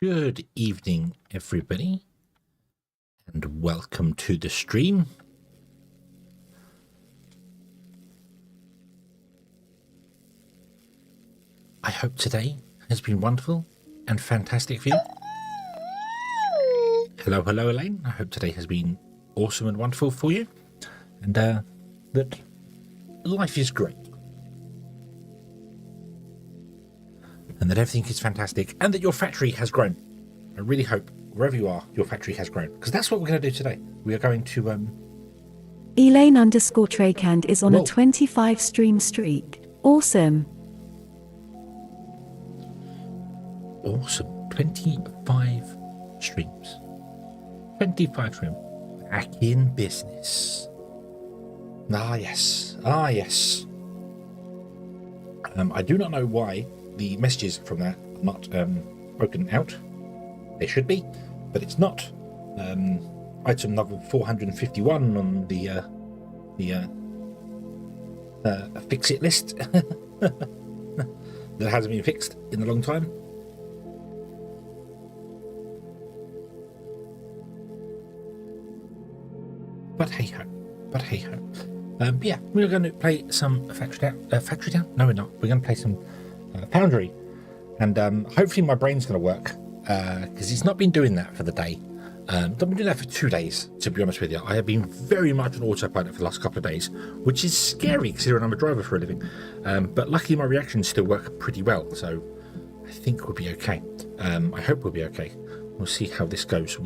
Good evening, everybody, and welcome to the stream. I hope today has been wonderful and fantastic for you. Hello, Elaine. I hope today has been awesome and wonderful for you, and that life is great, and that everything is fantastic, and that your factory has grown. I really hope, wherever you are, your factory has grown, because that's what we're going to do today. We are going to... Elaine_Trakand is on a 25 stream streak. Awesome. Awesome. 25 streams. 25 streams. Back in business. Ah, yes. Ah, yes. I do not know why the messages from that are not broken out. They should be, but it's not. Item number 451 on the fix it list that hasn't been fixed in a long time. But hey ho, yeah, we're going to play some Factory Town. No, we're not. We're going to play some Foundry, and hopefully my brain's going to work because it's not been doing that for the day. I've been doing that for 2 days, to be honest with you. I have been very much on autopilot for the last couple of days, which is scary considering I'm a driver for a living. But luckily my reactions still work pretty well, so I think we'll be okay. I hope we'll be okay. We'll see how this goes.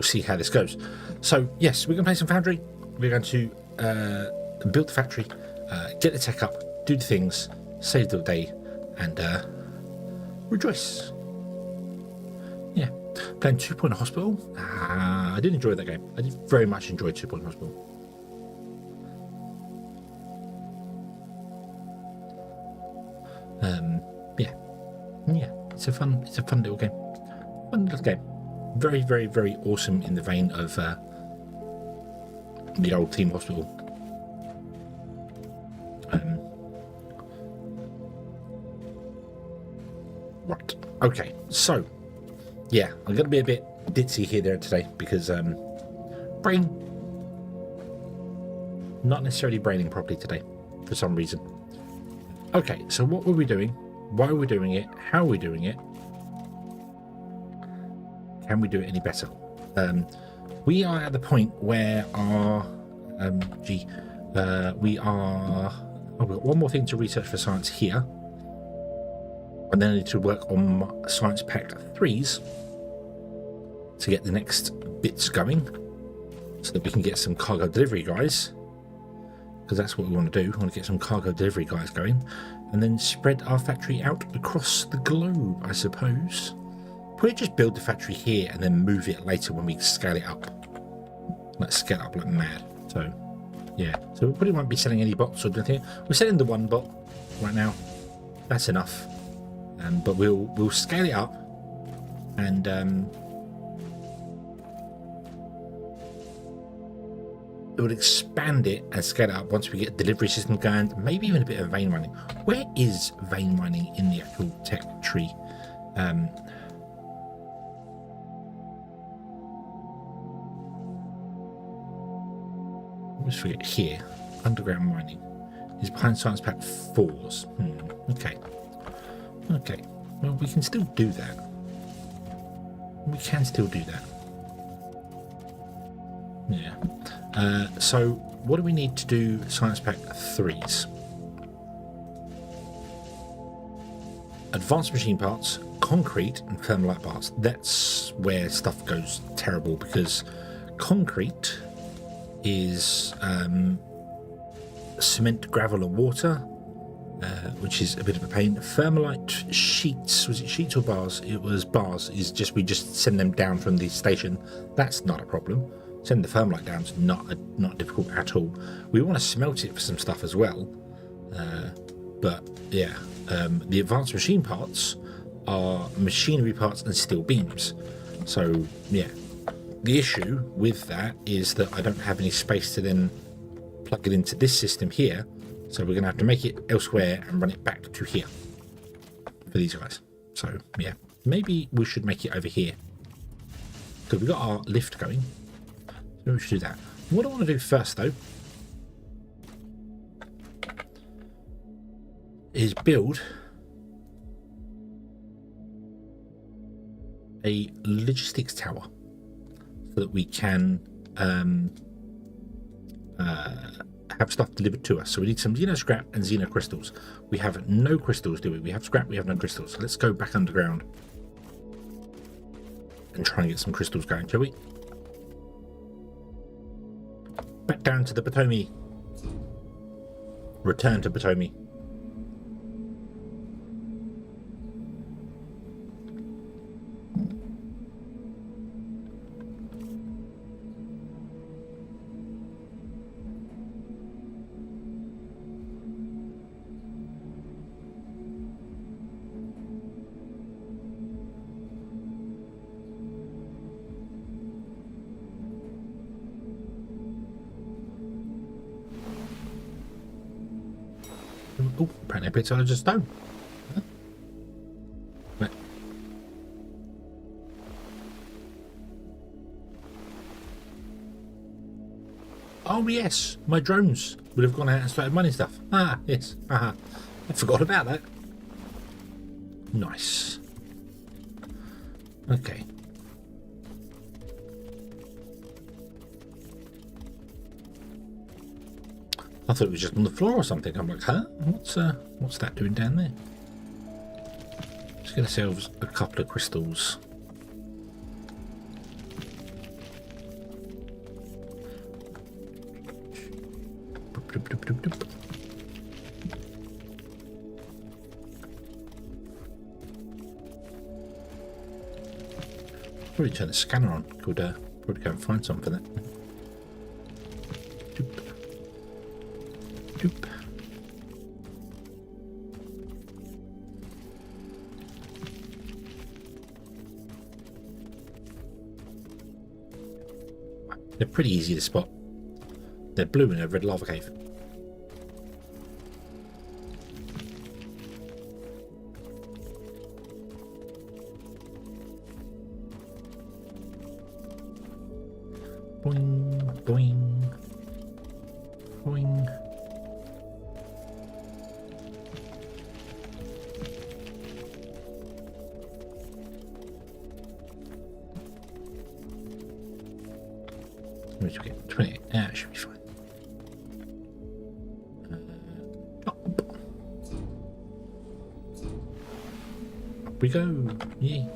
So yes, we're going to play some Foundry. We're going to build the factory, get the tech up, do the things, save the day, and rejoice. Yeah, playing 2 Point Hospital. I did enjoy that game. I did very much enjoy 2 Point Hospital. Yeah, it's a fun little game. Very, very, very awesome in the vein of the old Team Hospital. Right. Okay. So, yeah, I'm going to be a bit ditzy here there today because brain not necessarily braining properly today for some reason. Okay. So what were we doing? Why are we doing it? How are we doing it? Can we do it any better? We are at the point where our we've got one more thing to research for science here, and then I need to work on science pack 3s to get the next bits going so that we can get some cargo delivery guys, because that's what we want to do. We want to get some cargo delivery guys going and then spread our factory out across the globe, I suppose. Probably just build the factory here and then move it later when we scale it up. Let's scale up like mad. So, yeah. So we probably won't be selling any bots or anything. We're selling the one bot right now. That's enough. But we'll scale it up and it will expand it and scale it up once we get a delivery system going. Maybe even a bit of vein mining. Where is vein mining in the actual tech tree? Let's forget here. Underground mining is behind science pack 4s. Okay. Well, we can still do that. Yeah. So what do we need to do science pack 3s? Advanced machine parts, concrete, and thermalite parts. That's where stuff goes terrible, because concrete is cement, gravel, and water, which is a bit of a pain. Thermalite sheets, was it sheets or bars? It was bars. Is just we just send them down from the station. That's not a problem. Send the thermalite down is not difficult at all. We want to smelt it for some stuff as well, but yeah, the advanced machine parts are machinery parts and steel beams. So yeah. The issue with that is that I don't have any space to then plug it into this system here, so we're going to have to make it elsewhere and run it back to here for these guys. So yeah, maybe we should make it over here So we've got our lift going. So we should do that. What I want to do first, though, is build a logistics tower so that we can have stuff delivered to us. So we need some Xeno scrap and Xeno crystals. We have no crystals, do we? We have scrap, we have no crystals. So let's go back underground and try and get some crystals going, shall we? Back down to the Potomac. Return to Potomac. Oh, apparently a bit out of just stone. Huh? Right. Oh yes, my drones would have gone out and started mining stuff. Ah, yes. I forgot about that. Nice. Okay. I thought it was just on the floor or something. I'm like, huh? What's that doing down there? Let's get ourselves a couple of crystals. Probably turn the scanner on. Could probably go and find some for that. Doop. They're pretty easy to spot. They're blue in a red lava cave. Boing, boing, boing. Okay, 28. Yeah, it should be fine. Up we go. Yay.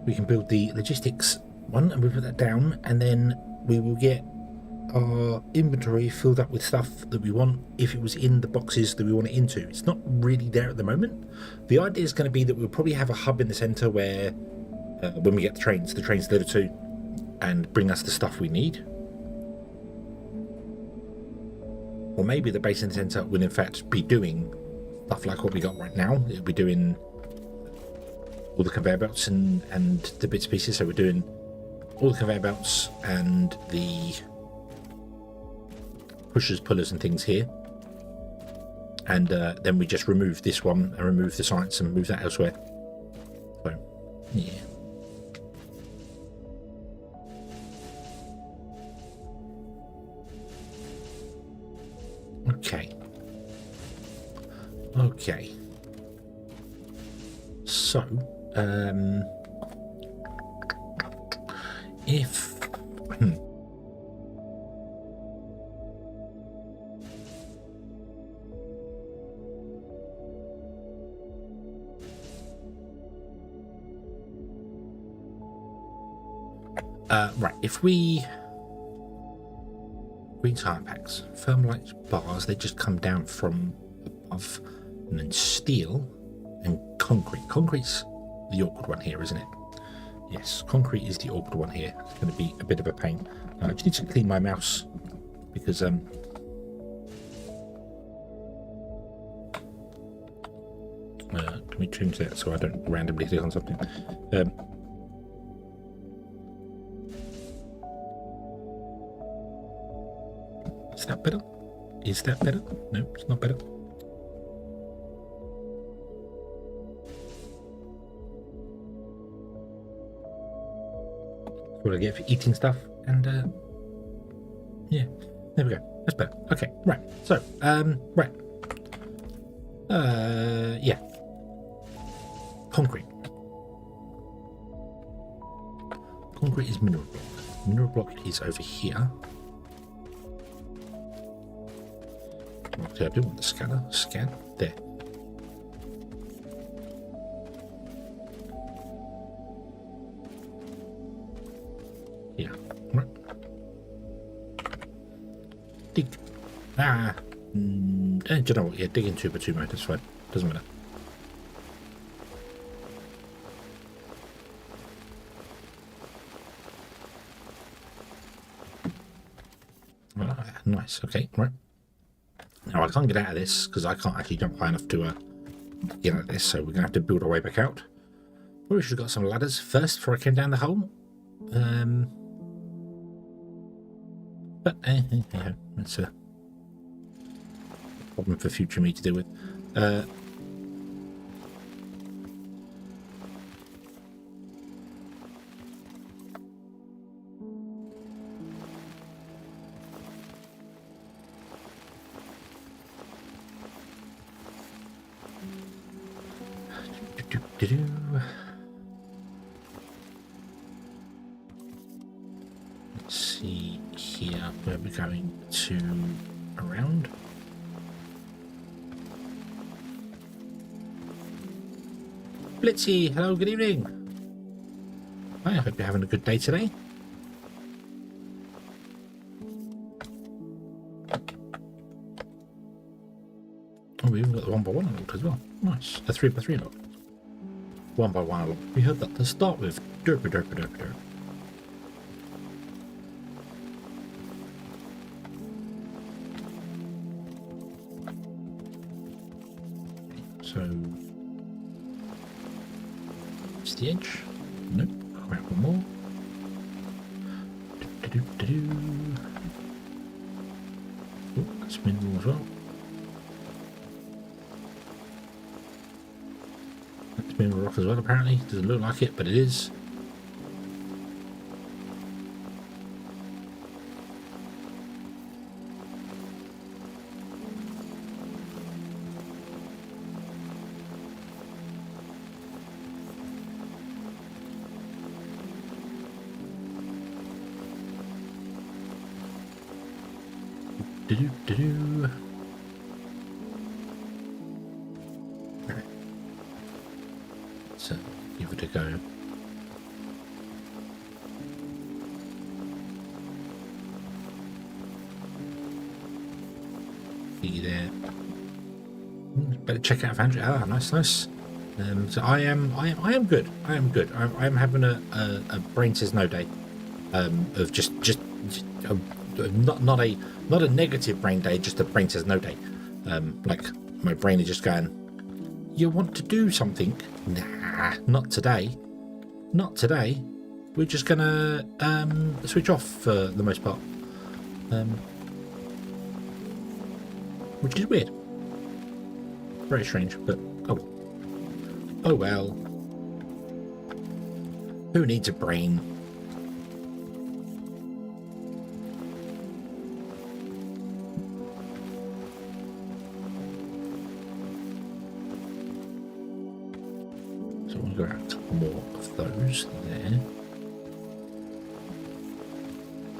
We can build the logistics one and we put that down, and then we will get our inventory filled up with stuff that we want if it was in the boxes that we want it into. It's not really there at the moment. The idea is going to be that we'll probably have a hub in the center where when we get the trains deliver to and bring us the stuff we need. Or maybe the base in the center will in fact be doing stuff like what we got right now. It'll be doing all the conveyor belts and the bits and pieces. So we're doing all the conveyor belts and the pushers, pullers and things here. And then we just remove this one and remove the sites and move that elsewhere. So, yeah. Okay. So, if right, if we green tire packs, thermalite bars, they just come down from above, and then steel and concrete. Concrete's the awkward one here, isn't it? Yes, concrete is the awkward one here. It's going to be a bit of a pain. I just need to clean my mouse because can we change that so I don't randomly click on something? Is that better? Is that better? No, it's not better. what I get for eating stuff, and yeah, there we go. That's better. Okay, right. So, right. Yeah. Concrete. Concrete is mineral block. Mineral block is over here. Okay, I do want the scanner. Scan. There. Yeah. Right. Dig. Ah. Do you know what? Yeah, dig into it, mate. That's fine. Doesn't matter. Ah, nice. Okay. Right. Now I can't get out of this because I can't actually jump high enough to get out of this. So we're gonna have to build our way back out. Probably should have got some ladders first before I came down the hole. But that's a problem for future me to deal with. Let's see here where we're going to around. Blitzy, hello, good evening. I hope you're having a good day today. Oh, we even got the 1x1 unlocked as well. Nice. A 3x3 unlocked. 1x1 unlocked. We had that to start with. Derp. So, it's the edge. Nope. Grab one more. Oh, that's mineral as well. That's mineral rock as well, apparently. Doesn't look like it, but it is. Right. So give it a go. See there. Better check out Foundry. Ah, nice. So I am good. I am having a brain says no day. Of just not a negative brain day, just a brain says no day. Like my brain is just going, you want to do something? Nah, not today. Not today. We're just gonna switch off for the most part. Which is weird. Very strange, but oh well. Who needs a brain? Go out more of those there.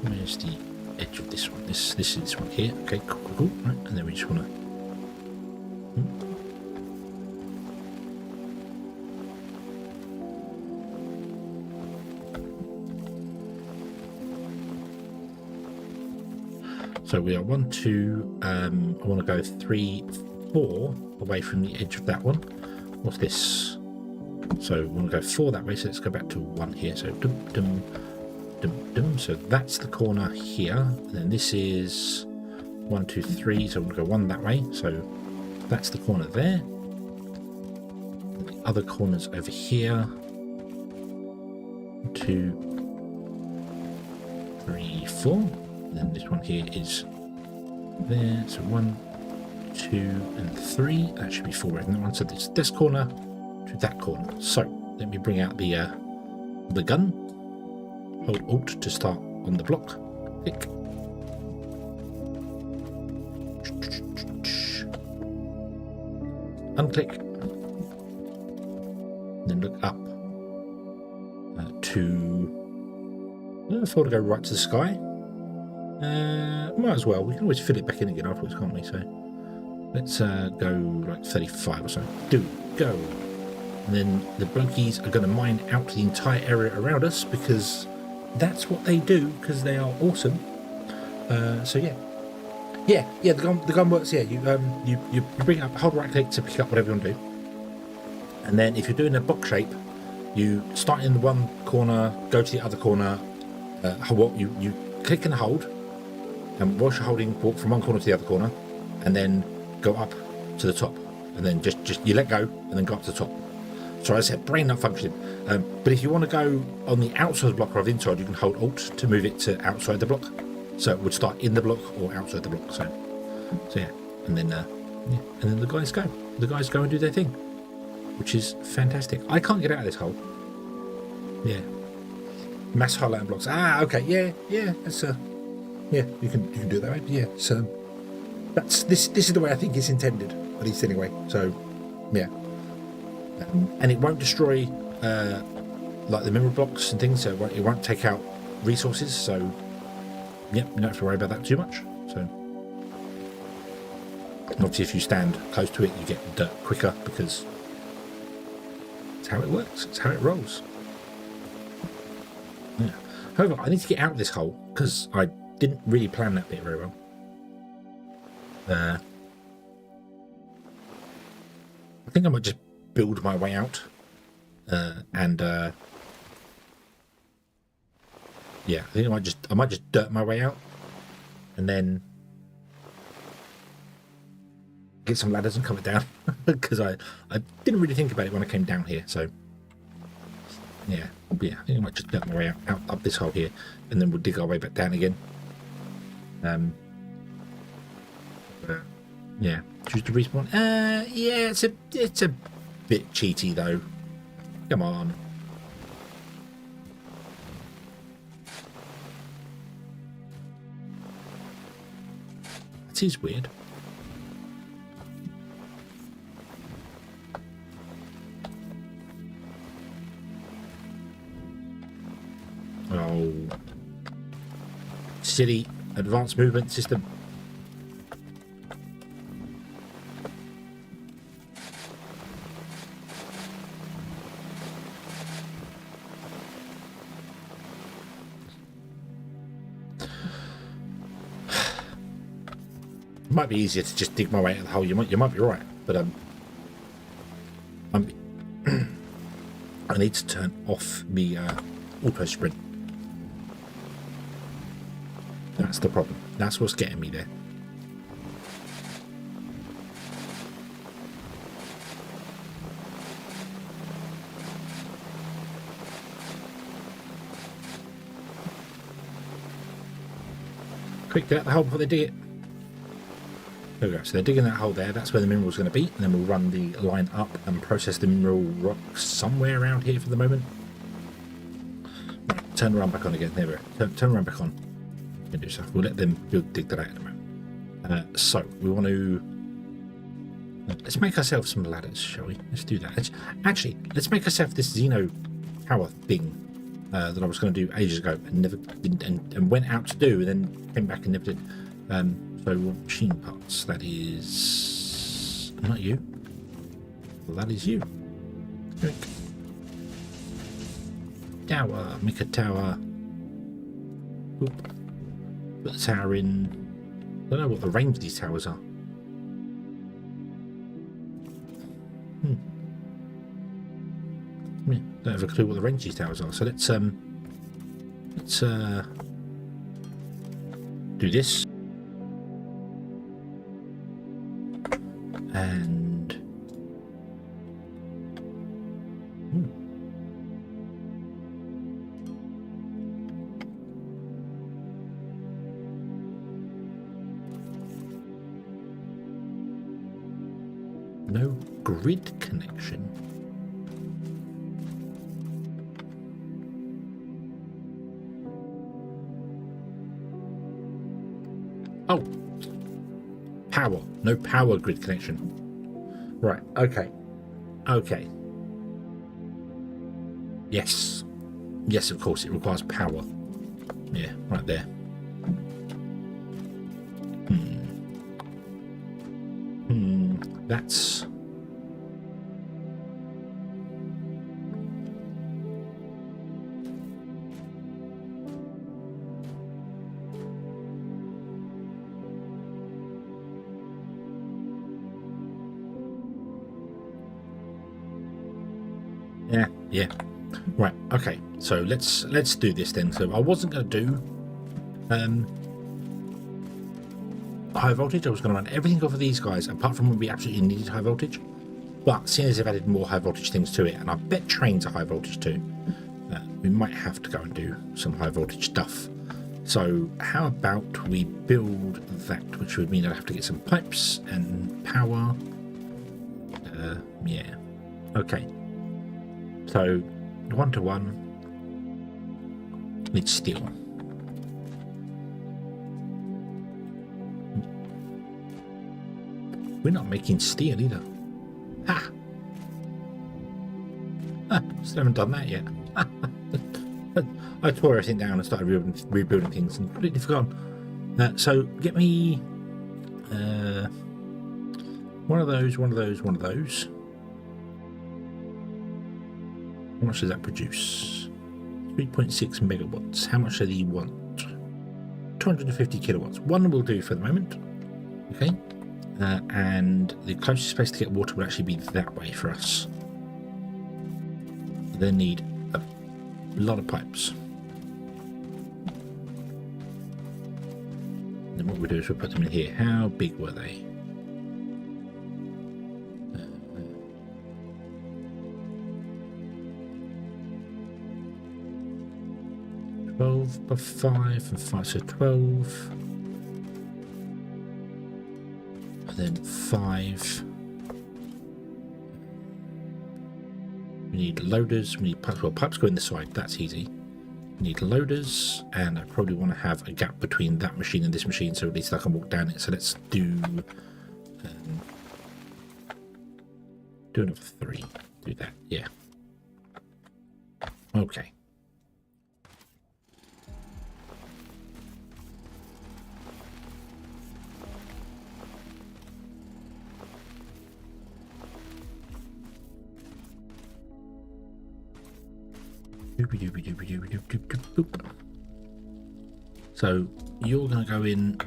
Where's the edge of this one? This is this one here. Okay, cool. Right, and then we just want to. So we are 1, 2. I want to go 3, 4 away from the edge of that one. What's this? So we want to go 4 that way, so let's go back to 1 here. So so that's the corner here, and then this is 1, 2, 3, so we'll go 1 that way, so that's the corner there. And the other corner's over here. 2, 3, 4, and then this one here is there, so 1, 2 and 3. That should be 4 in that one. So this corner to that corner. So let me bring out the gun. hold Alt to start on the block. Click. Unclick. Then look up to... I thought I'd go right to the sky. Might as well. We can always fill it back in again afterwards, can't we? So let's go like 35 or so. Go. And then the blokies are going to mine out the entire area around us because that's what they do, because they are awesome. So yeah. The gun works. Yeah, you bring it up, hold right click to pick up whatever you want to do, and then if you're doing a box shape, you start in the one corner, go to the other corner. You click and hold, and whilst you're holding, walk from one corner to the other corner, and then go up to the top, and then just you let go and then go up to the top. So as I said, brain not functioning. But if you want to go on the outside of the block or inside, you can hold Alt to move it to outside the block. So it would start in the block or outside the block. So yeah, and then the guys go. The guys go and do their thing, which is fantastic. I can't get out of this hole. Yeah, mass highlight blocks. Okay, yeah. That's yeah, you can do it that way. But yeah, so that's this is the way I think it's intended, at least anyway. So yeah, and it won't destroy like the mineral blocks and things. So it won't take out resources. So. Yep, you don't have to worry about that too much. So, and obviously, if you stand close to it, you get dirt quicker because it's how it works. It's how it rolls. Yeah. However, I need to get out of this hole because I didn't really plan that bit very well. I think I might just build my way out, yeah, I think I might just dirt my way out, and then get some ladders and come it down because I didn't really think about it when I came down here. So yeah, I think I might just dirt my way out up this hole here, and then we'll dig our way back down again. Yeah, choose to respawn. Yeah, it's a bit cheaty though. Come on. That is weird. Oh. City advanced movement system. It might be easier to just dig my way out of the hole. You might be right, but I need to turn off the auto sprint. That's the problem. That's what's getting me there. Quick, get out the hole before they dig it. There we go. So they're digging that hole there. That's where the mineral's going to be. And then we'll run the line up and process the mineral rock somewhere around here for the moment. Right, turn around back on again. There we go. Turn around back on. We can do stuff. We'll let them dig that out in a moment. So we want to... let's make ourselves some ladders, shall we? Let's do that. Actually, let's make ourselves this Xeno power thing that I was going to do ages ago and never did, and went out to do, and then came back and never did. So machine parts. That is not you. Well, that is you. Quick. Tower. Make a tower. Oop. Put the tower in. I don't know what the range of these towers are. Yeah, don't have a clue what the range of these towers are. So let's do this. And no grid connection. Oh, power. No power grid connection. Right. Okay. Okay. Yes. Yes, of course, it requires power. Yeah, right there. That's... Yeah. Right, okay. So let's do this then. So I wasn't going to do high voltage. I was going to run everything off of these guys, apart from when we absolutely needed high voltage. But seeing as they've added more high voltage things to it, and I bet trains are high voltage too, we might have to go and do some high voltage stuff. So how about we build that, which would mean I'd have to get some pipes and power. Yeah. Okay. So 1-to-1 need steel. We're not making steel either. Ah! Still haven't done that yet. I tore everything down and started rebuilding things and completely forgotten. So get me one of those. How much does that produce? 3.6 megawatts. How much do you want? 250 kilowatts. One will do for the moment. Okay. And the closest place to get water would actually be that way for us. They need a lot of pipes. And then what we do is we'll put them in here. How big were they? 12 by 5 and 5, so 12. And then 5. We need loaders, we need pipes. Well, pipes go in the side, that's easy. We need loaders, and I probably want to have a gap between that machine and this machine, so at least I can walk down it. So let's do another 3. Do that, yeah. Okay. So you're going to go in.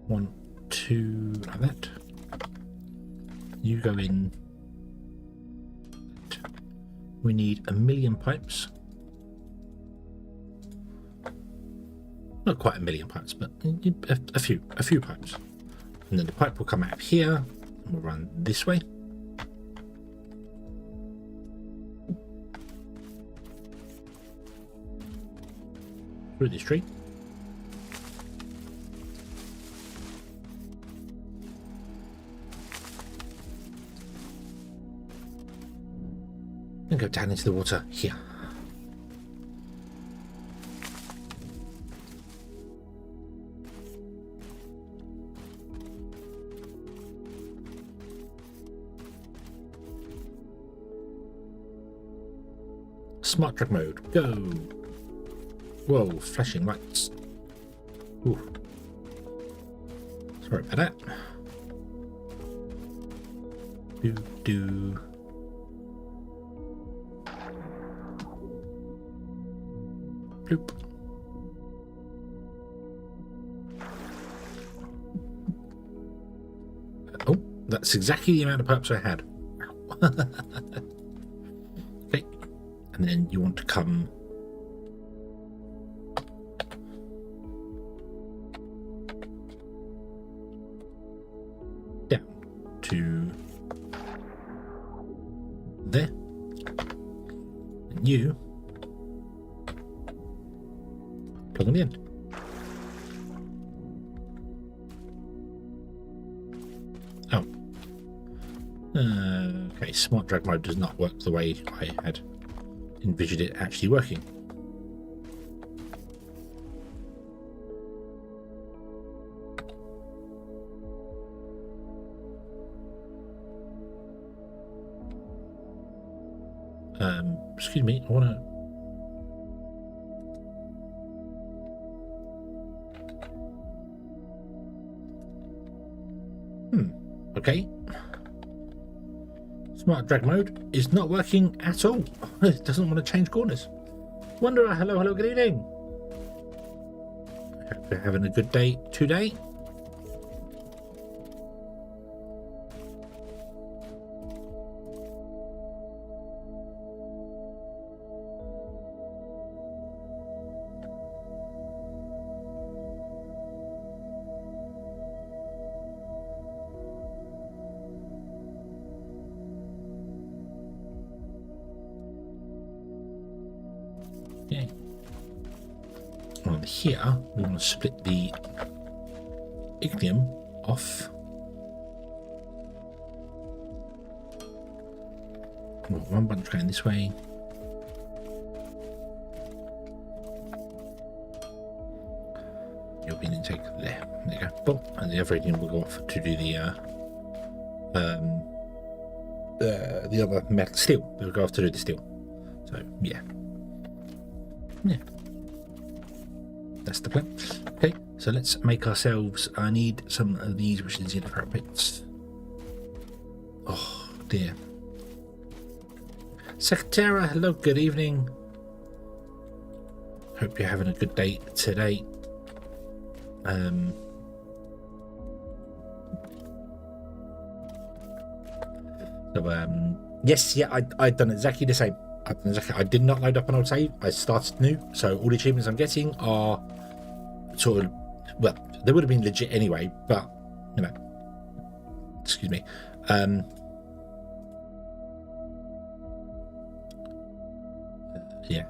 One, two, like that. You go in. We need 1 million pipes. Not quite 1 million pipes, but a few pipes. And then the pipe will come out of here and we'll run this way. Through this tree. And go down into the water here. Smart truck mode, go! Whoa, flashing lights. Ooh. Sorry about that. Do. Bloop. Oh, that's exactly the amount of pipes I had. Okay. And then you want to come down to there. And you plug in the end. Oh. Okay, smart drag mode does not work the way I had envisioned it actually working. Excuse me, I want to... Okay. Smart drag mode is not working at all. It doesn't want to change corners. Wanderer, hello, good evening. Hope you're having a good day today. Okay. On here, we want to split the ignium off. One bunch going this way. You'll be an intake there. There you go. Boom. And the other ignium will go off to do the other metal steel. It'll go off to do the steel. So yeah. Yeah, that's the plan. Okay, so let's make ourselves. I need some of these, which is in the bits. Oh dear. Secretary, hello, good evening. Hope you're having a good day today. Yes, yeah, I've done exactly the same. I did not load up an old save. I started new, so all the achievements I'm getting are sort of, well, they would have been legit anyway, but you know, excuse me. Yeah.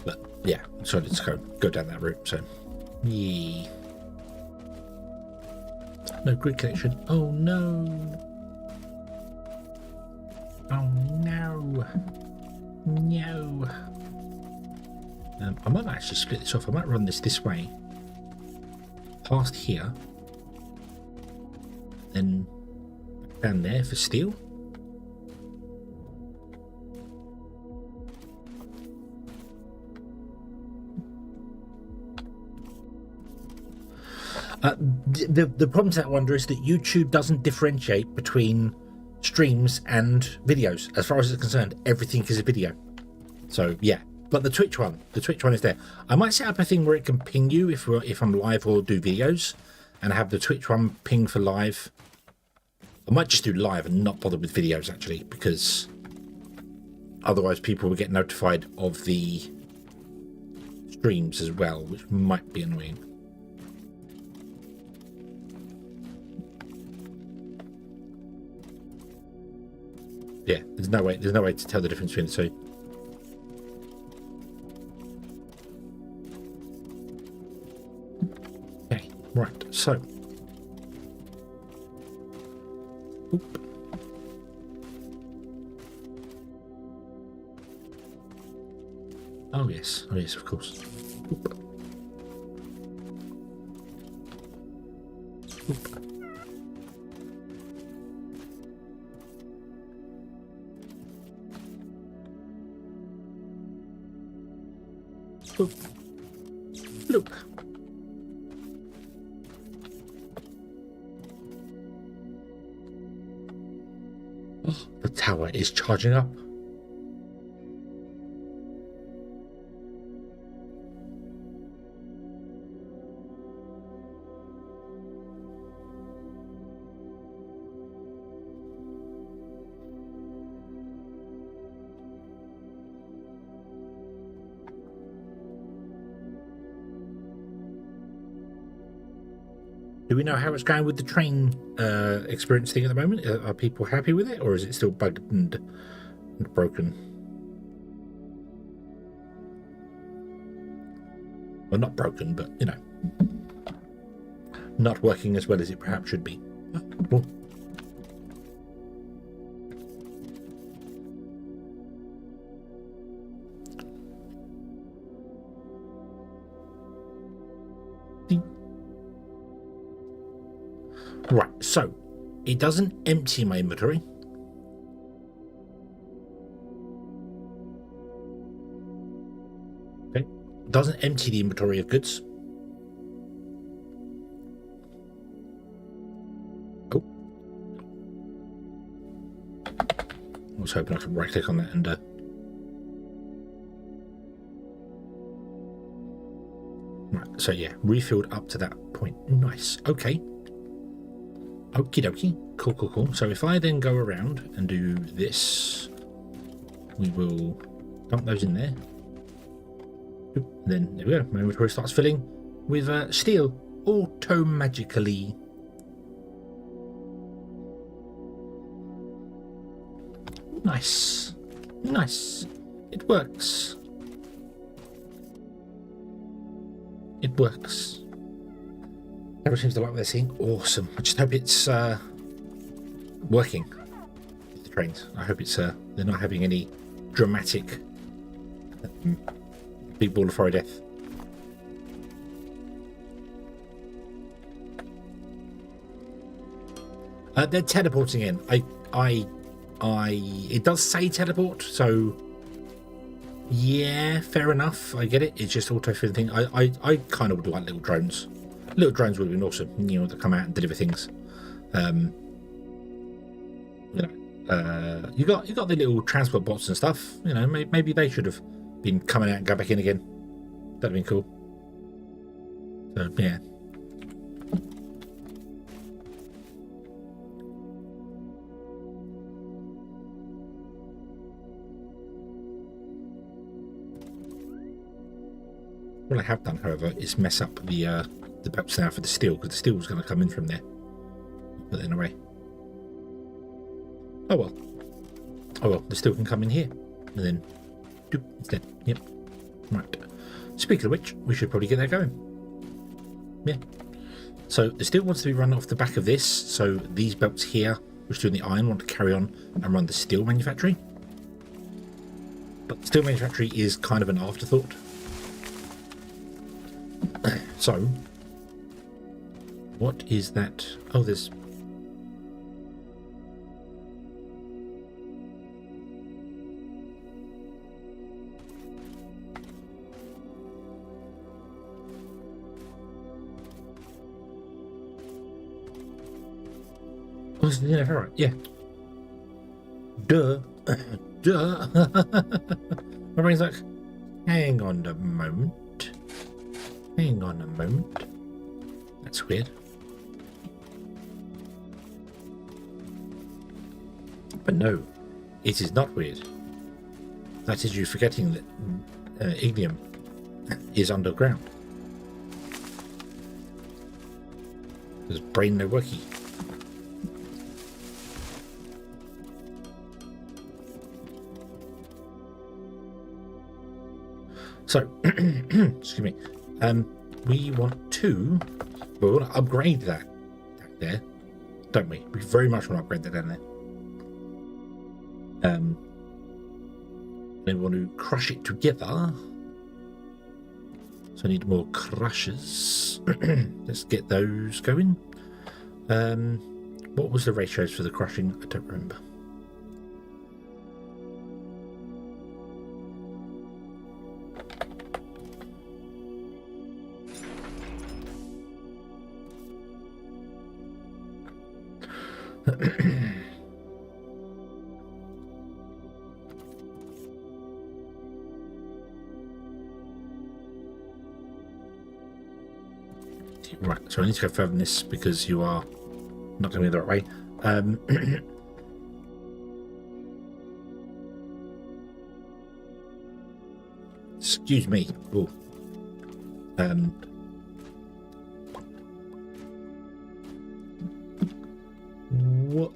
But yeah, so let's go down that route. So, yeah. No grid connection. Oh no. Oh no. No. I might actually split this off. I might run this way. Past here. Then down there for steel. The problem to that wonder is that YouTube doesn't differentiate between streams and videos. As far as it's concerned, everything is a video. So yeah, but the Twitch one is there. I might set up a thing where it can ping you if I'm live or do videos, and have the Twitch one ping for live. I might just do live and not bother with videos actually, because otherwise people will get notified of the streams as well, which might be annoying. Yeah, there's no way to tell the difference between the two. Okay, right, so. Oop. Oh yes, of course. Oop. Oop. Loop. Loop. Oh, the tower is charging up. Do we know how it's going with the train experience thing at the moment? Are people happy with it, or is it still bugged and broken? Well, not broken, but you know, not working as well as it perhaps should be. Right, so it doesn't empty my inventory. Okay, it doesn't empty the inventory of goods. Oh, I was hoping I could right click on that and right, so yeah, refilled up to that point. Nice. Okay. Okie dokie. Cool, cool, cool. So if I then go around and do this, we will dump those in there. And then there we go. My inventory starts filling with steel auto-magically. Nice. Nice. It works. It works. Everyone seems to like what they're seeing. Awesome. I just hope it's working with the trains. I hope it's they're not having any dramatic big ball of fire death. They're teleporting in. It does say teleport, so yeah, fair enough. I get it. It's just auto-filling thing. I kind of would like little drones. Little drones would have been awesome, you know, that come out and deliver things. You know, you got the little transport bots and stuff. You know, maybe they should have been coming out and go back in again. That'd have been cool. So yeah. What I have done, however, is mess up the belts now for the steel, because the steel was going to come in from there. Put it away. Oh well. Oh well, the steel can come in here. And then doop, instead. Yep. Right. Speaking of which, we should probably get that going. Yeah. So the steel wants to be run off the back of this, so these belts here, which do the iron, want to carry on and run the steel manufactory. But the steel manufactory is kind of an afterthought. So, what is that? Oh, there's... Oh, it's the ferrite, yeah. Duh. Duh. My brain's like, hang on a moment. Hang on a moment. That's weird. But no, it is not weird. That is you forgetting that ignium is underground. There's brain no worky. So, excuse me. We want to upgrade that down there, don't we? We very much want to upgrade that down there. Then we want to crush it together. So I need more crushers. Let's get those going. What was the ratios for the crushing? I don't remember. Right, so I need to go further than this because you are not going to be the right way. Excuse me. Ooh. What?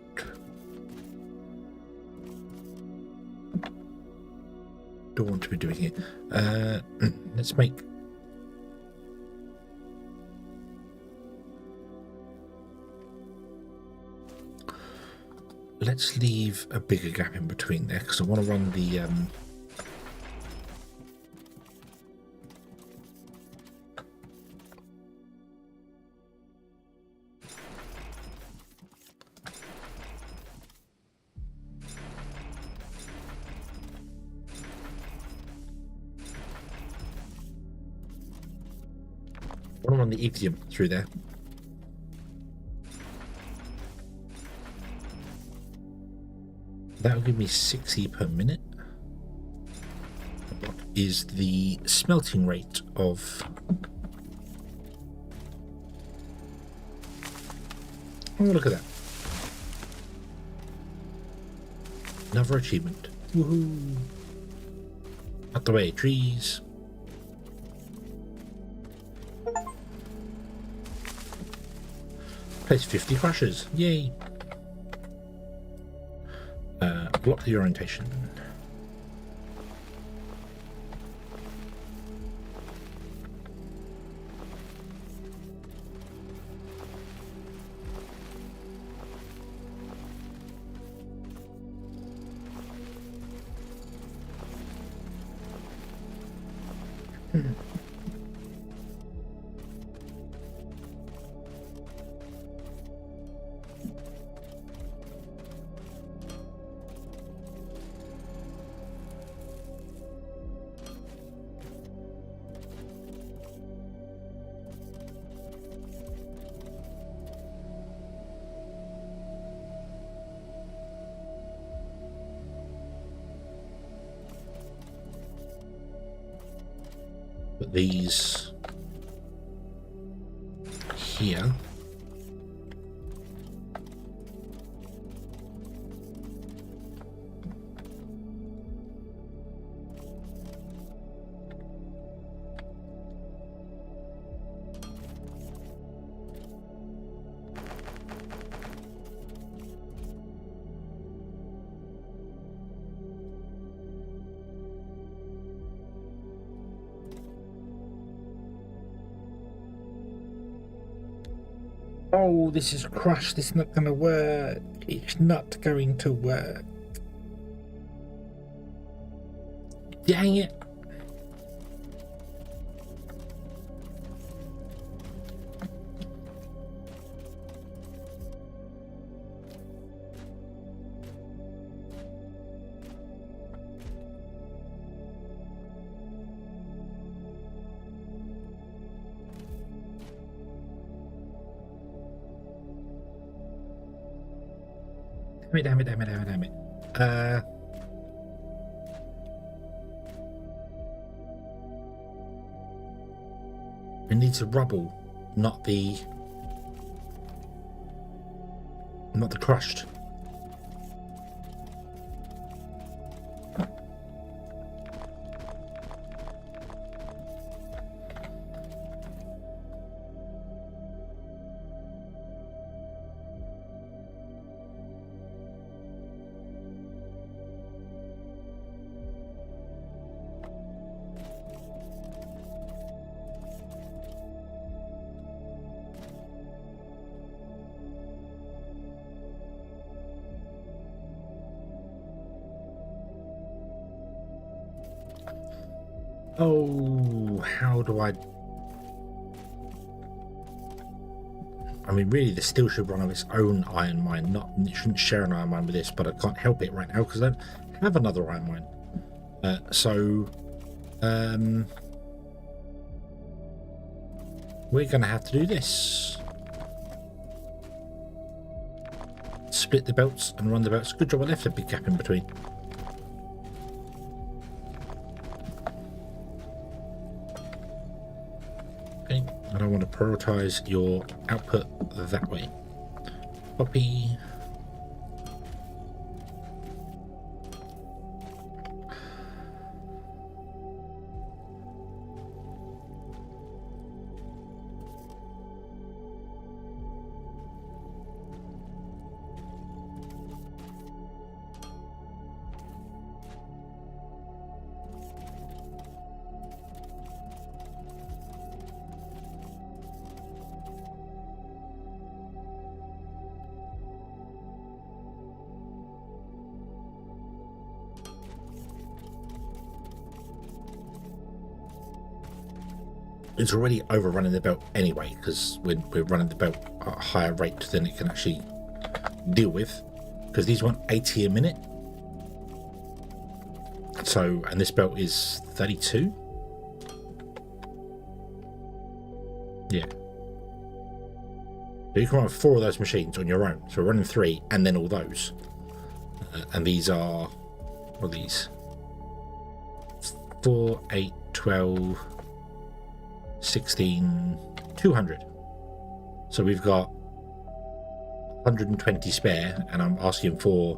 Don't want to be doing it. Let's make... Let's leave a bigger gap in between there because I want to run the One on the Ixium through there. That will give me 60 per minute. What is the smelting rate of... Oh, look at that. Another achievement. Woohoo! Out the way, trees. Place 50 crushers. Yay! Block the orientation. Put these here. Oh, this is crushed. This is not going to work. It's not going to work. Dang it. Damn it. It needs a rubble, not the crushed. Oh, how do I mean, really, this still should run on its own iron mine. It shouldn't share an iron mine with this, but I can't help it right now because I don't have another iron mine. We're going to have to do this. Split the belts and run the belts. Good job I left a big gap in between. Okay, and I want to prioritize your output that way. Copy. It's already overrunning the belt anyway, because we're running the belt at a higher rate than it can actually deal with, because these want 80 a minute. So, and this belt is 32. Yeah. So you can run 4 of those machines on your own. So we're running 3 and then all those. And these are, what are these? 4, 8, 12, 16, 200. So we've got 120 spare, and I'm asking for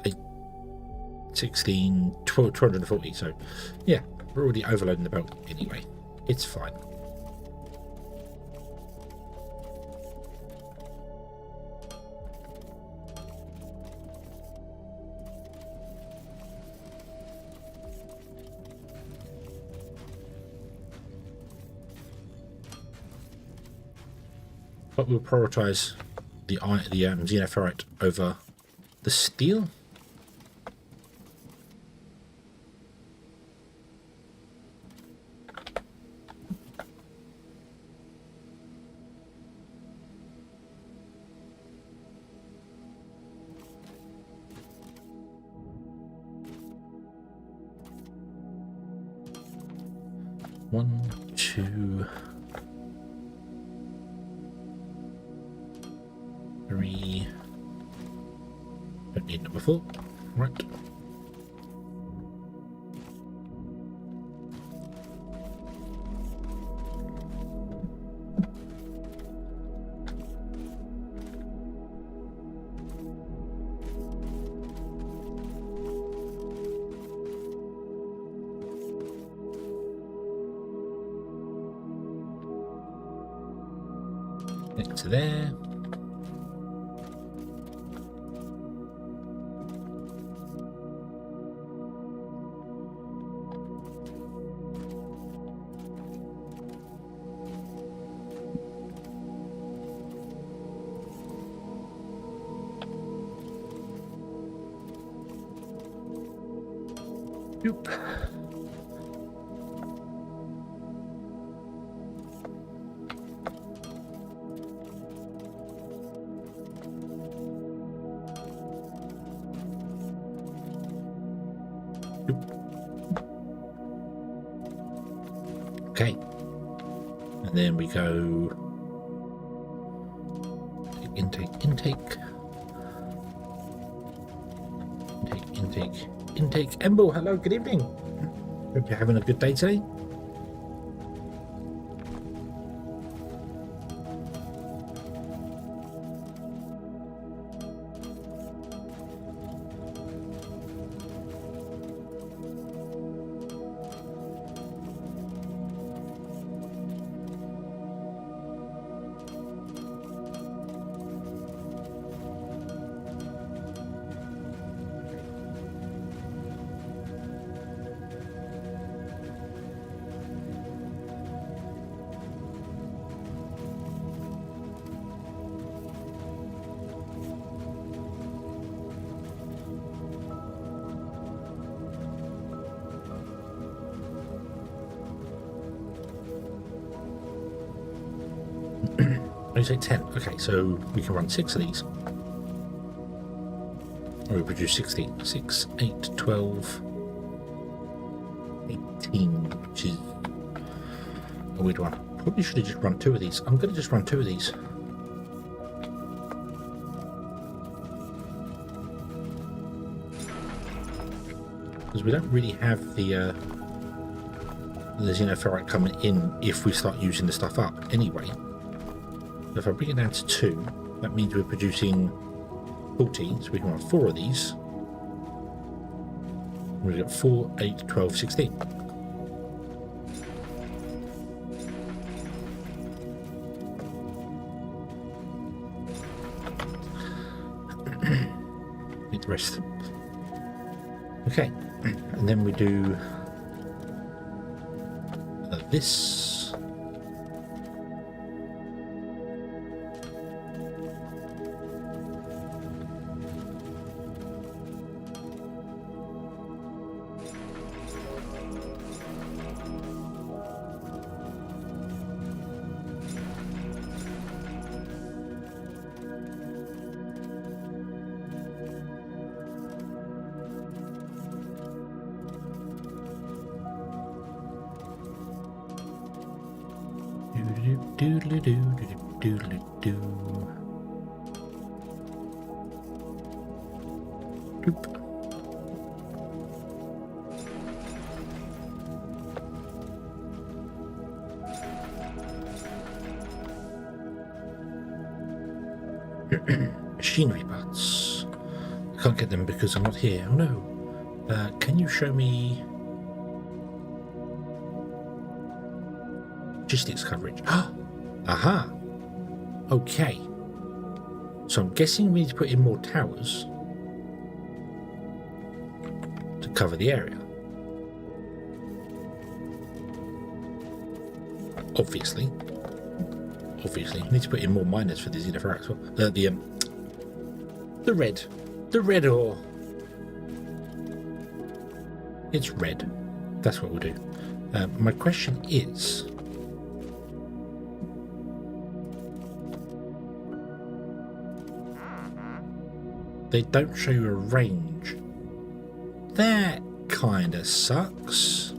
8, 16, 12, 240. So yeah, we're already overloading the belt anyway. It's fine. But we'll prioritize the xenoferrite over the steel. One, two, 3. Don't need number 4. Right. Next to there. Yoop. Okay, and then we go intake, Emble, hello, good evening. Hope you're having a good day today. You say 10. Okay, so we can run 6 of these. Or we produce 16. 6, 8, 12, 18, which is a weird one. Probably should have just run 2 of these. I'm going to just run 2 of these. Because we don't really have the xenoferrite coming in if we start using the stuff up anyway. So if I bring it down to 2, that means we're producing 14, so we can run 4 of these. We've got 4, 8, 12, 16. Need the rest. Okay, and then we do this. Machinery parts. I can't get them because I'm not here. Oh no. Can you show me logistics coverage? Aha. Okay. So I'm guessing we need to put in more towers to cover the area. Obviously. Obviously. We need to put in more miners for the Xeno as well. The red ore. It's red. That's what we'll do. My question is, they don't show you a range. That kind of sucks.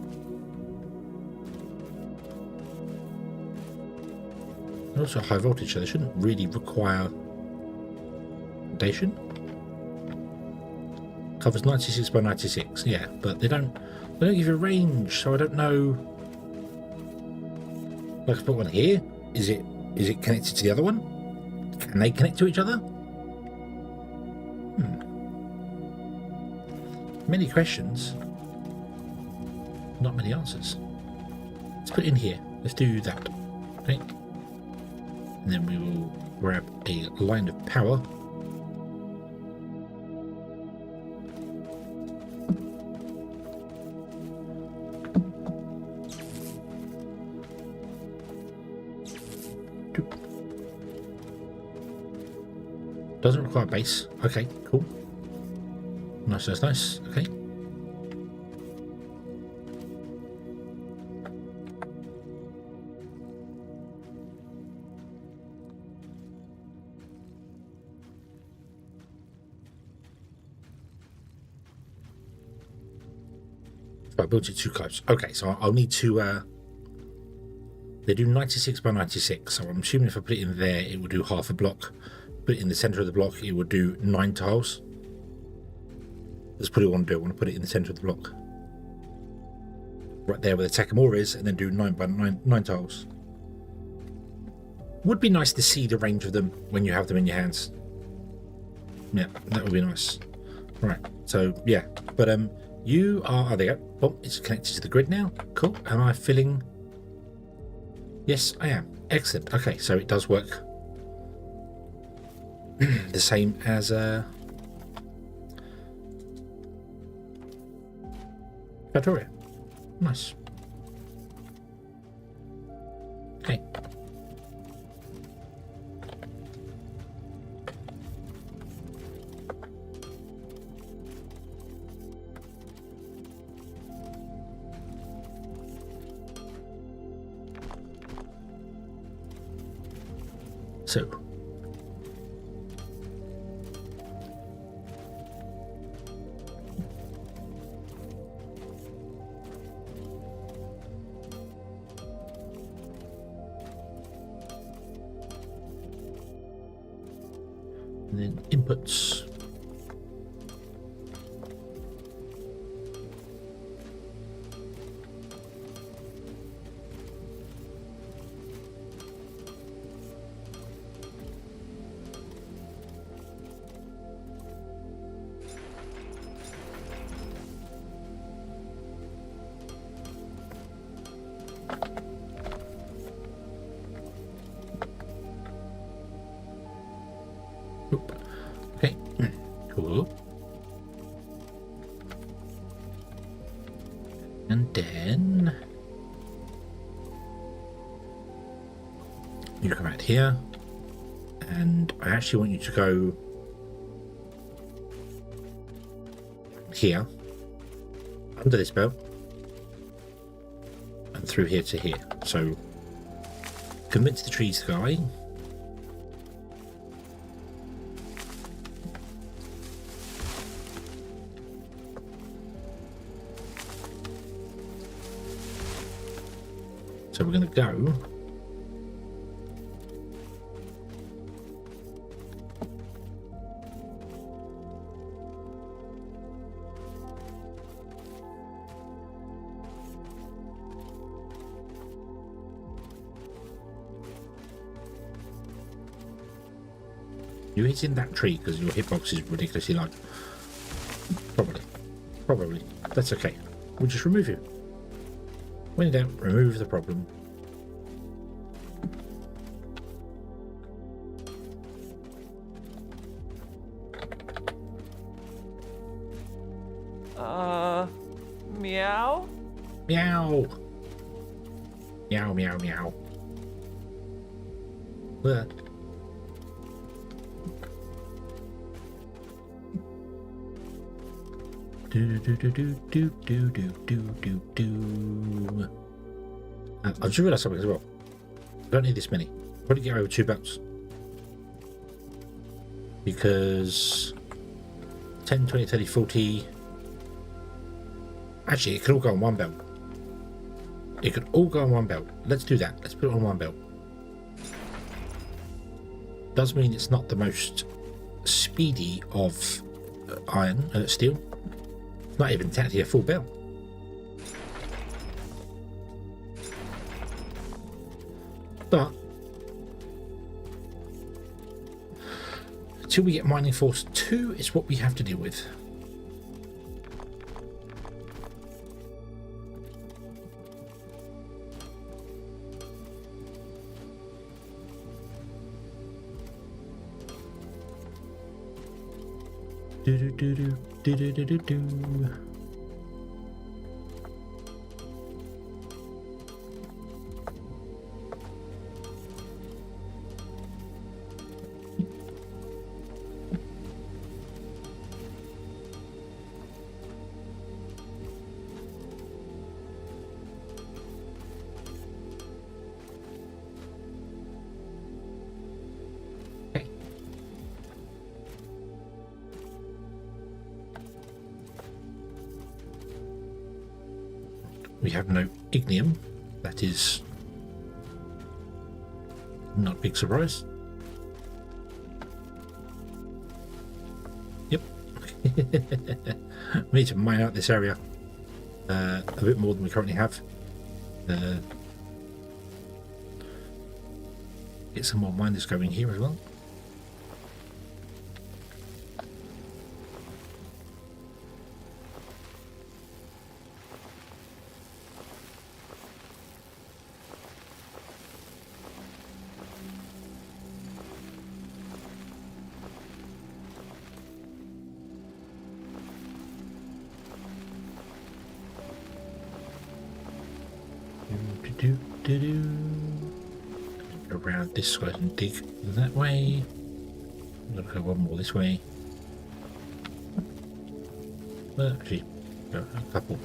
They're also high voltage, so they shouldn't really require foundation. Covers 96 by 96, yeah, but they don't give you a range, so I don't know. Like, I put one here. Is it connected to the other one? Can they connect to each other? Many questions, not many answers. Let's put it in here. Let's do that. Okay. And then we will grab a line of power. Doesn't require base. Okay, cool. Nice, nice, nice. Okay. I built it too close. Okay, so I'll need to. They do 96 by 96, so I'm assuming if I put it in there, it will do half a block. Put it in the center of the block, it will do 9 tiles. That's probably what I want to do. I want to put it in the center of the block. Right there where the Takamura is, and then do 9 by 9 tiles. Would be nice to see the range of them when you have them in your hands. Yeah, that would be nice. Right, so yeah. But you are, there you go. Oh, it's connected to the grid now. Cool. Am I filling? Yes, I am. Excellent. Okay, so it does work the same as Victoria. Nice. Okay. So and then inputs. Okay, cool. And then you come out here, and I actually want you to go here, under this belt, and through here to here. So convince the trees to go away. So we're going to go You hitting that tree because your hitbox is ridiculously low. Probably. That's okay. We'll just remove you. When in doubt, remove the problem. Meow? Meow. Meow, meow, meow. Where? I've just realised something as well. I don't need this many. Probably get over 2 belts. Because 10, 20, 30, 40. Actually, it could all go on 1 belt. It could all go on 1 belt. Let's do that. Let's put it on 1 belt. Does mean it's not the most speedy of steel. Not even technically a full belt. But until we get Mining Force 2, it's what we have to deal with. Do do do do do do do do do. We have no ignium. That is not a big surprise. Yep. We need to mine out this area a bit more than we currently have. Get some more miners going here as well. Around this way and dig that way. I'm gonna go 1 more this way. Well, actually, a couple.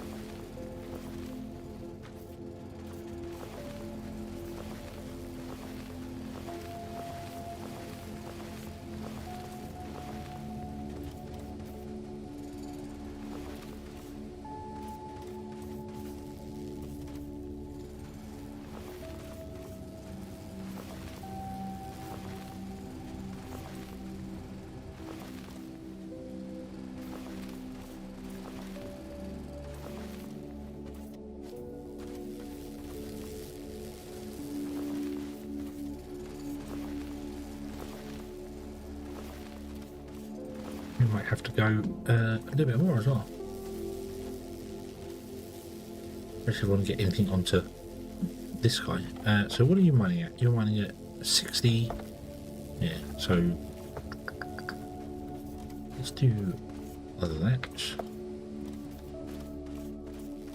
We might have to go a little bit more as well. Especially if we want to get anything onto this guy. So what are you mining at? You're mining at 60. Yeah, so let's do other that.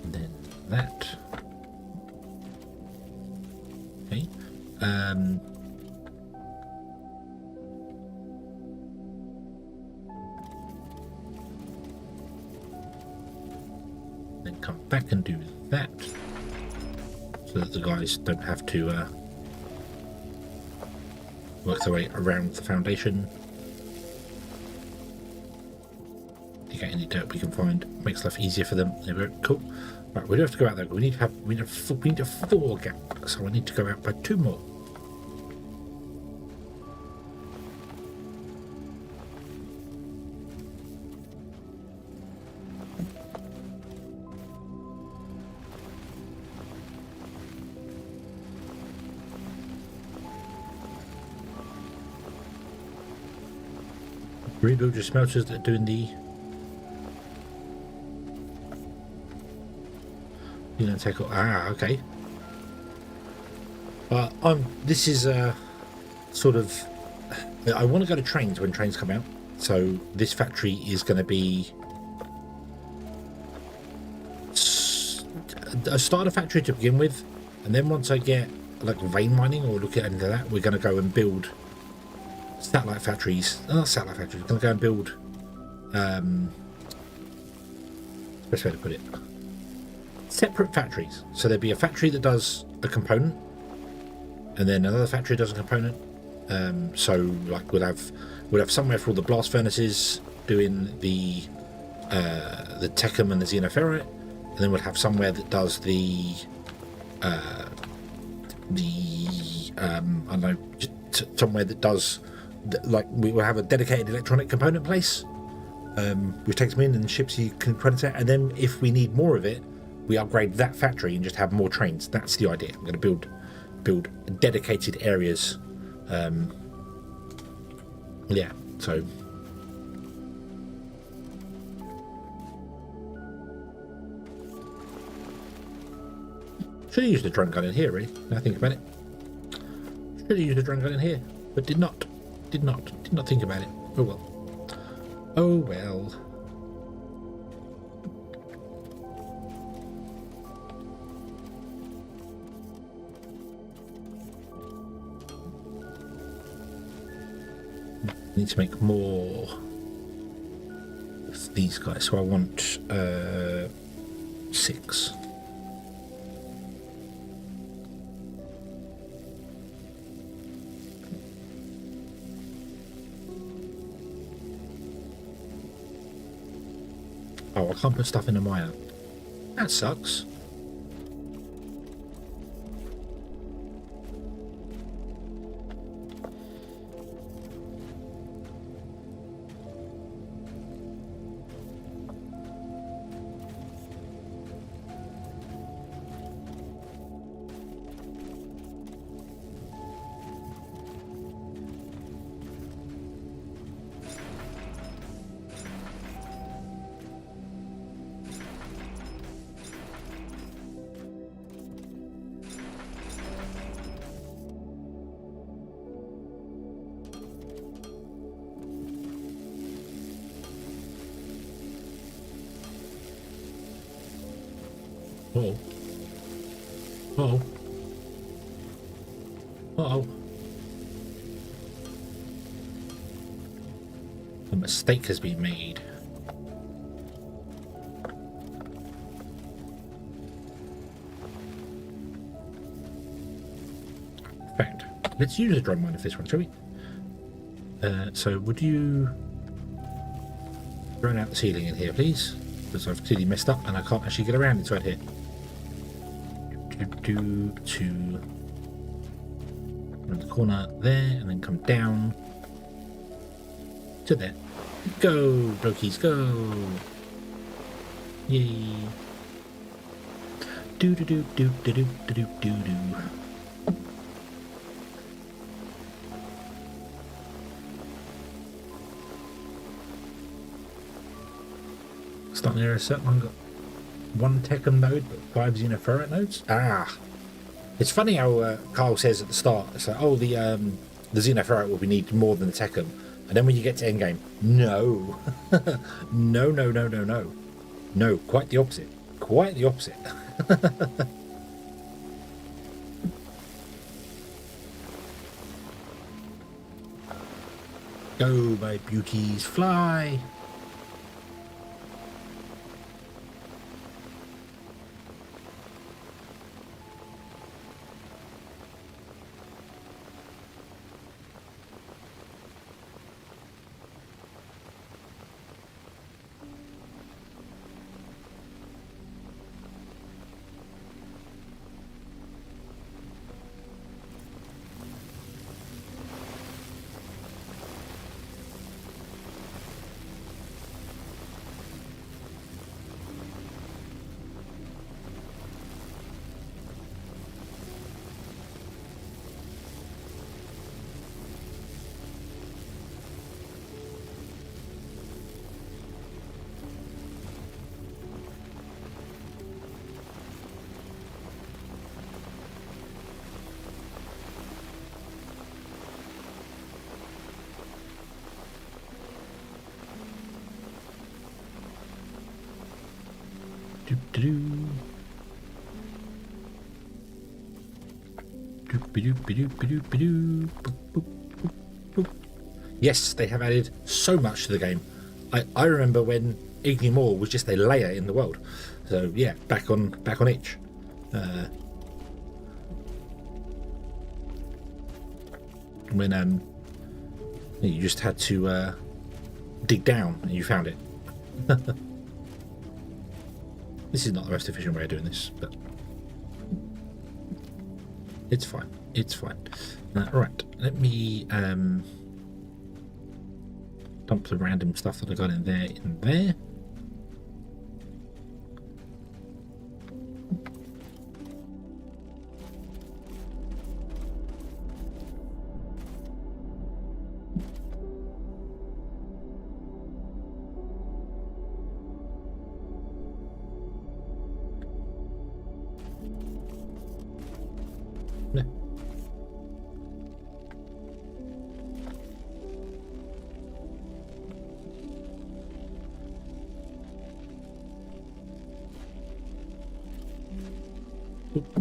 And then that. Okay. Then come back and do that, so that the guys don't have to work their way around the foundation. Dig out any dirt we can find, makes life easier for them. There we go. Cool. Right, we do have to go out there. We need a 4 gap, so I need to go out by 2 more. Rebuild your smelters that are doing the... You don't take... okay. This is sort of... I want to go to trains when trains come out. So this factory is going to be a starter factory to begin with. And then once I get like vein mining or look at into that, we're going to go and build satellite factories. Not satellite factories. We're going to go and build... best way to put it. Separate factories. So there'd be a factory that does a component. And then another factory does a component. So like we'll have somewhere for all the blast furnaces doing the techum and the xenoferrite, and then we'll have somewhere that does the I don't know, somewhere that does like we will have a dedicated electronic component place, which takes them in and ships the components out, and then if we need more of it, we upgrade that factory and just have more trains. That's the idea. I'm going to build dedicated areas. Yeah, so should have used the drone gun in here, really. Now I think about it. Should have used the drone gun in here, but did not think about it. Oh well. Oh well. Need to make more of these guys, so I want 6. Oh, I can't put stuff in the miner. That sucks. Uh-oh. Uh-oh. Uh-oh. A mistake has been made. In fact, let's use a drone miner for this one, shall we? So would you drone out the ceiling in here, please? Because I've clearly messed up and I can't actually get around inside here. To around the corner there and then come down to there. Go, blokies, go! Yay! Do do do do do do do do do do. Starting there, a certain one got 1 techum node but 5 xenoferrite nodes. It's funny how Carl says at the start, it's like, oh, the xenoferrite will be needed more than the techum, and then when you get to endgame, no, no, quite the opposite, Go, my beauties, fly. Yes, they have added so much to the game. I remember when Ignimore was just a layer in the world. So yeah, back on itch. When you just had to dig down and you found it. This is not the most efficient way of doing this, but it's fine. It's fine. Right, let me dump the random stuff that I got in there. Yeah.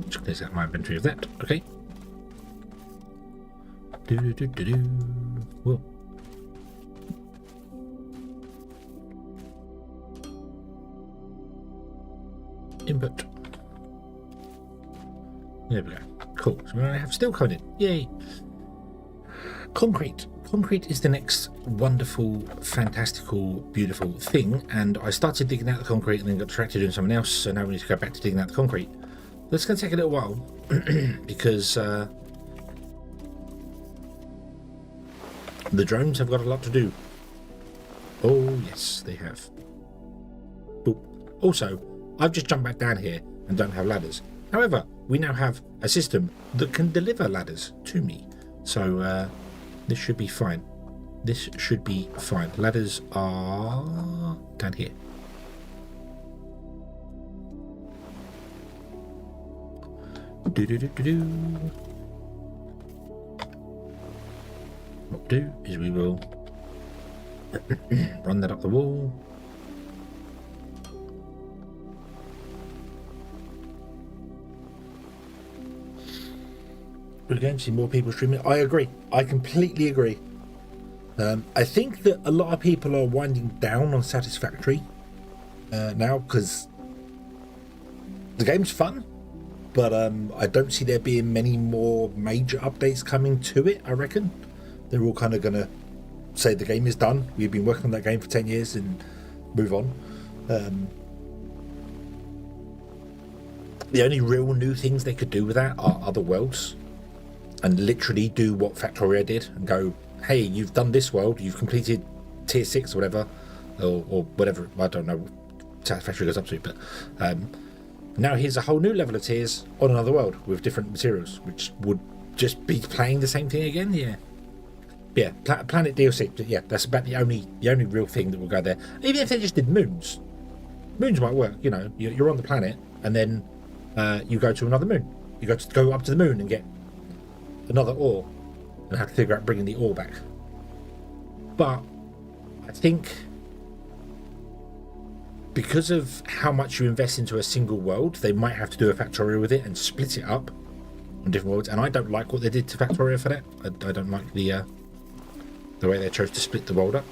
Just clears out my inventory of that. Okay. Whoa. Input. There we go. Cool. So I have steel coming in. Yay. Concrete. Concrete is the next wonderful, fantastical, beautiful thing. And I started digging out the concrete and then got distracted doing something else. So now we need to go back to digging out the concrete. That's going to take a little while because the drones have got a lot to do. Oh, yes, they have. Boop. Also, I've just jumped back down here and don't have ladders. However, we now have a system that can deliver ladders to me. So this should be fine. This should be fine. Ladders are down here. What we'll do is we will run that up the wall. We're going to see more people streaming. I agree. I completely agree. I think that a lot of people are winding down on Satisfactory now because the game's fun, but I don't see there being many more major updates coming to it. I reckon they're all kind of going to say the game is done. We've been working on that game for 10 years and move on. The only real new things they could do with that are other worlds. And literally do what Factorio did and go, hey, you've done this world, you've completed tier 6 or whatever, or whatever, I don't know what Satisfactory goes up to, but now here's a whole new level of tiers on another world with different materials, which would just be playing the same thing again. Yeah, Planet DLC, yeah, that's about the only real thing that will go there. Even if they just did moons might work, you know, you're on the planet and then you go to another moon, you go up to the moon and get another ore and have to figure out bringing the ore back. But I think because of how much you invest into a single world, they might have to do a Factorio with it and split it up on different worlds. And I don't like what they did to Factorio for that. I don't like the way they chose to split the world up.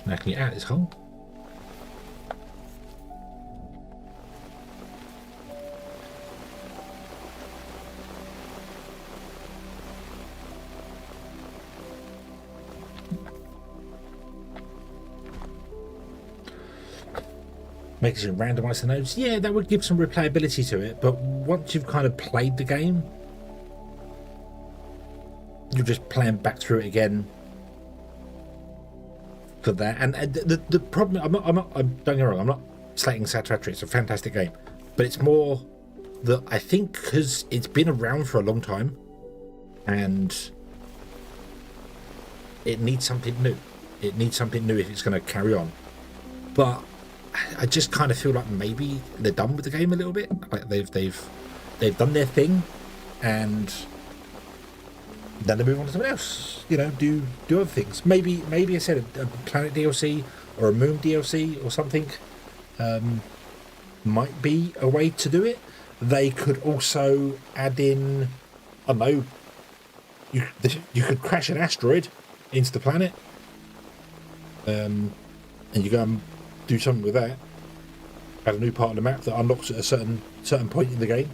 Now can you out this hole? Makes it randomize the nodes. Yeah, that would give some replayability to it, but once you've kind of played the game, you're just playing back through it again for that. And the problem, don't get me wrong, I'm not slating Satisfactory. It's a fantastic game, but it's more that I think because it's been around for a long time and it needs something new. It needs something new if it's going to carry on. But I just kind of feel like maybe they're done with the game a little bit. Like they've done their thing, and then they move on to something else. You know, do other things. Maybe I said a Planet DLC or a Moon DLC or something might be a way to do it. They could also add in, I don't know, you could crash an asteroid into the planet, and you go and do something with that. Add a new part of the map that unlocks at a certain point in the game.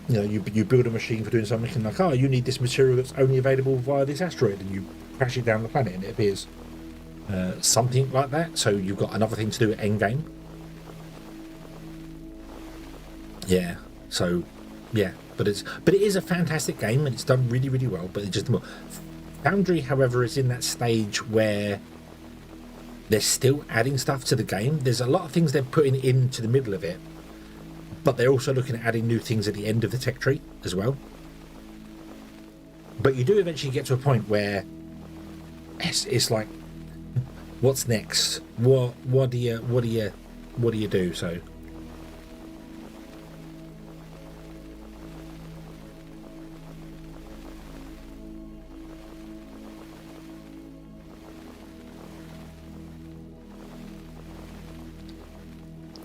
You know, you build a machine for doing something, and like, oh, you need this material that's only available via this asteroid, and you crash it down the planet, and it appears. Something like that. So you've got another thing to do at end game. Yeah. So, yeah. But it is a fantastic game, and it's done really, really well. But it just Foundry, however, is in that stage where they're still adding stuff to the game. There's a lot of things they're putting into the middle of it, but they're also looking at adding new things at the end of the tech tree as well. But you do eventually get to a point where it's like, what's next? What do you do? So.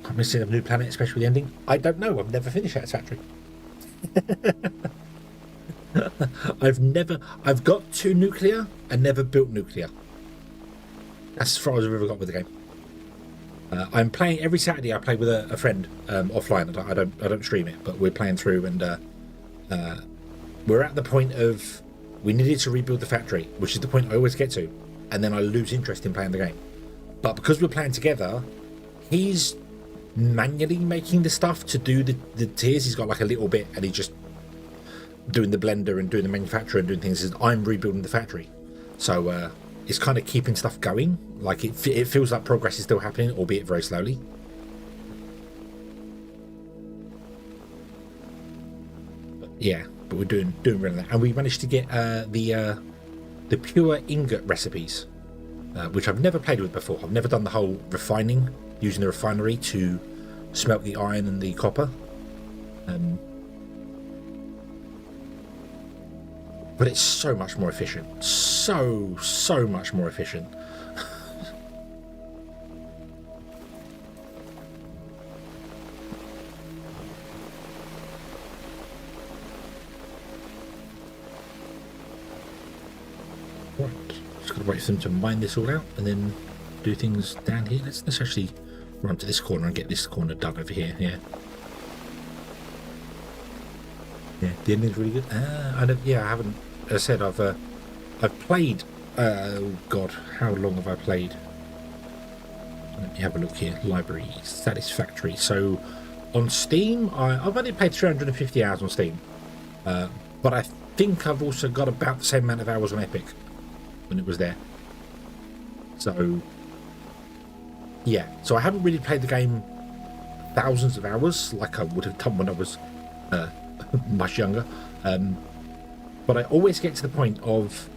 I'm missing a new planet, especially the ending. I don't know. I've never finished Satisfactory. I've got 2 nuclear and never built nuclear. That's as far as I've ever got with the game. I'm playing every Saturday. I play with a friend offline. I don't stream it, but we're playing through, and we're at the point of we needed to rebuild the factory, which is the point I always get to, and then I lose interest in playing the game. But because we're playing together, he's manually making the stuff to do the tiers. He's got like a little bit, and he's just doing the blender and doing the manufacturer and doing things. And I'm rebuilding the factory, so it's kind of keeping stuff going. Like it feels like progress is still happening, albeit very slowly. But yeah, but we're doing really that, and we managed to get the pure ingot recipes, which I've never played with before. I've never done the whole refining, using the refinery to smelt the iron and the copper. But it's so much more efficient. So much more efficient. Right, just gotta wait for them to mine this all out and then do things down here. Let's actually run to this corner and get this corner done over here. Yeah, the ending's really good. I haven't. As I said, I've played. Oh God, how long have I played? Let me have a look here. Library, Satisfactory. So on Steam, I've only played 350 hours on Steam, but I think I've also got about the same amount of hours on Epic when it was there. So yeah, so I haven't really played the game thousands of hours like I would have done when I was much younger, but I always get to the point of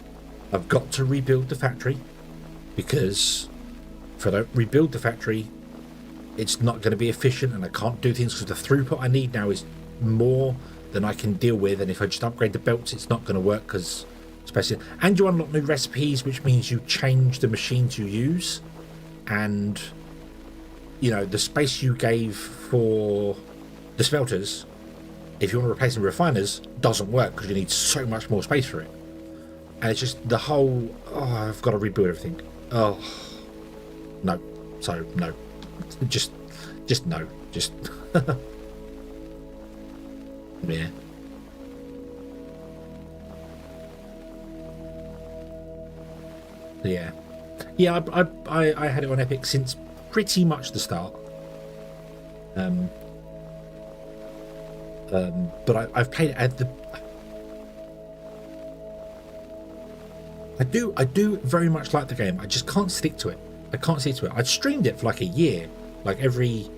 I've got to rebuild the factory, because if I don't rebuild the factory, it's not going to be efficient, and I can't do things because the throughput I need now is more than I can deal with, and if I just upgrade the belts, it's not going to work, because especially, and you unlock new recipes, which means you change the machines you use, and you know, the space you gave for the smelters, if you want to replace them with refiners, doesn't work because you need so much more space for it. And it's just the whole, I've got to rebuild everything. Oh, no. So, no. Just no. Just, yeah. Yeah. Yeah, I had it on Epic since pretty much the start. But I've played it at I do very much like the game. I just can't stick to it. I can't stick to it. I'd streamed it for like a year, like every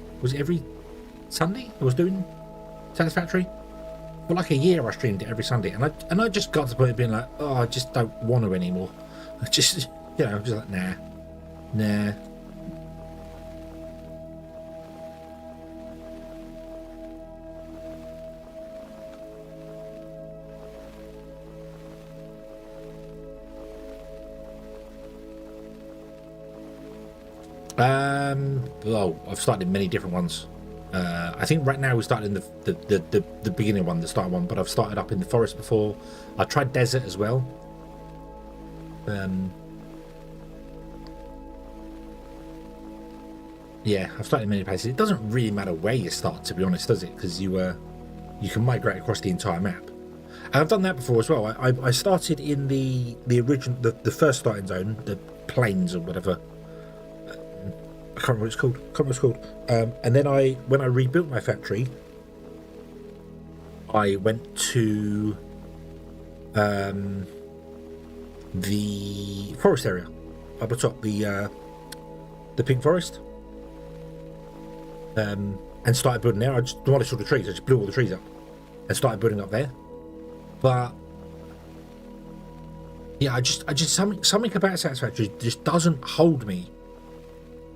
Sunday I was doing Satisfactory. For like a year I streamed it every Sunday, and I just got to the point of being like, oh, I just don't want to anymore. I just, you know, I'm just like, nah. Well, I've started many different ones. I think right now we're starting the beginning one, the start one, but I've started up in the forest before. I tried desert as well. Yeah, I've started in many places. It doesn't really matter where you start, to be honest, does it? Because you can migrate across the entire map. And I've done that before as well. I started in the original, the first starting zone, the plains or whatever. I can't remember what it's called. And then when I rebuilt my factory, I went to the forest area up atop the pink forest, and started building there. I just demolished all the trees. I just blew all the trees up and started building up there. But yeah, I just something about Satisfactory just doesn't hold me.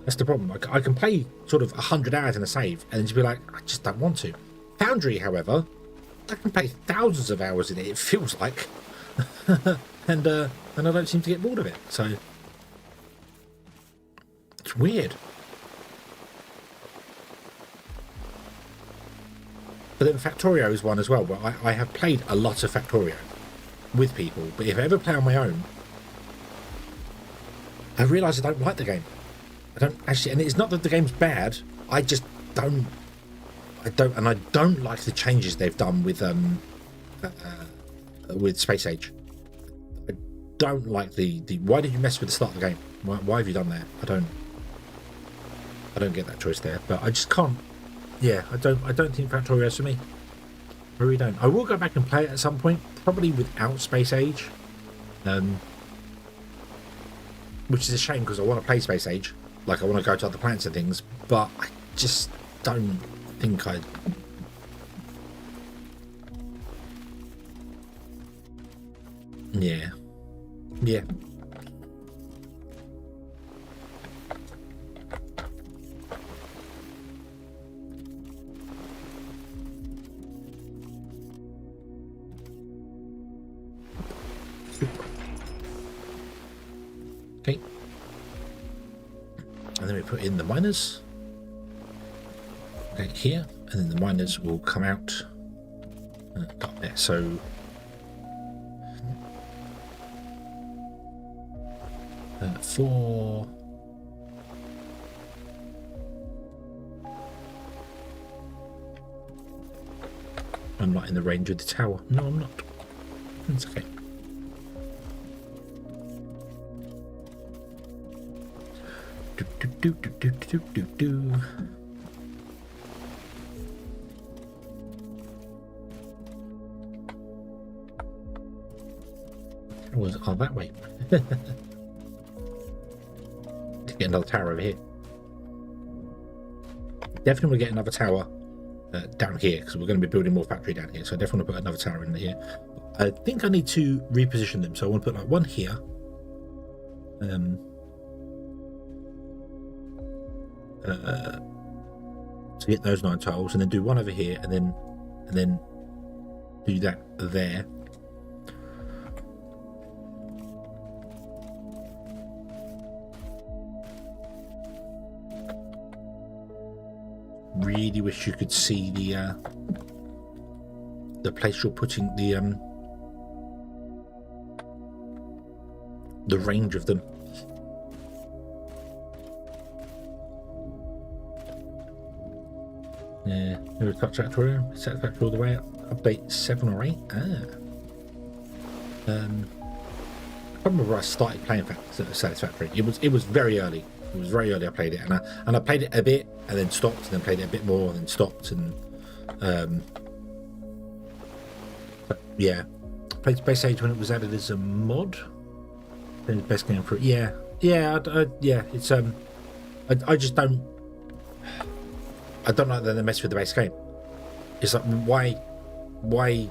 That's the problem. I can play sort of 100 hours in a save and then just be like, I just don't want to. Foundry, however, I can play thousands of hours in it, it feels like. and I don't seem to get bored of it. So it's weird. But then Factorio is one as well, where I have played a lot of Factorio with people, but if I ever play on my own, I realise I don't like the game. I don't actually, and it's not that the game's bad. I just don't. I don't like the changes they've done with Space Age. I don't like the. Why did you mess with the start of the game? Why have you done that? I don't get that choice there. But I just can't. Yeah, I don't think Factorio is for me. I really don't. I will go back and play it at some point, probably without Space Age, which is a shame because I want to play Space Age. Like, I want to go to other planets and things, but I just don't think I'd... Yeah. Yeah. Okay. And then we put in the miners. Okay, here, and then the miners will come out up there. So for I'm not in the range of the tower. No, I'm not. It's okay. Do. It was that way. To get another tower over here. Definitely will get another tower down here because we're going to be building more factory down here. So I definitely want to put another tower in here. I think I need to reposition them. So I want to put like one here. To get those 9 tiles, and then do one over here, and then do that there. Really wish you could see the place you're putting the range of them. Yeah, there was touch factory, set factory all the way up. Update 7 or 8. I can't remember where I started playing Satisfactory. It was very early. It was very early I played it, and I played it a bit and then stopped, and then played it a bit more and then stopped, and but yeah, played Space Age when it was added as a mod. Best game for it. Yeah, yeah. It's I just don't. I don't like that they mess with the base game. It's like why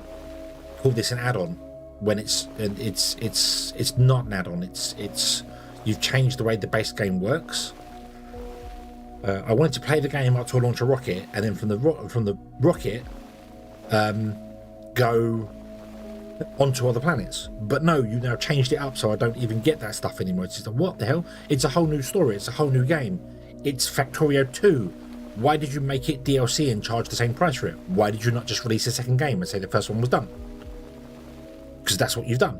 call this an add-on when it's not an add-on. It's you've changed the way the base game works. I wanted to play the game up to launch a rocket, and then from the rocket, go onto other planets. But no, you now changed it up so I don't even get that stuff anymore. It's just like, what the hell? It's a whole new story. It's a whole new game. It's Factorio 2. Why did you make it DLC and charge the same price for it? Why did you not just release a second game and say the first one was done? Because that's what you've done.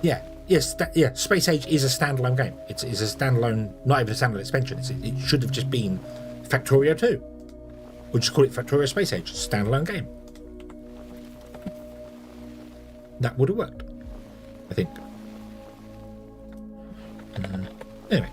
Yeah, yes, Space Age is a standalone game. It's a standalone, not even a standalone expansion. It should have just been Factorio 2. Or just call it Factorio Space Age, standalone game. That would have worked, I think. Anyway,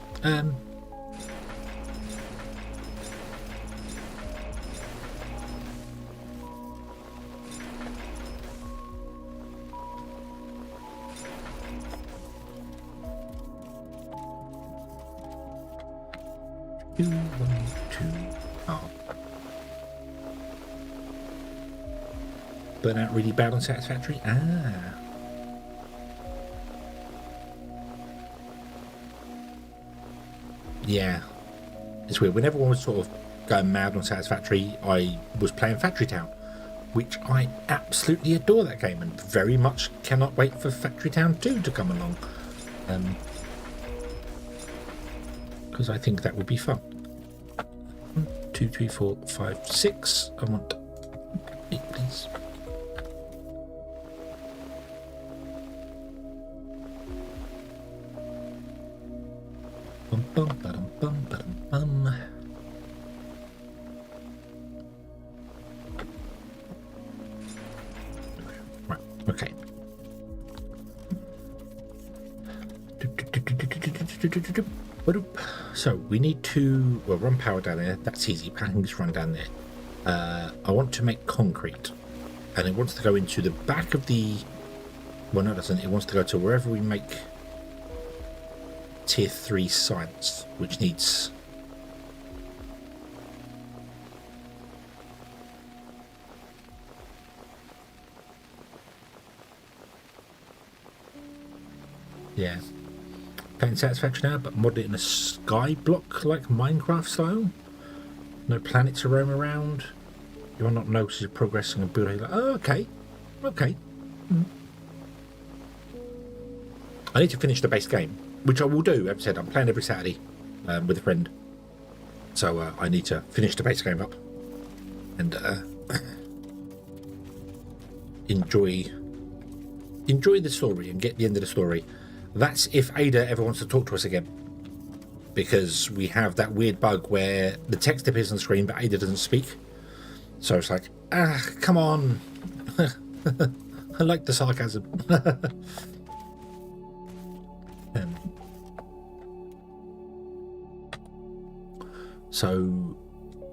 Burnout really bad on Satisfactory? Ah. Yeah. It's weird. When everyone was sort of going mad on Satisfactory, I was playing Factory Town, which I absolutely adore that game and very much cannot wait for Factory Town 2 to come along. Because I think that would be fun. 1, 2, 3, 4, 5, 6. I want 8, please. Bum, bum, ba-dum, bum, ba-dum, bum. Right, okay. So we need to run power down there. That's easy. I can just run down there. I want to make concrete, and it wants to go into the back of the. Well, no, it doesn't. It wants to go to wherever we make tier 3 sites, which needs. Yeah. Playing Satisfaction now, but mod it in a sky block like Minecraft style. No planets to roam around. You will not notice your progress and build. Like, oh, okay. Okay. I need to finish the base game, which I will do. As I said, I'm playing every Saturday with a friend. So I need to finish the base game up and enjoy the story and get the end of the story. That's if Ada ever wants to talk to us again, because we have that weird bug where the text appears on the screen but Ada doesn't speak. So it's like, come on. I like the sarcasm. So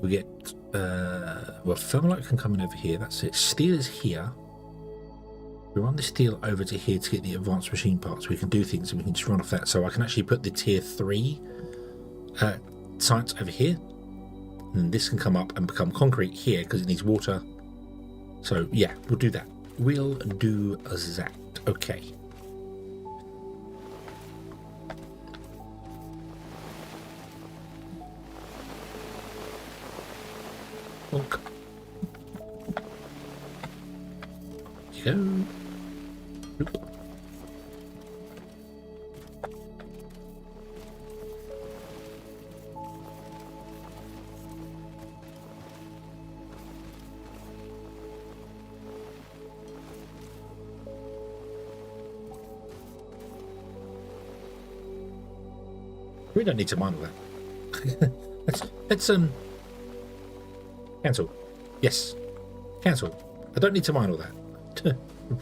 we get Thermalite can come in over here. That's it. Steel is here. We run the steel over to here to get the advanced machine parts. We can do things and we can just run off that. So I can actually put the tier 3 sites over here, and this can come up and become concrete here because it needs water. So yeah, we'll do that. We'll do that. Okay. Oink. You go. Oop. We don't need to mine all that. let's cancel. Yes, cancel. I don't need to mine all that.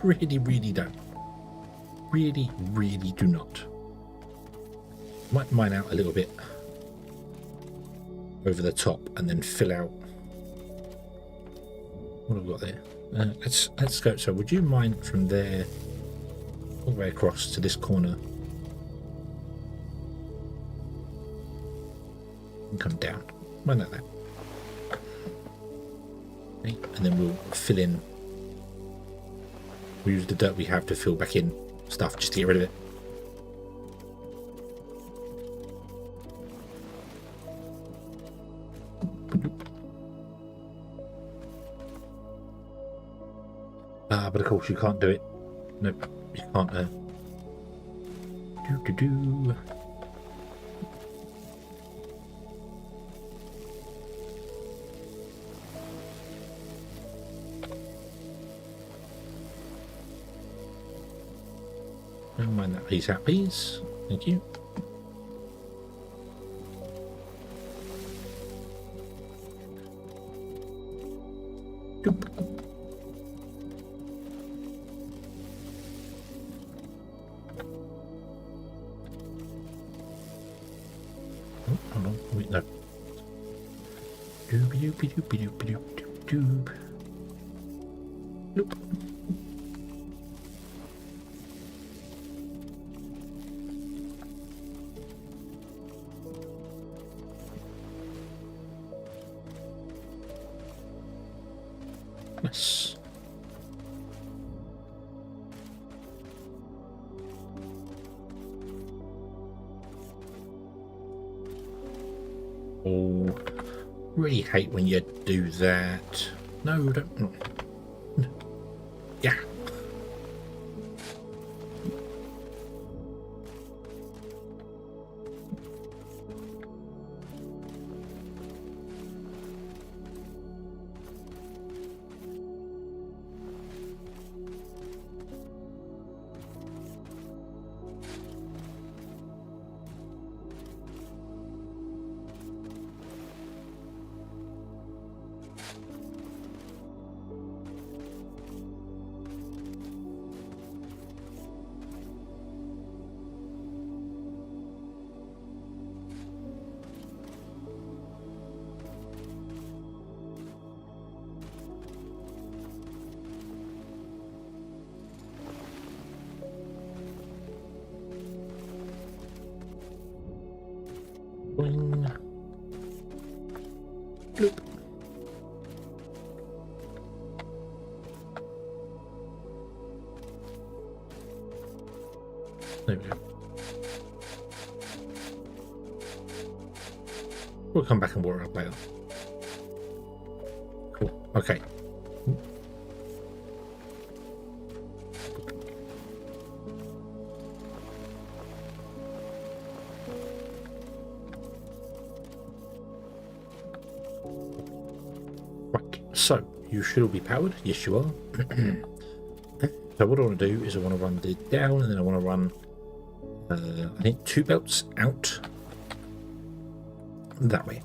Really don't. Really do not. Might mine out a little bit over the top and then fill out. What have I got there? Let's go. So would you mine from there all the way across to this corner. And come down. Well, like that. Okay, and then we'll fill in. We'll use the dirt we have to fill back in stuff just to get rid of it. But of course you can't do it. Nope, you can't. Do. Never mind that piece out, please. Thank you. Doop. Oh, hold on. Wait, no. Doopy doopy doopy doopy doop doop doop. Nope. Nice. Oh, really hate when you do that. No, don't. Yeah. Boing. Bloop. There we go. We'll come back and water up later. Cool. Okay. So, you should all be powered. Yes, you are. So what I want to do is I want to run the down, and then I want to run, I think, 2 belts out that way.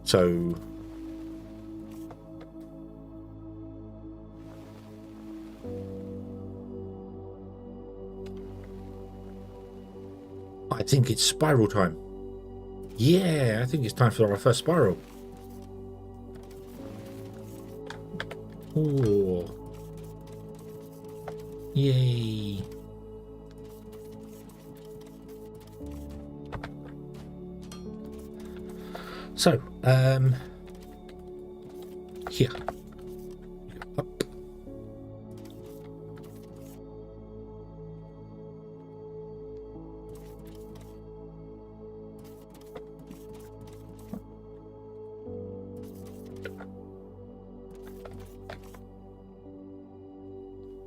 So, I think it's spiral time. Yeah, I think it's time for our first spiral. Oh, yay. So, here. Up.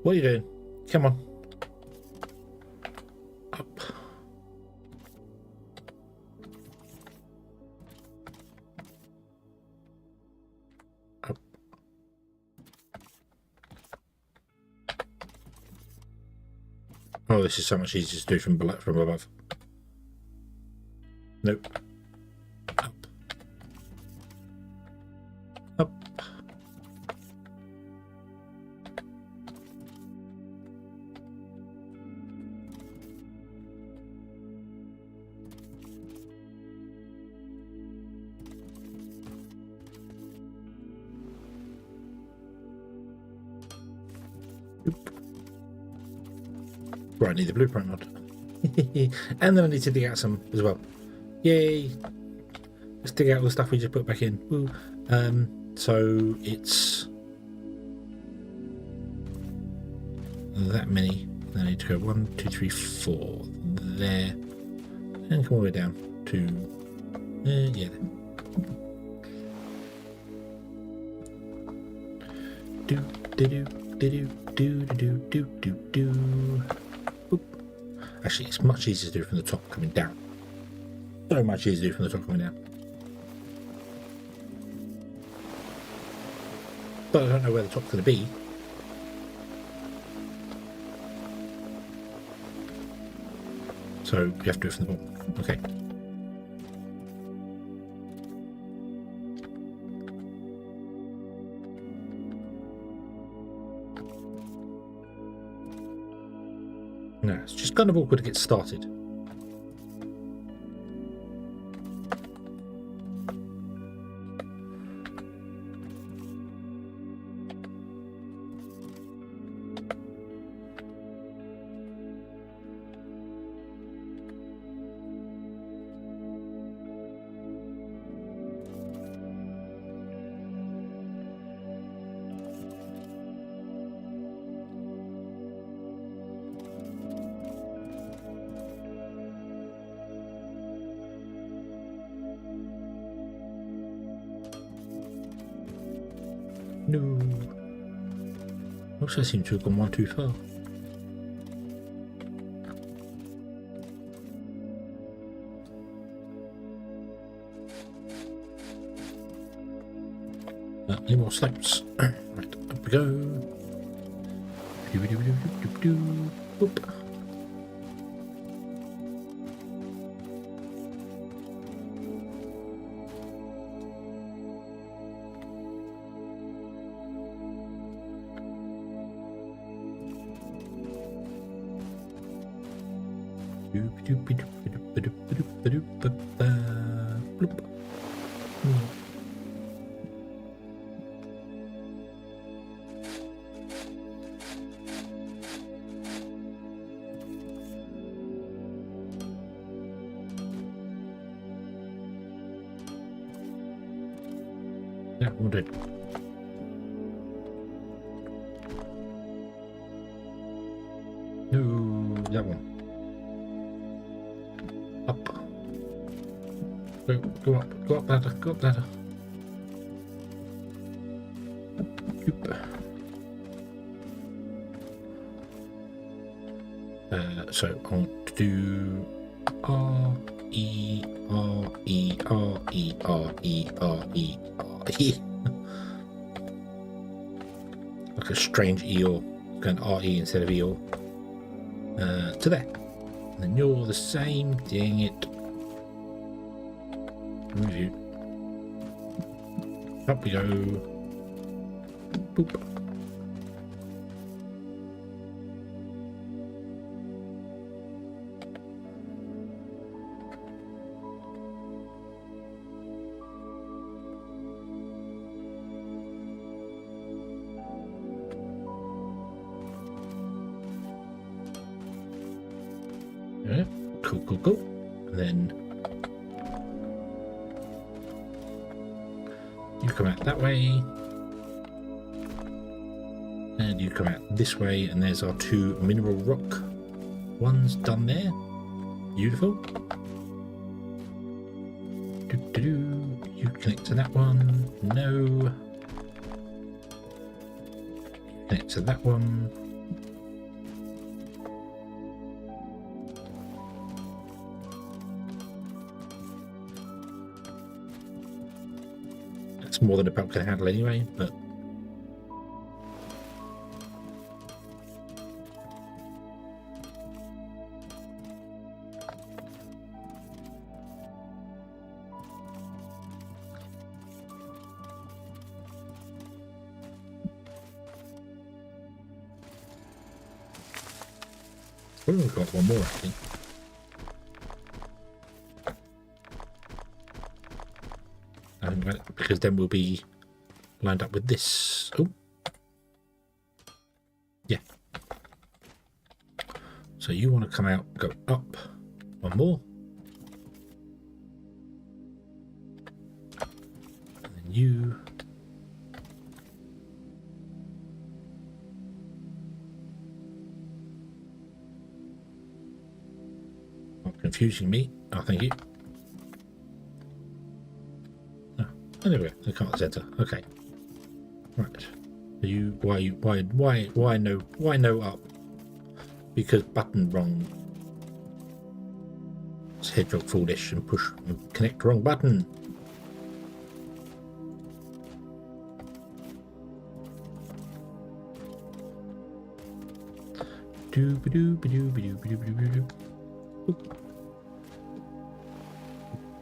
What are you doing? Come on. Up. Up. Oh, this is so much easier to do from below, from above. Nope. Up. Up. Right, I need the blueprint mod. And then I need to dig out some as well. Yay! Let's dig out all the stuff we just put back in. Woo. So it's that many. I need to go 1, 2, 3, 4 there, and come all the way down to yeah. There. Do. Actually, it's much easier to do from the top coming down. So much easier to do from the top coming down. But I don't know where the top's going to be. So you have to do it from the bottom. Okay. No, it's just kind of awkward to get started. No. Also, I seem to have gone one too far. Any more slopes? Right, up we go. Boop. Yeah, we'll do. No, that one. Up. Go up ladder, go up ladder. Oop. So I want to do R E R E R E R E R E R E. Like a strange E-or, going R-E instead of E-or. To there. And then you're the same, dang it. Move you. Up we go. Boop. Yeah, cool. And then you come out that way, and you come out this way, and there's our 2 mineral rock ones done there. Beautiful. You connect to that one. No. Connect to that one. More than a belt can handle anyway, but we've got one more actually. Because then we'll be lined up with this. Oh, yeah. So you want to come out, go up one more. And then you. Not confusing me. Oh, thank you. Oh, there we go. They can't center. Okay. Right. Why no up? Because button wrong. It's hedgehog foolish and push and connect wrong button. Oop.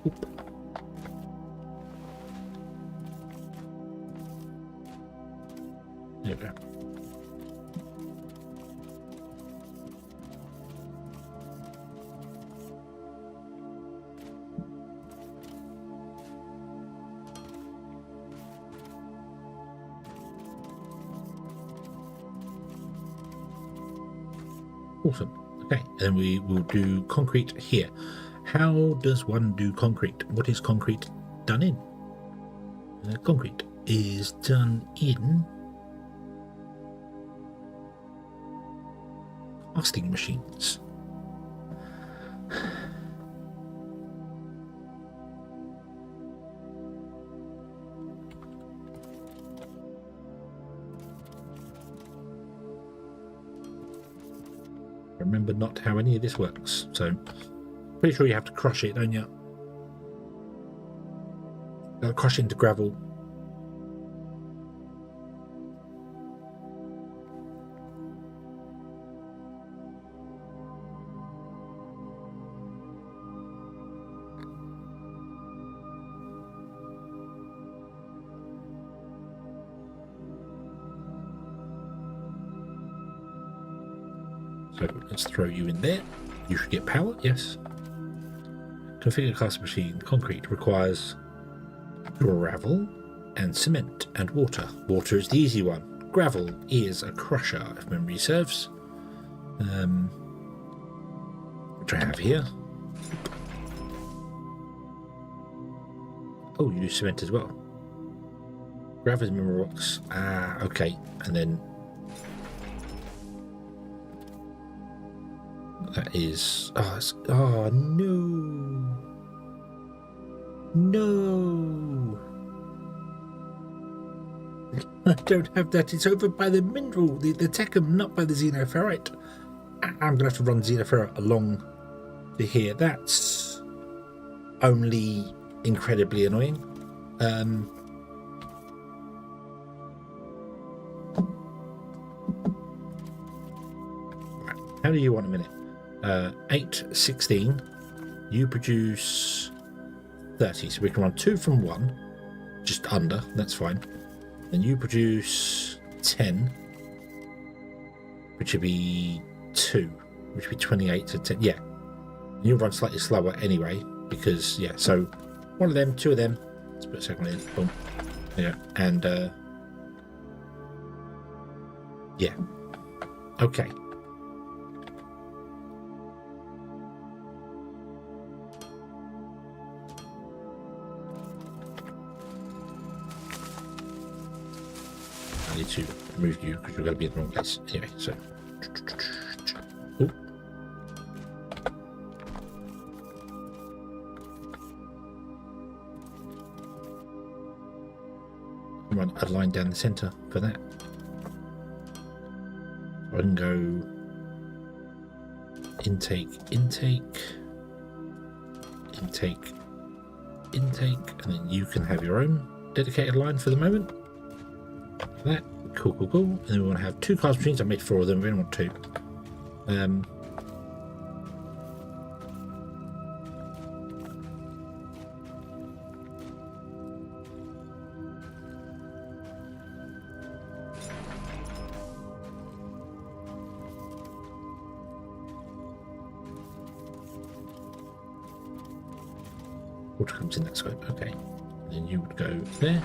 Oop. There we go. Awesome. Okay, and we will do concrete here. How does one do concrete? What is concrete done in? Concrete is done in casting machines. Remember not how any of this works, so pretty sure you have to crush it, don't you? Crush it into gravel. So let's throw you in there. You should get power, yes. Configure casting machine. Concrete requires gravel and cement and water. Water is the easy one. Gravel is a crusher, if memory serves. Which I have here. Oh, you do cement as well. Gravel is mineral rocks. Ah, okay. And then that is... Oh, no. No. I don't have that. It's over by the mineral, the Techum, not by the Xenoferrite. I'm going to have to run Xenoferrite along to here. That's only incredibly annoying. How do you want a minute? 8, 16. You produce 30, so we can run 2 from 1, just under, that's fine. Then you produce 10, which would be 2, which would be 28 to 10. Yeah, you run slightly slower anyway, because, yeah, so 1 of them, 2 of them. Let's put a second in, boom. Yeah, and, yeah, okay. I need to move you because you're going to be in the wrong place. Anyway, so. Ooh. Run a line down the centre for that. So I can go intake, intake, intake, intake, and then you can have your own dedicated line for the moment. That cool. And then we want to have 2 cast machines. I made 4 of them. We only want 2. Water comes in that scope. Okay. And then you would go there.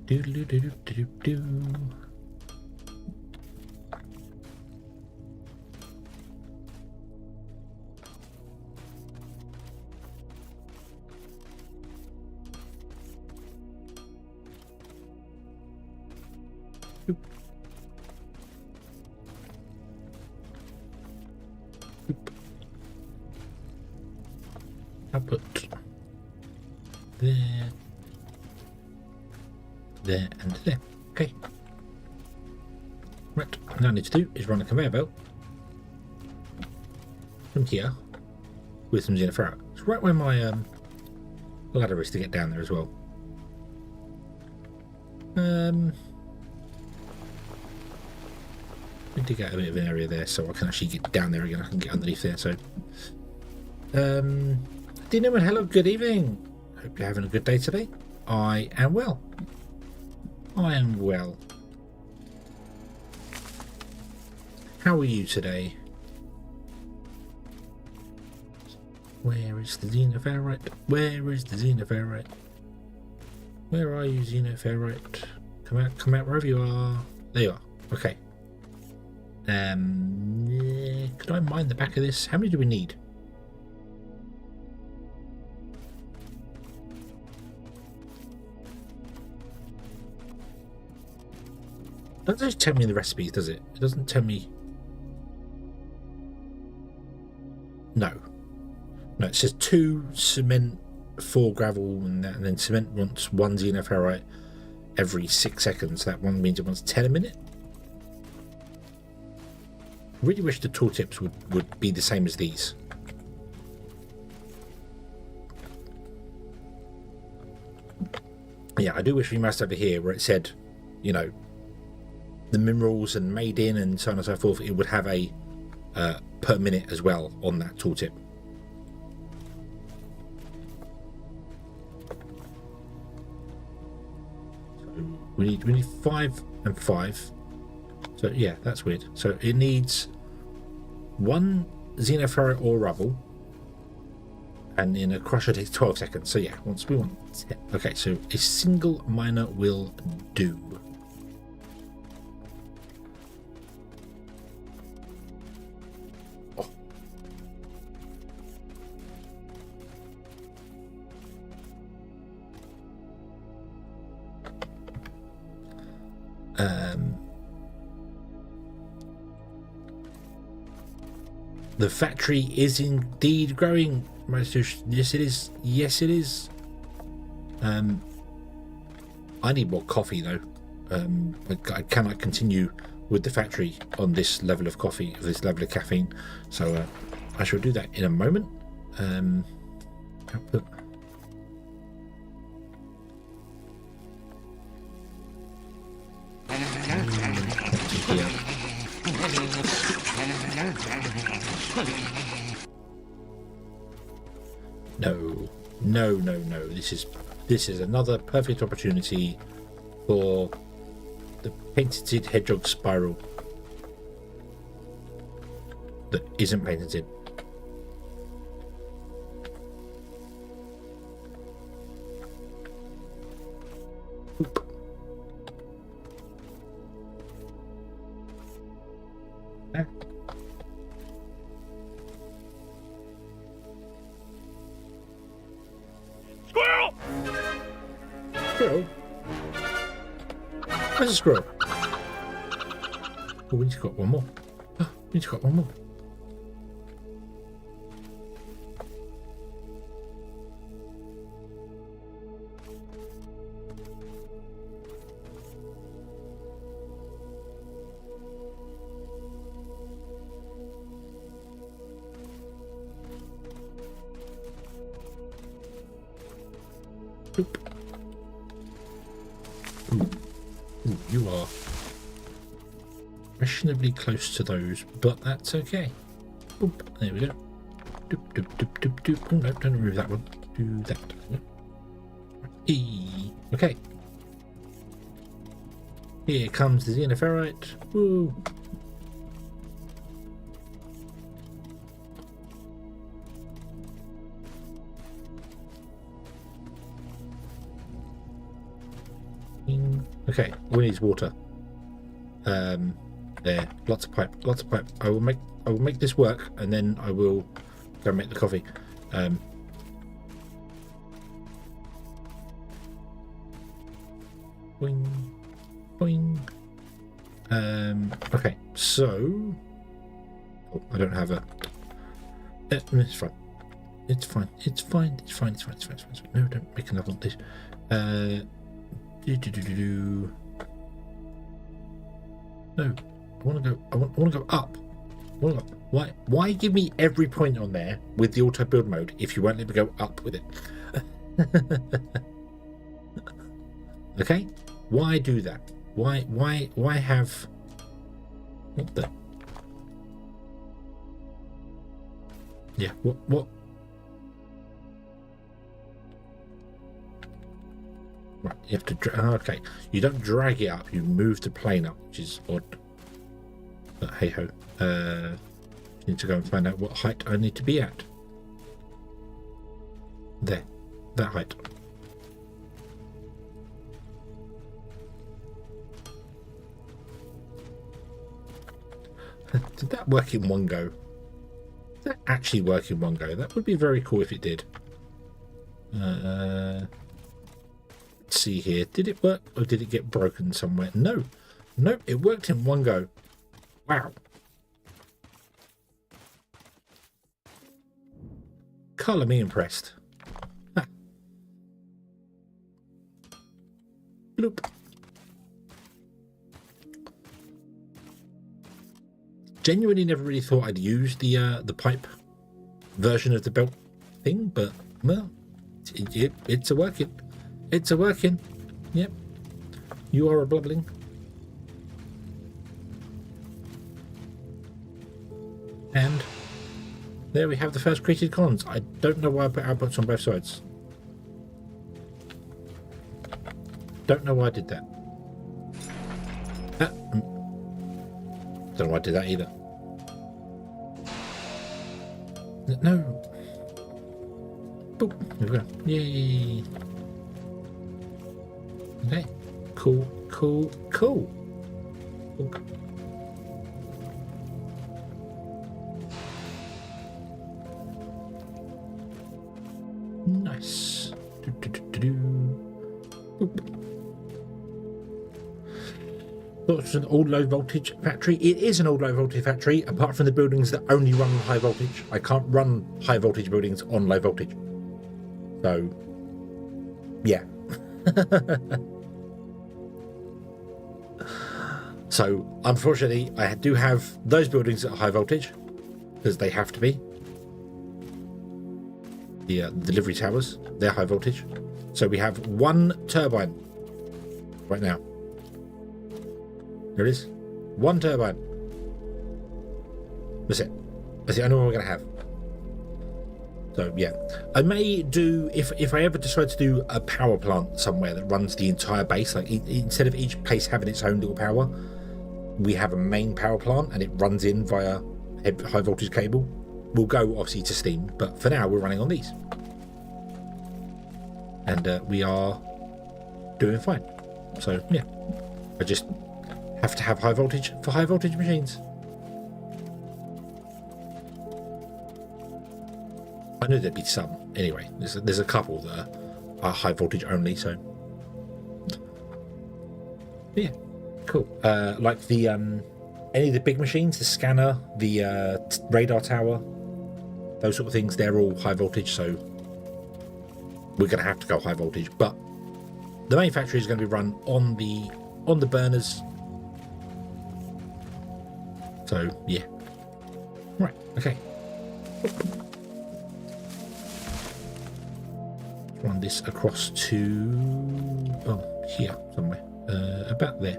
Do. I'll put there, and there. Okay. Right, what I need to do is run a conveyor belt from here with some xenoferrite. It's right where my ladder is to get down there as well. Need to get a bit of an area there so I can actually get down there again. I can get underneath there. So, Dino and hello, good evening. Hope you're having a good day today. I am well. I am well. How are you today? Where is the xenoferrite? Where is the xenoferrite? Where are you, xenoferrite? Come out wherever you are. There you are. Okay. Could I mine the back of this? How many do we need? It doesn't just tell me the recipes, does it? It doesn't tell me. No. No, it says 2 cement, 4 gravel, and then cement wants 1 xenoferrite every 6 seconds. That one means it wants 10 a minute. I really wish the tooltips would be the same as these. Yeah, I do wish we must over here where it said, you know, the minerals and made in and so on and so forth, it would have a per minute as well on that tooltip. So we need 5 and 5. So yeah, that's weird. So it needs 1 xenoferrite ore rubble, and in a crusher takes 12 seconds. So yeah, we want 10. Okay, so a single miner will do. Oh. The factory is indeed growing. Yes, it is. Yes, it is. I need more coffee though. I cannot continue with the factory on this level of coffee, this level of caffeine. So I shall do that in a moment. Output. No. This is another perfect opportunity for the patented hedgehog spiral that isn't patented. Oop. Ah. Squirrel! Squirrel? Where's a squirrel? Oh, we just got one more. Oh, we just got one more. Oop. Ooh, you are questionably close to those, but that's okay. Oop, there we go. Doop, doop, doop, doop, doop. Oh, no, don't remove that one. Do that. Okay. Here comes the xenoferrite. Woo. Okay, all we need is water. There, lots of pipe, lots of pipe. I will make this work, and then I will go make the coffee. Boing, boing. Okay, so I don't have a. It's fine. It's fine. It's fine. It's fine. It's fine. It's fine. It's fine. It's fine. No, don't make another one of this. No, I want to go. I want to go up. Why? Why give me every point on there with the auto build mode if you won't let me go up with it? Okay. Why do that? Why have? What the? Yeah. What? Right, you have to okay, you don't drag it up, you move the plane up, which is odd, but hey ho. Need to go and find out what height I need to be at. There, that height. Did that work in one go? Did that actually work in one go? That would be very cool if it did. Let's see here. Did it work or did it get broken somewhere? No. Nope, it worked in one go. Wow. Colour me impressed. Ah. Bloop. Genuinely never really thought I'd use the pipe version of the belt thing, but well, it's a working. It's a working. Yep. You are a blubbling. And there we have the first created columns. I don't know why I put outputs on both sides. Don't know why I did that. Don't know why I did that either. No. Boop. There we go. Yay. Okay. Cool. Nice. Thought it was an all low voltage factory. It is an all low voltage factory, apart from the buildings that only run high voltage. I can't run high voltage buildings on low voltage. So, yeah. So, unfortunately, I do have those buildings at high voltage, because they have to be. The delivery towers, they're high voltage. So we have one turbine right now. There it is. One turbine. That's it. That's the only one we're going to have. So yeah, I may do, if I ever decide to do a power plant somewhere that runs the entire base, like instead of each place having its own little power, we have a main power plant and it runs in via high voltage cable. We'll go obviously to steam, but for now we're running on these. And we are doing fine. So yeah, I just have to have high voltage for high voltage machines. I knew there'd be some. Anyway, there's a couple that are high voltage only, so yeah, cool. Like the any of the big machines, the scanner, the radar tower, those sort of things, they're all high voltage, so we're going to have to go high voltage. But the main factory is going to be run on the burners. So yeah, right, okay. Run this across to here somewhere, about there.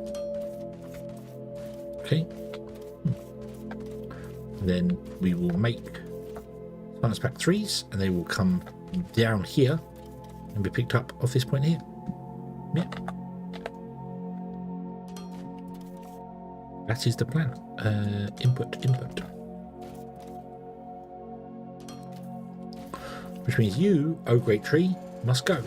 Okay. And then we will make Science Pack 3s, and they will come down here and be picked up off this point here. Yeah. That is the plan. Input. Which means you, oh great tree, must go.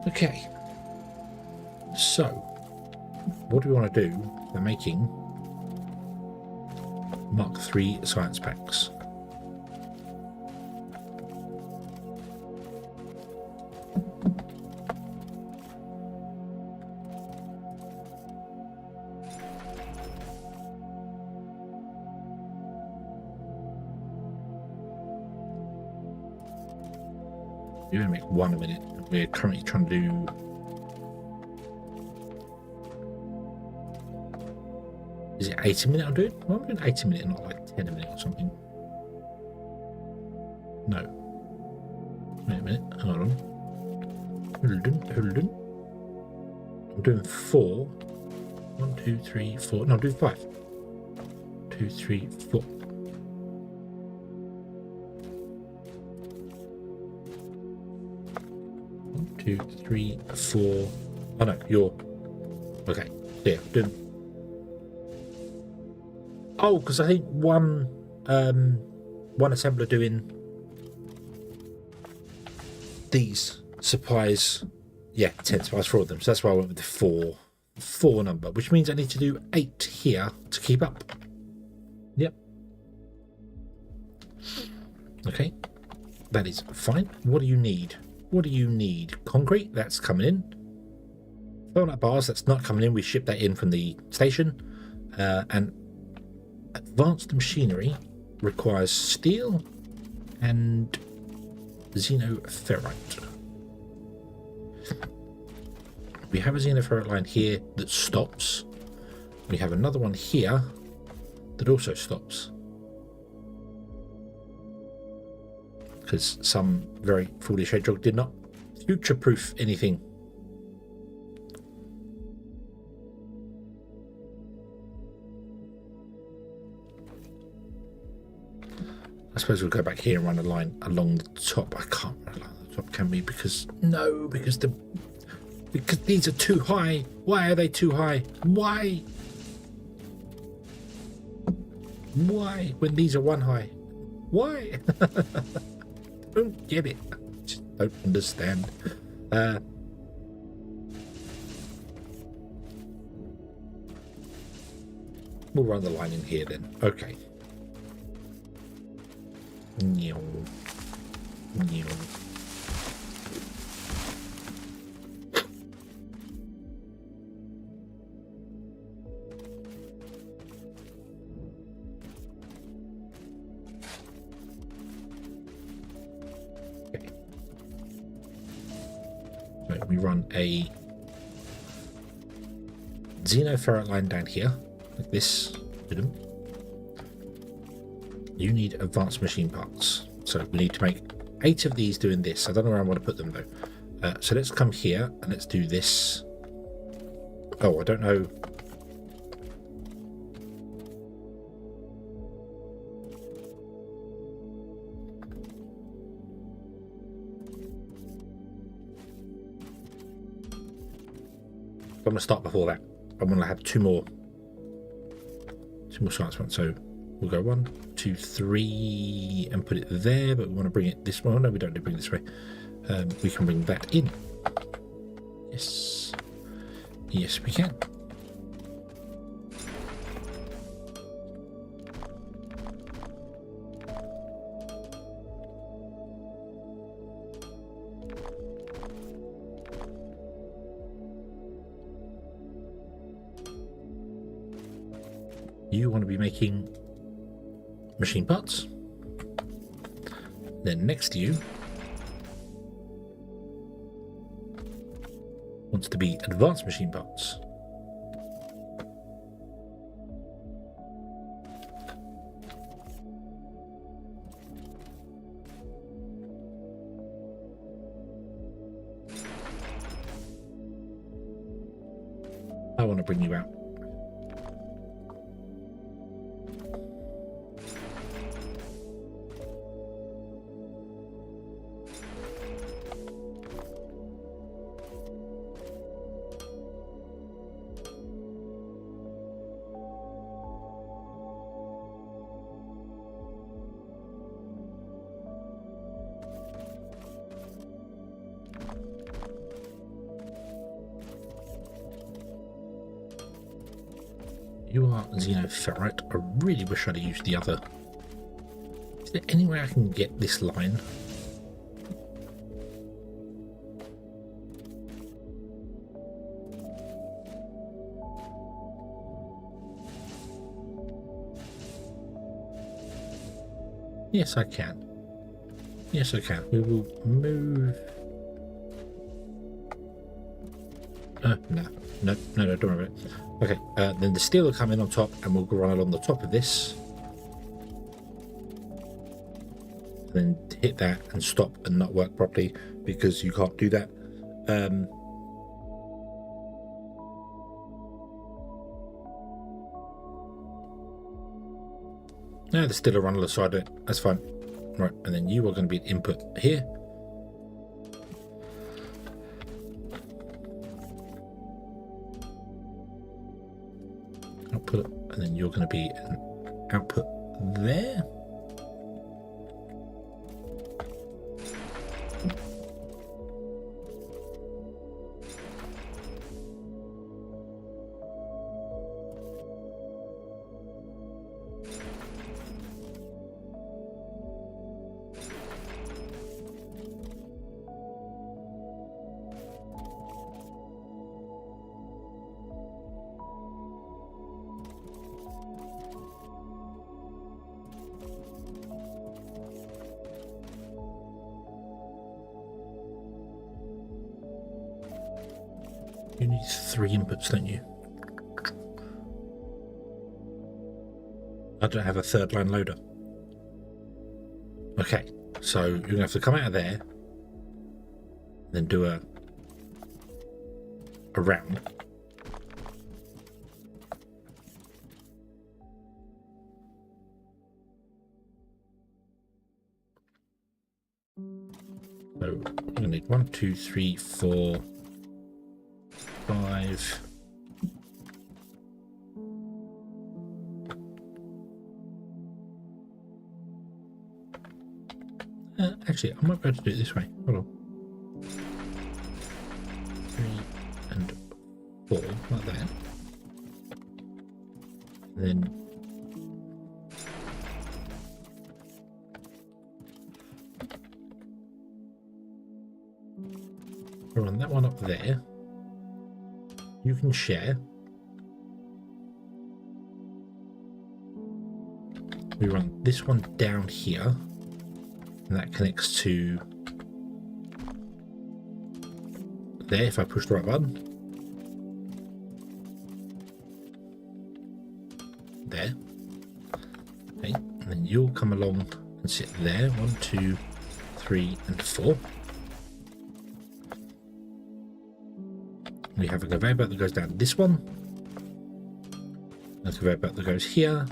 Okay. So, what do we want to do? We're making Mark III science packs. We're going to make one a minute. We're currently trying to do... Is it 80 minute I'm doing? Well, I'm doing 80 minute, not like 10 a minute or something. No. Wait a minute. Hold on. Hold on. I'm doing 4. 1, 2, 3, 4. No, I'm doing 5. 2, 3, 4. 1, 2, 3, 4. Oh no, you're... Okay. Yeah, doing... Oh, because I think one assembler doing these supplies, yeah, 10 supplies for all of them. So that's why I went with the 4 number, which means I need to do 8 here to keep up. Yep. Okay, that is fine. What do you need? What do you need? Concrete, that's coming in. Thermite bars, that's not coming in. We shipped that in from the station. And advanced machinery requires steel and xenoferrite. We have a xenoferrite line here that stops. We have another one here that also stops. Because some very foolish hedgehog did not future-proof anything. I suppose we'll go back here and run a line along the top. I can't run along the top, can we? Because these are too high. Why are they too high? Why? Why? When these are 1 high? Why? Don't get it. Just don't understand. We'll run the line in here then. Okay. Meow. Meow. Okay. So we run a xenoferrite line down here, like this. You need advanced machine parts. So we need to make 8 of these doing this. I don't know where I want to put them though. So let's come here and let's do this. Oh, I don't know. I'm going to start before that. I'm going to have 2 more science ones. So we'll go 1, 2, 3 and put it there, but we want to bring it this way. Oh, no, we don't need to bring it this way. We can bring that in. Yes. Yes, we can. You want to be making machine parts. Then next to you wants to be advanced machine parts. I want to bring you out. You are Xenoferrite. I really wish I'd have used the other. Is there any way I can get this line? Yes, I can. Yes, I can. We will move. No, don't worry about it. Okay, then the steel will come in on top and we'll run along the top of this. Then hit that and stop and not work properly because you can't do that. No, there's still a run alongside it. That's fine. Right, and then you are going to be an input here. Output, and then you're going to be an output there. You need 3 inputs, don't you? I don't have a third line loader. Okay, so you're going to have to come out of there, then do a round. So you're going to need 1, 2, 3, 4, 5. Actually, I might be able to do it this way. Hold on. 3 and 4, like that. And then run that one up there. You can share. We run this one down here, and that connects to there if I push the right button. There. Okay, and then you'll come along and sit there. 1, 2, 3, and 4. We have a conveyor belt that goes down this one. A conveyor belt that goes here.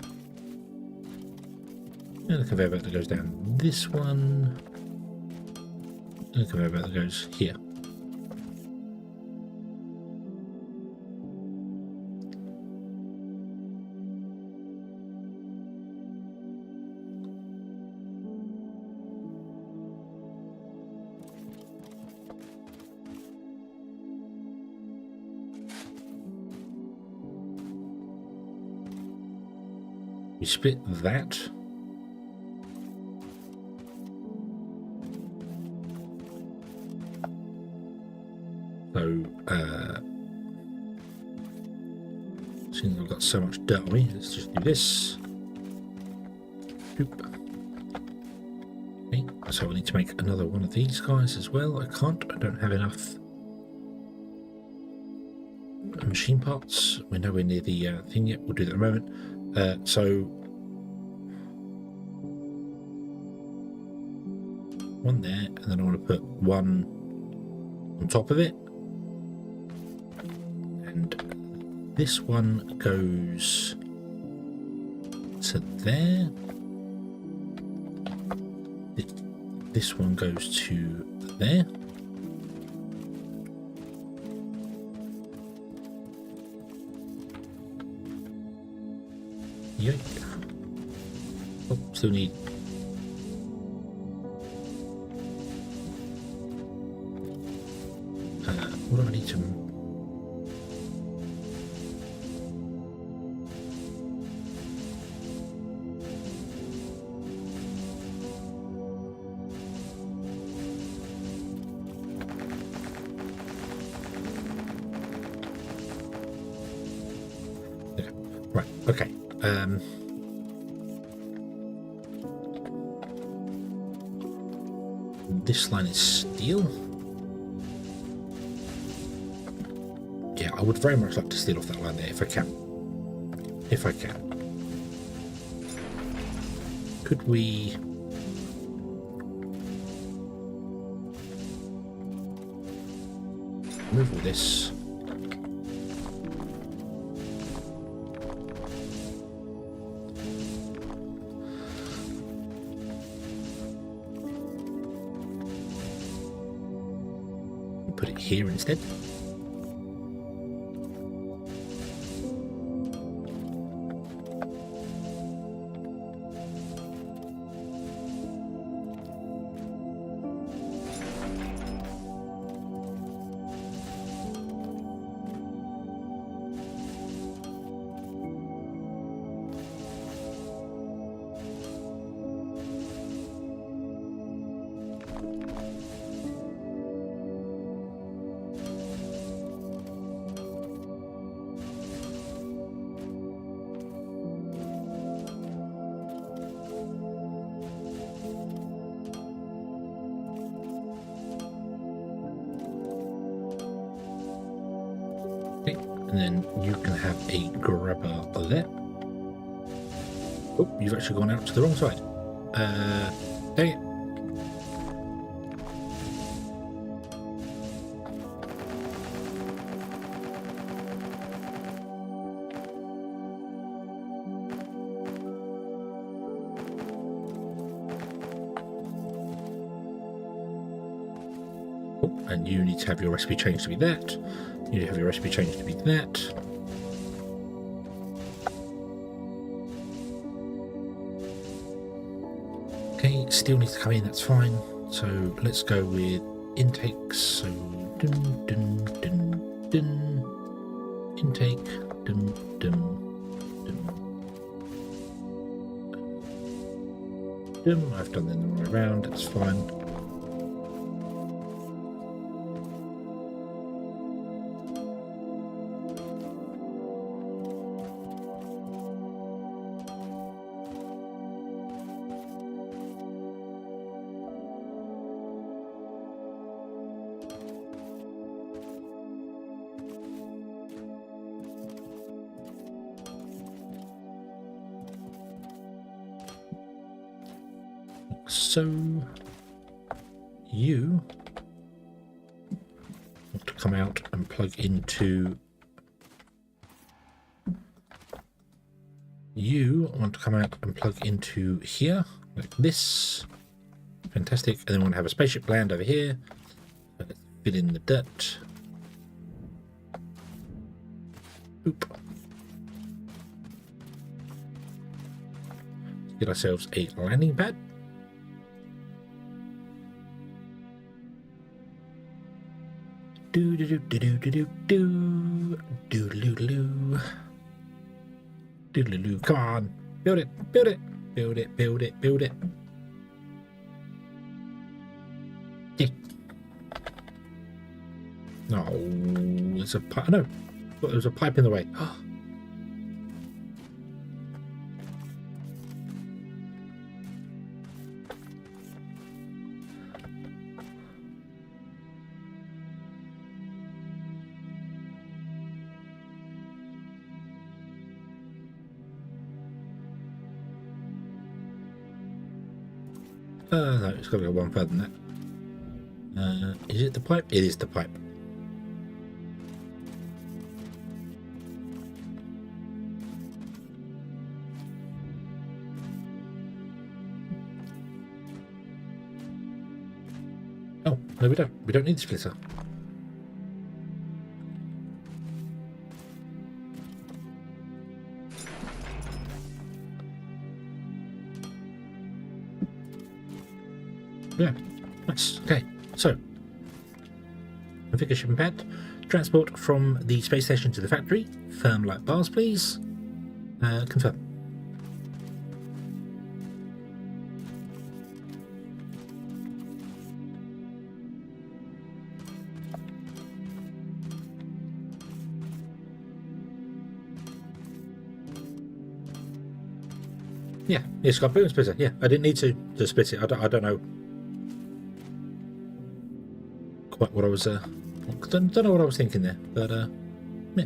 And a conveyor belt that goes down this one. And a conveyor belt that goes here. We split that. So, since I've got so much dirt on me, let's just do this. Boop. Okay, so I need to make another one of these guys as well. I can't, I don't have enough machine parts. We're nowhere near the thing yet. We'll do that in a moment. So one there, and then I want to put one on top of it, and this one goes to there. This one goes to there. Yoink. Oh, still need. What do I need to? Right, okay. This line is steel. Yeah, I would very much like to steal off that line there if I can. If I can. Could we... move all this? Put it here instead. And then you can have a grabber there. Oh, you've actually gone out to the wrong side. Dang it. Oh, and you need to have your recipe changed to be that. You have your recipe changed to be that. Okay, steel needs to come in, that's fine. So let's go with intakes. So dun dun dun dun. Intake dun dun dun. Dun. I've done them the wrong way around, that's fine. So you want to come out and plug into here like this. Fantastic. And then we want to have a spaceship land over here. Let's fill in the dirt. Oop. Get ourselves a landing pad. Do do do do do do do do do do do do do. Come on, build it, build it, build it, build it, build it. Yeah. No, there's a pipe. No, there's a pipe in the way. No, it's got to go one further than that. Is it the pipe? It is the pipe. Oh, no, we don't. We don't need the splitter. Yeah, nice. Okay, so configure shipping pad. Transport from the space station to the factory. Firm like bars, please. Confirm. Yeah, it's got boom splitter. Yeah, I didn't need to split it. I don't know quite what I was. Don't know what I was thinking there, but yeah.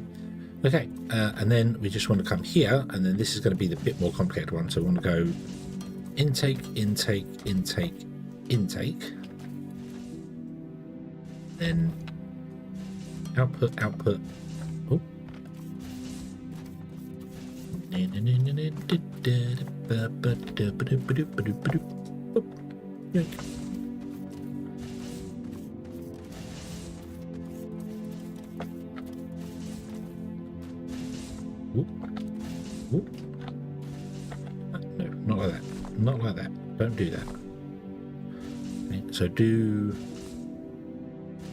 Okay, and then we just want to come here, and then this is going to be the bit more complicated one. So we want to go intake, intake, intake, intake, then output, output. Oh. No, not like that. Not like that. Don't do that. Okay, so do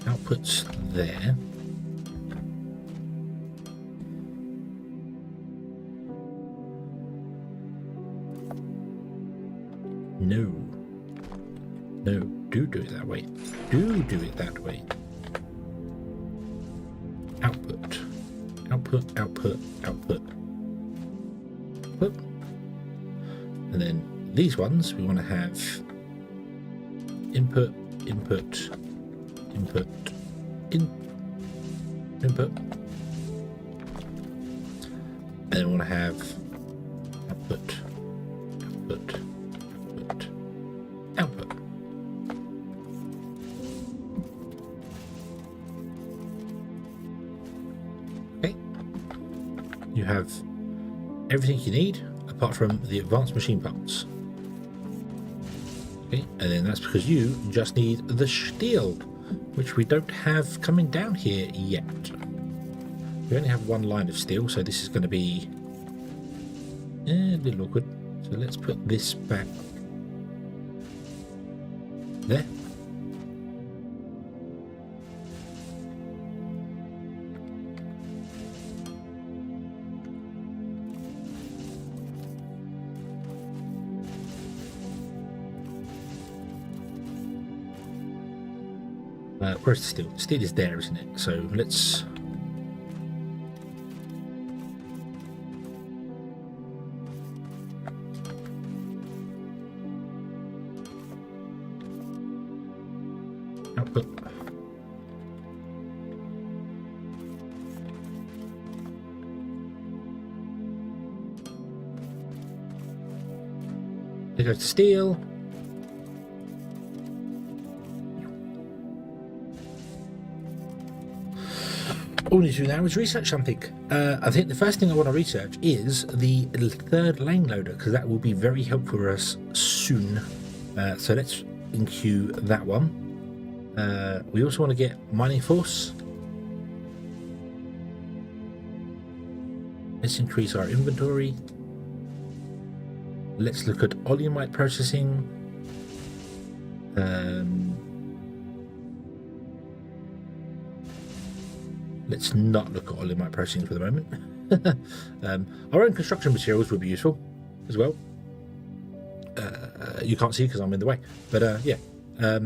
outputs there. No. No, do it that way. Do it that way. Output. Output, output, output. Output. And then these ones, we want to have input, input, input, input. And then we want to have output, output, output, output. Okay. You have everything you need apart from the advanced machine parts. Okay, and then that's because you just need the steel, which we don't have coming down here yet. We only have one line of steel, so this is going to be a little awkward. So let's put this back there. Where's the steel? Steel is there, isn't it? So let's output. There goes the steel. All we need to do now is research something. I think the first thing I want to research is the third lane loader, because that will be very helpful for us soon. So let's enqueue that one. We also want to get mining force. Let's increase our inventory. Let's look at oleumite processing. Let's not look at oleumite processing for the moment. Our own construction materials would be useful as well. You can't see because I'm in the way, but yeah. There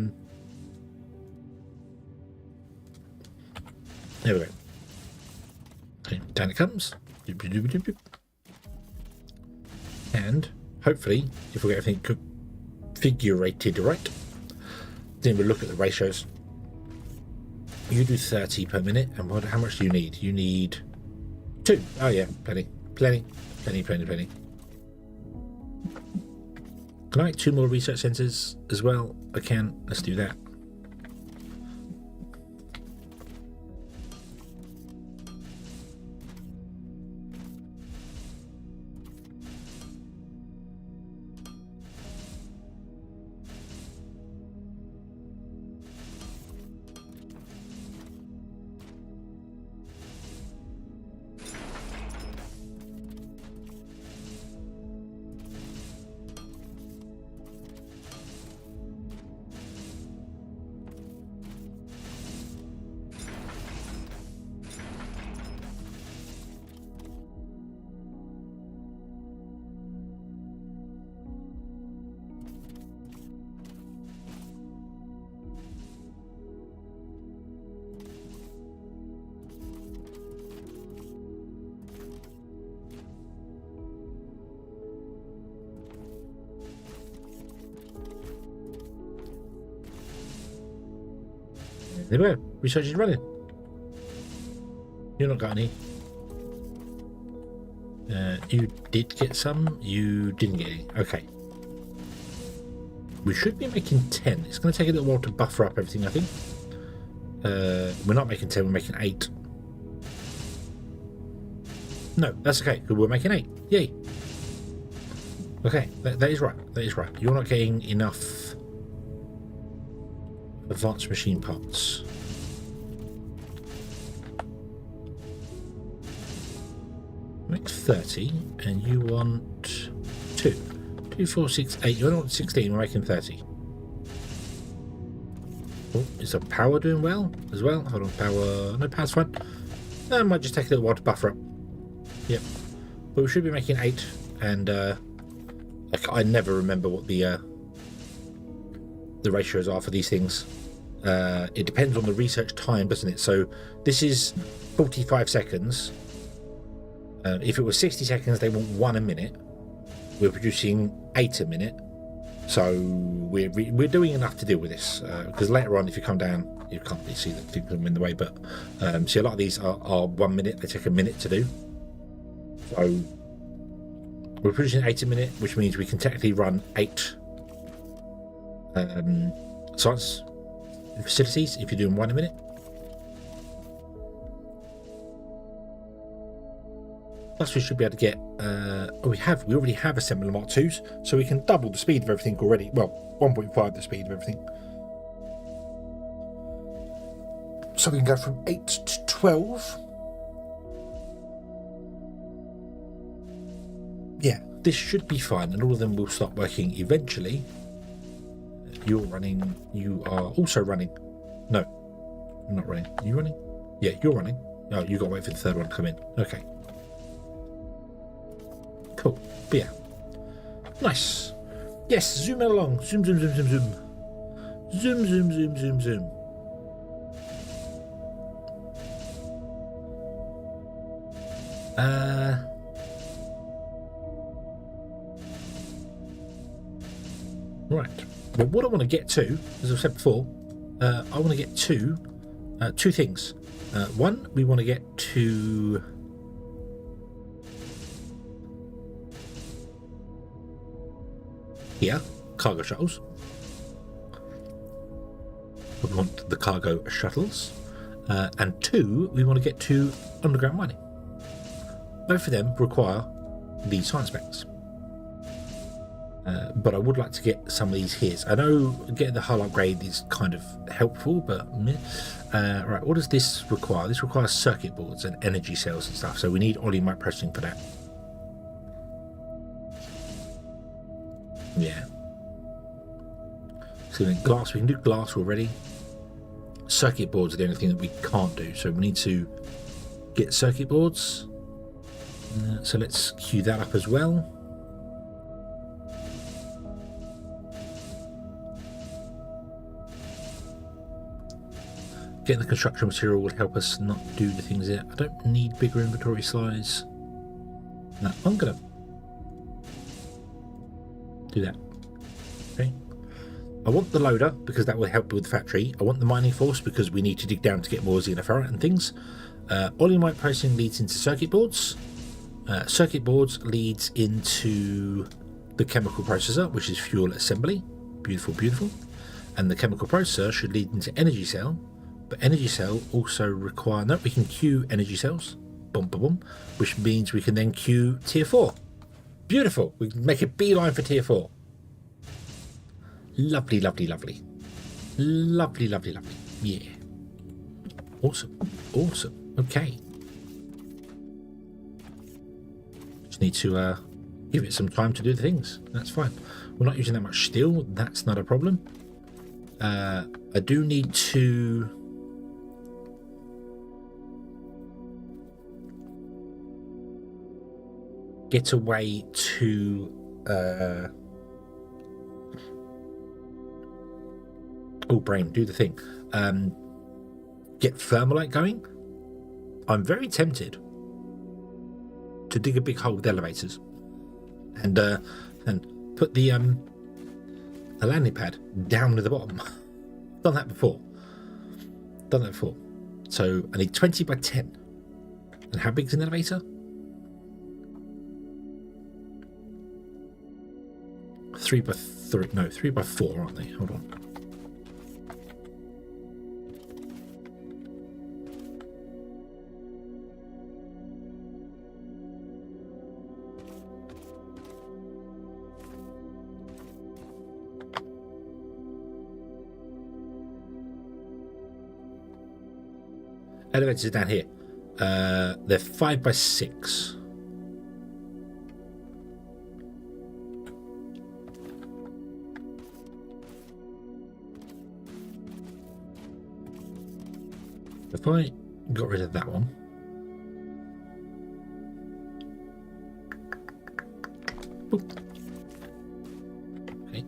we go. Okay, down it comes. And hopefully, if we get everything configurated right, then we'll look at the ratios. You do 30 per minute, and how much do you need? You need 2. Oh yeah, plenty. Can I make 2 more research centers as well? I can. Let's do that. There we go. Research is running. You're not got any. You did get some. You didn't get any. Okay. We should be making 10. It's going to take a little while to buffer up everything, I think. We're not making 10. We're making 8. No, that's okay. We're making 8. Yay. Okay, that is right. That is right. You're not getting enough advanced machine parts. Make 30, and you want 2. 2, 4, 6, 8. You want 16. We're making 30. Oh, is the power doing well as well? Hold on, power. No, power's fine. That might just take a little while to buffer up. Yep. But we should be making 8, and I never remember what the ratios are for these things. It depends on the research time, doesn't it? So this is 45 seconds. If it was 60 seconds, they want 1 a minute. We're producing 8 a minute. So we're doing enough to deal with this. Because later on, if you come down, you can't really see the things in the way. But see, a lot of these are 1 minute. They take a minute to do. So we're producing 8 a minute, which means we can technically run 8 science facilities if you're doing 1 a minute. Plus, we should be able to get. We already have assembler Mark IIs, so we can double the speed of everything already. Well, 1.5 the speed of everything. So we can go from 8 to 12. Yeah, this should be fine, and all of them will start working eventually. You're running. You are also running. No, I'm not running. Are you running? Yeah, you're running. Oh, you got to wait for the third one to come in. Okay. Cool. But yeah. Nice. Yes, zoom it along. Zoom, zoom, zoom, zoom, zoom. Zoom, zoom, zoom, zoom, zoom. Right. Well, what I want to get to, as I've said before, I want to get to two things. One, we want to get to here, cargo shuttles. We want the cargo shuttles. And 2, we want to get to underground mining. Both of them require the science specs. But I would like to get some of these here. I know getting the hull upgrade is kind of helpful, but right, what does this require? This requires circuit boards and energy cells and stuff, so we need Obi-Wan processing for that. Yeah. So then glass, we can do glass already. Circuit boards are the only thing that we can't do, so we need to get circuit boards. So let's queue that up as well. Getting the construction material will help us not do the things there. I don't need bigger inventory size. No, I'm gonna do that. Okay. I want the loader because that will help with the factory. I want the mining force because we need to dig down to get more xenoferrite and things. Obi-Wan processing leads into circuit boards. Circuit boards leads into the chemical processor, which is fuel assembly. Beautiful, beautiful. And the chemical processor should lead into energy cell. But energy cell also require... No, we can queue energy cells. Boom, boom, boom. Which means we can then queue tier 4. Beautiful. We can make a beeline for tier 4. Lovely, lovely, lovely. Lovely, lovely, lovely. Yeah. Awesome. Awesome. Okay. Just need to give it some time to do the things. That's fine. We're not using that much steel. That's not a problem. I do need to... get a way to brain, do the thing. Get thermalite going. I'm very tempted to dig a big hole with elevators and put the landing pad down to the bottom. Done that before. done that before. So I need 20 by 10. And how big is an elevator? 3 by 3. No, 3 by 4, aren't they? Hold on. Elevators are down here. They're 5 by 6. If I got rid of that one, boop. Okay.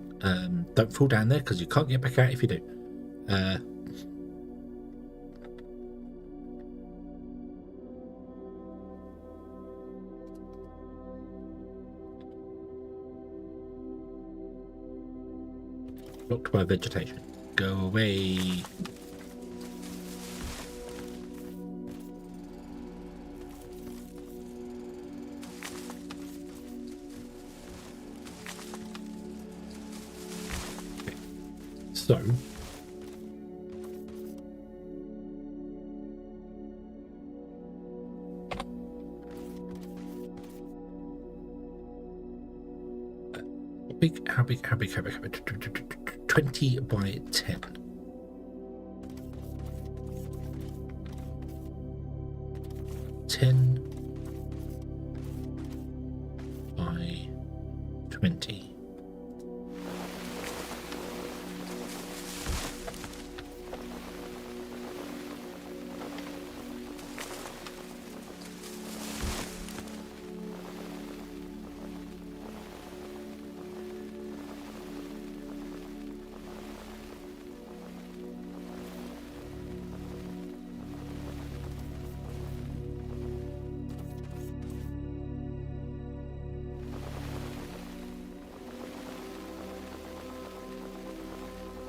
Don't fall down there because you can't get back out if you do. Blocked by vegetation. Go away. Okay. So how big? 20 by 10. 10 by 20.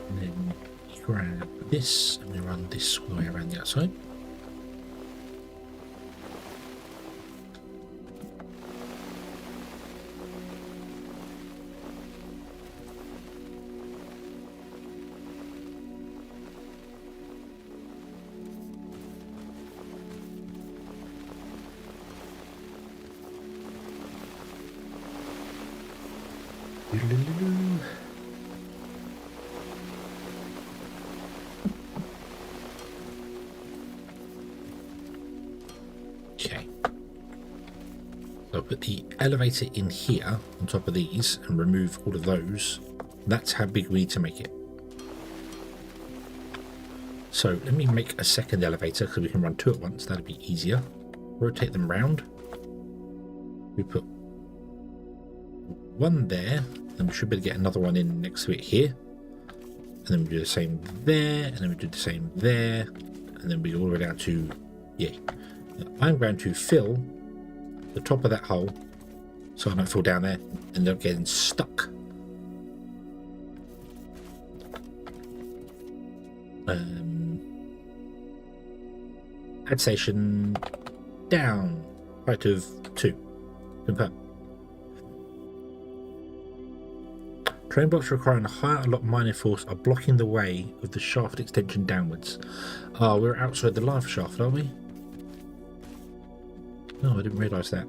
And then you grab this and we run this all the way around the outside. Okay. So I'll put the elevator in here on top of these and remove all of those. That's how big we need to make it. So let me make a second elevator because we can run two at once. That'll be easier. Rotate them round. We put one there, and we should be able to get another one in next to it here. And then we do the same there, and then we do the same there, and then we go all the way down to, yeah. I'm going to fill the top of that hole so I don't fall down there and end up getting stuck. Add station down, height of 2. Confirm. Train blocks requiring a higher unlock mining force are blocking the way of the shaft extension downwards. Ah, we're outside the lava shaft, are we? No, I didn't realise that.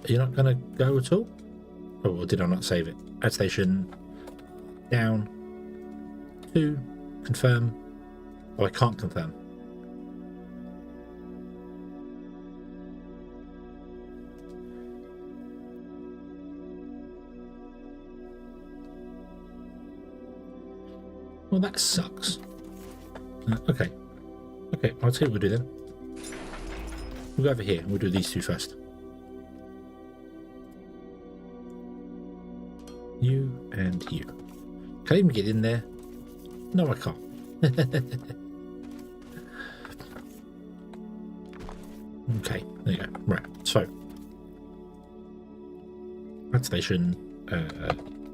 Are you not going to go at all? Oh, or did I not save it? Add station down 2. Confirm. Oh, I can't confirm. Well, that sucks. Okay. Okay, I'll tell you what we'll do then. We'll go over here and we'll do these two first. You and you. Can I even get in there? No, I can't. Okay, there you go. Right, so. Add station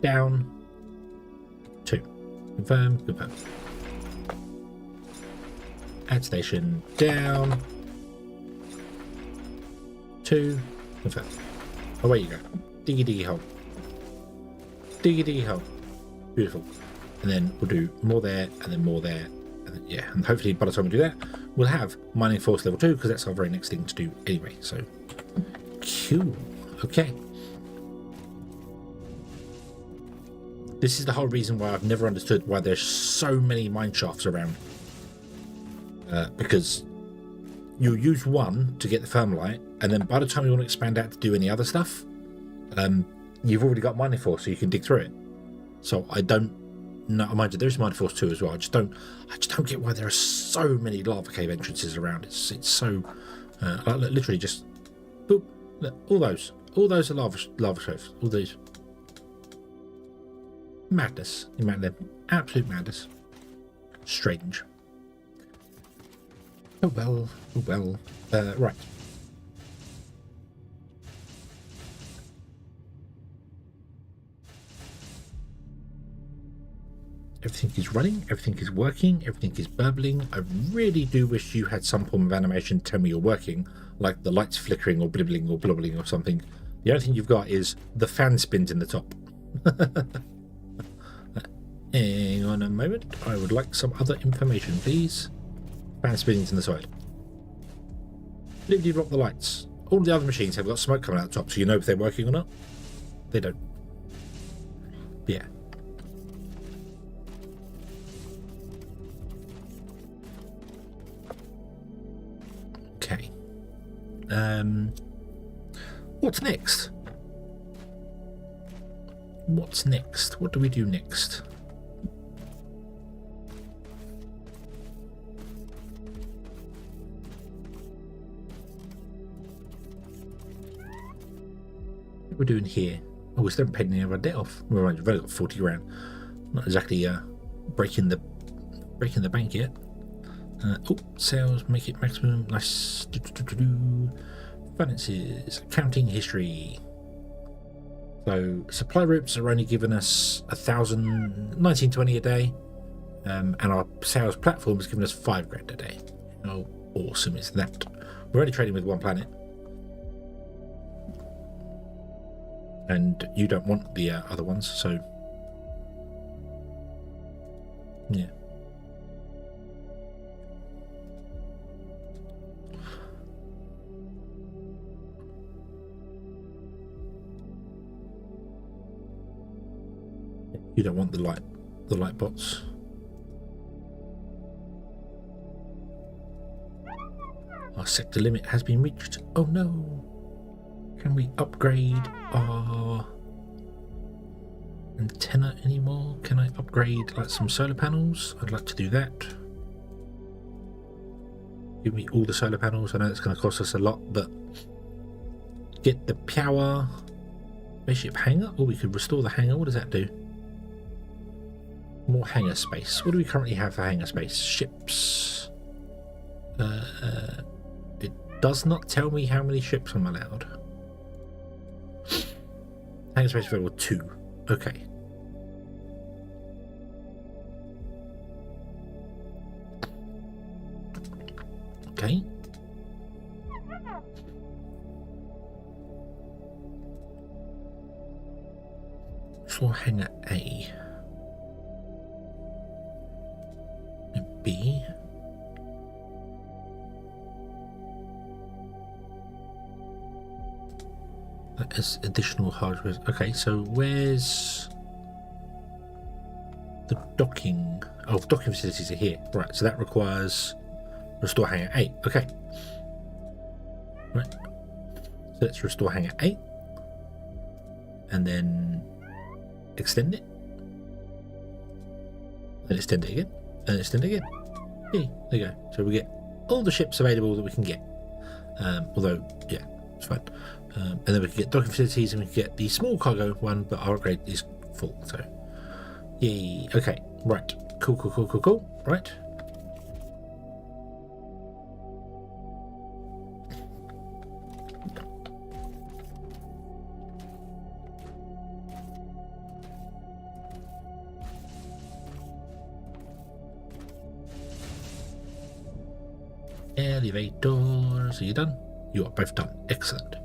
down 2. Confirm, confirm. Add station down. 2, confirm. Away you go. Diggy diggy hole. Diggy diggy hole. Beautiful. And then we'll do more there, and then more there. And then, yeah, and hopefully by the time we do that, we'll have mining force level 2, because that's our very next thing to do anyway. So, cool. Okay. This is the whole reason why I've never understood why there's so many mine shafts around. Because you'll use one to get the thermalite, and then by the time you want to expand out to do any other stuff, you've already got mining force, so you can dig through it. So I don't know. Mind you, there's mining force 2 as well. I just don't get why there are so many lava cave entrances around. It's so like, literally just boop, look, all those are lava caves. All these. Madness. You met them. Absolute madness. Strange. Oh well. Oh well. Right. Everything is running. Everything is working. Everything is burbling. I really do wish you had some form of animation to tell me you're working, like the lights flickering or blibbling or blobbling or something. The only thing you've got is the fan spins in the top. Hang on a moment, I would like some other information, please. Fan spinning to the side. Did you drop the lights? All the other machines have got smoke coming out the top, so you know if they're working or not. They don't. Yeah. Okay. What's next? What's next? What do we do next? We're doing here. Oh, we still haven't paid any of our debt off. We've only got 40 grand. Not exactly breaking the bank yet. Oh, sales, make it maximum. Nice. Finances, accounting history. So supply routes are only giving us 1920 a day, and our sales platform is giving us 5 grand a day. How awesome is that? We're only trading with one planet. And you don't want the other ones, so yeah. You don't want the light bots. Our sector limit has been reached. Oh no. Can we upgrade our antenna anymore? Can I upgrade like some solar panels? I'd like to do that. Give me all the solar panels. I know it's going to cost us a lot, but get the power. Spaceship hangar? Oh, we could restore the hangar. What does that do? More hangar space. What do we currently have for hangar space? Ships. It does not tell me how many ships I'm allowed. Hangar space available 2. Okay. Okay. For hangar A. B. That is additional hardware. Okay, so where's the docking? Oh, docking facilities are here. Right, so that requires restore hangar 8. Okay. Right. So let's restore hangar 8. And then extend it. Then extend it again. And extend it again. Yeah, there you go. So we get all the ships available that we can get. Although, yeah, it's fine. And then we can get docking facilities and we can get the small cargo one, but our upgrade is full. So, yay. Okay, right. Cool. Right. Elevators. Are you done? You are both done. Excellent.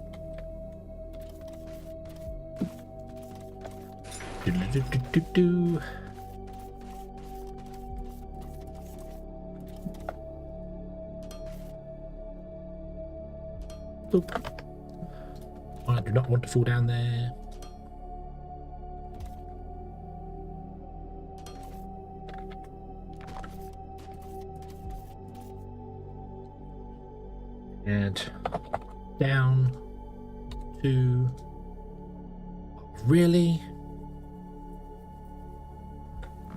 Do-do-do-do-do-do. Boop. I do not want to fall down there. And down to... Really?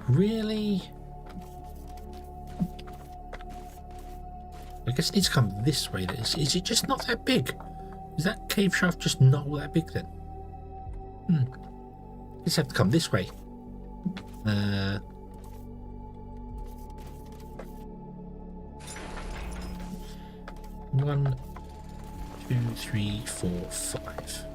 Really? I guess it needs to come this way. Is it just not that big? Is that cave shaft just not all that big then? Just have to come this way. 1, 2, 3, 4, 5.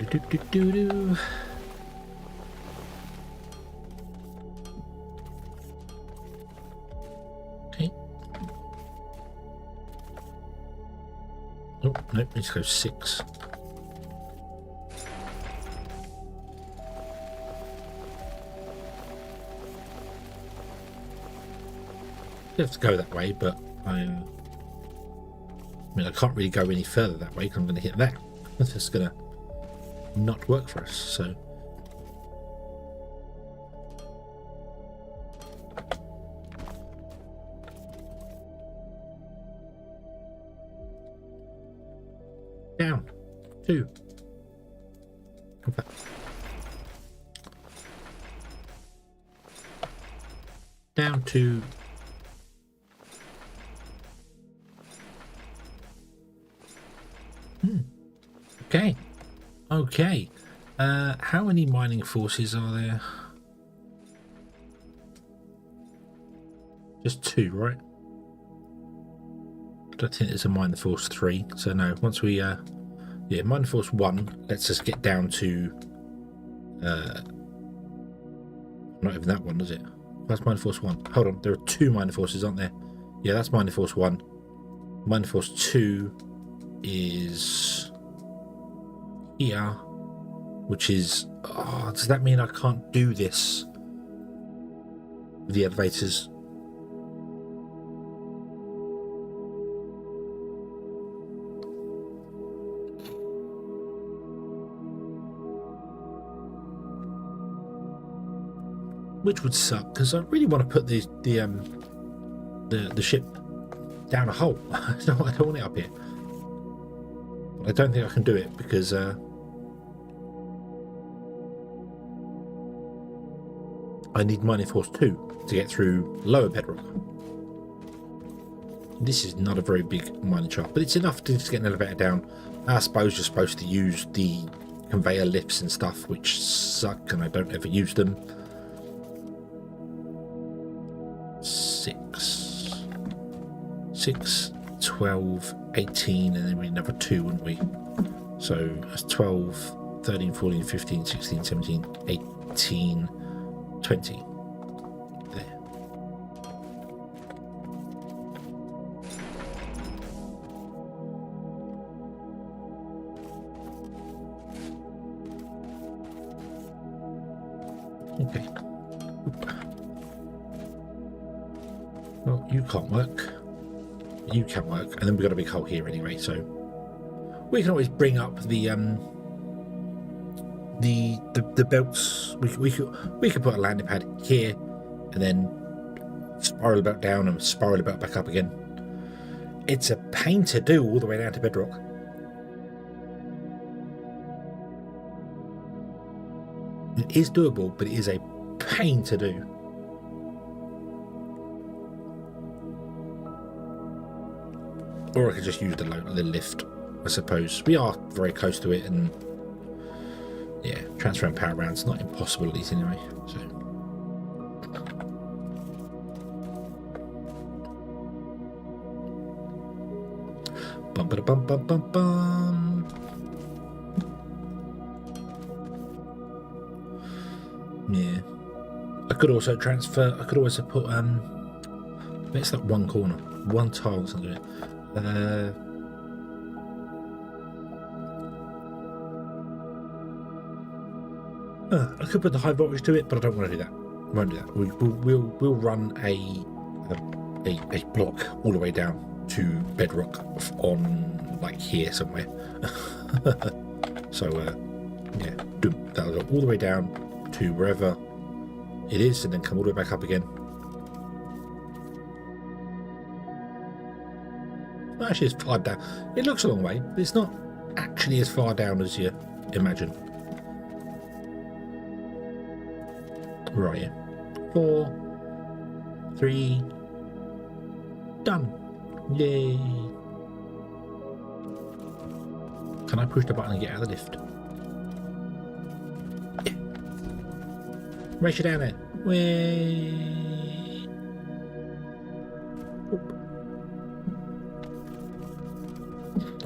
Do-do-do-do-do. Okay. Oh, nope, let's go 6. You have to go that way, but I mean, I can't really go any further that way because I'm going to hit that. That's just going to not work for us, so down 2. Okay. Down to okay. Okay, how many mining forces are there? Just 2, right? I don't think there's a miner force 3, so no, once we, yeah, miner force 1 lets us get down to, not even that one, is it? That's miner force 1. Hold on, there are 2 miner forces, aren't there? Yeah, that's miner force 1. Miner force 2 is here, which is, oh, does that mean I can't do this with the elevators? Which would suck, because I really want to put the ship down a hole. I don't want it up here. I don't think I can do it because I need mining force 2 to get through lower bedrock. This is not a very big mining shaft, but it's enough to just get an elevator down. I suppose you're supposed to use the conveyor lifts and stuff, which suck, and I don't ever use them. 6, 12, 18, and then we need another 2, wouldn't we? So that's 12, 13, 14, 15, 16, 17, 18, 20. There. Okay. Well, you can't work. You can work, and then we've got a big hole here anyway, so we can always bring up the belts. We could put a landing pad here, and then spiral about down and spiral about back up again. It's a pain to do all the way down to bedrock. It is doable, but it is a pain to do. Or I could just use the lift, I suppose. We are very close to it, and yeah, transferring power around is not impossible, at least anyway. So Bum ba bum bum bum bum. Yeah. I could also transfer. I could also put it's that one corner, one tile or something. I could put the high voltage to it, but I don't want to do that. Won't do that. We'll run a block all the way down to bedrock on like here somewhere. So yeah, that'll go all the way down to wherever it is, and then come all the way back up again. Actually, it's far down. It looks a long way, but it's not actually as far down as you imagine. Right, yeah. 4, 3, done. Yay. Can I push the button and get out of the lift? Yeah. Race you down there. Way.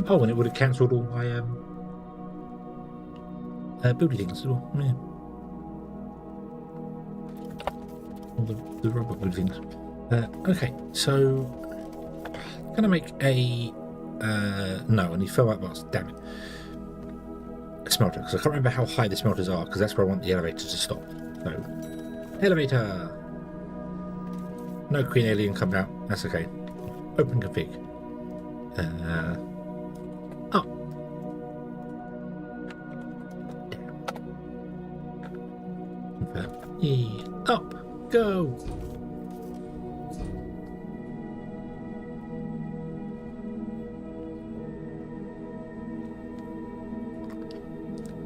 Oh, and it would have cancelled all my building things as well. Yeah. All the robot building things. Okay, so I'm gonna make a no, I need thermite bars. Damn it. A smelter, because I can't remember how high the smelters are, because that's where I want the elevator to stop. So, elevator. No Queen Alien coming out. That's okay. Open config. Up. Down. Yeah. Up. Go.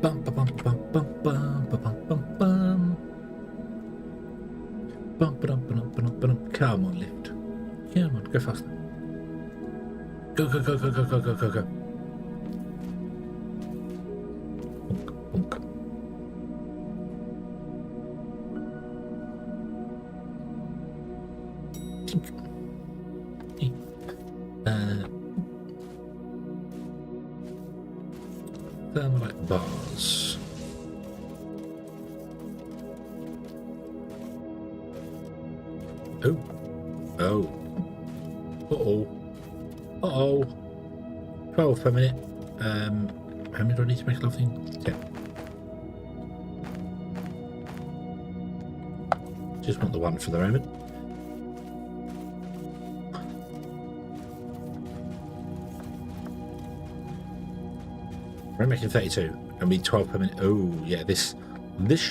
Bum bum bum bum bum bum bum bum bum. Bum bum bum bum bum. Come on, lift. Come on, go faster. Go go go go go go go go go. Bonk, bonk. Tink. Hey. Thermalite bars. Oh. Oh. Uh-oh. Uh-oh. 12 per minute. How many do I need to make a lovely thing? 10. Just want the one for the moment. We're making 32. And we need 12 per minute. Oh, yeah, this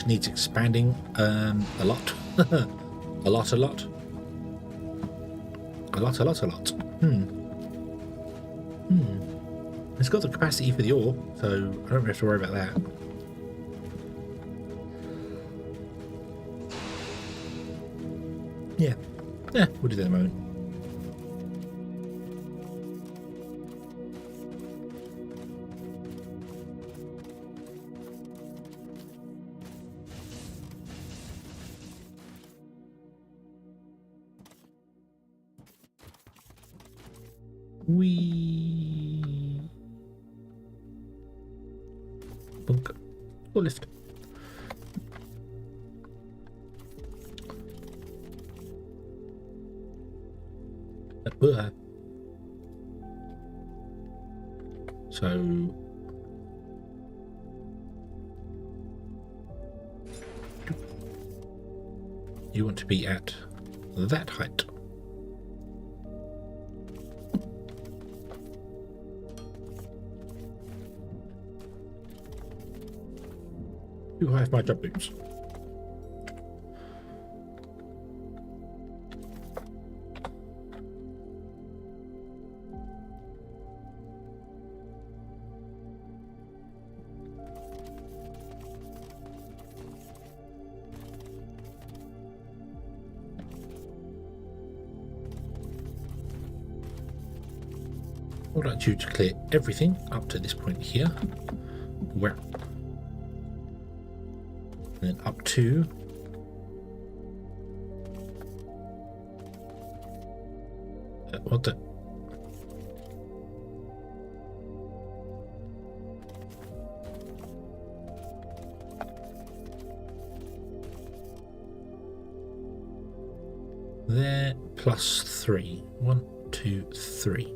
needs expanding a lot. a lot. A lot. It's got the capacity for the ore, so I don't have to worry about that. Yeah. Yeah, we'll do that in a moment. Bunk. Or lift. So you want to be at that height. You have my job boots. I'd like you to clear everything up to this point here. Where? And then up to what the There, plus 3. 1, 2, 3.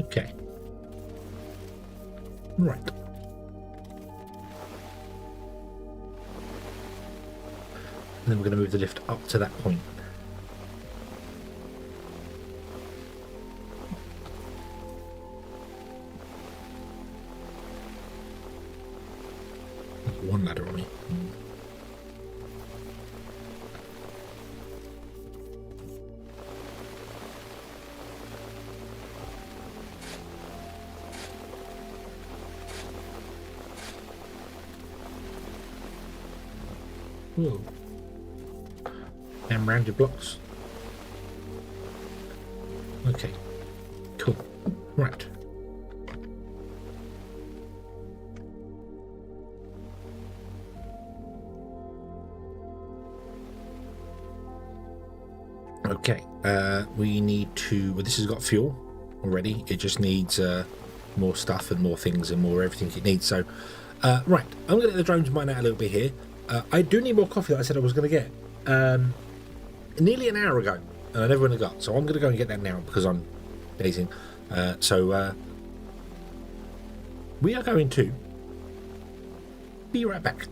Okay. Right. And then we're going to move the lift up to that point. There's one ladder on me. Whoa. And rounded blocks. Okay. Cool. Right. Okay. We need to... Well, this has got fuel already. It just needs more stuff and more things and more everything it needs. So, right. I'm going to let the drones mine out a little bit here. I do need more coffee that I said I was going to get. Nearly an hour ago, and I never went and got. So I'm going to go and get that now because I'm dazing. So we are going to be right back.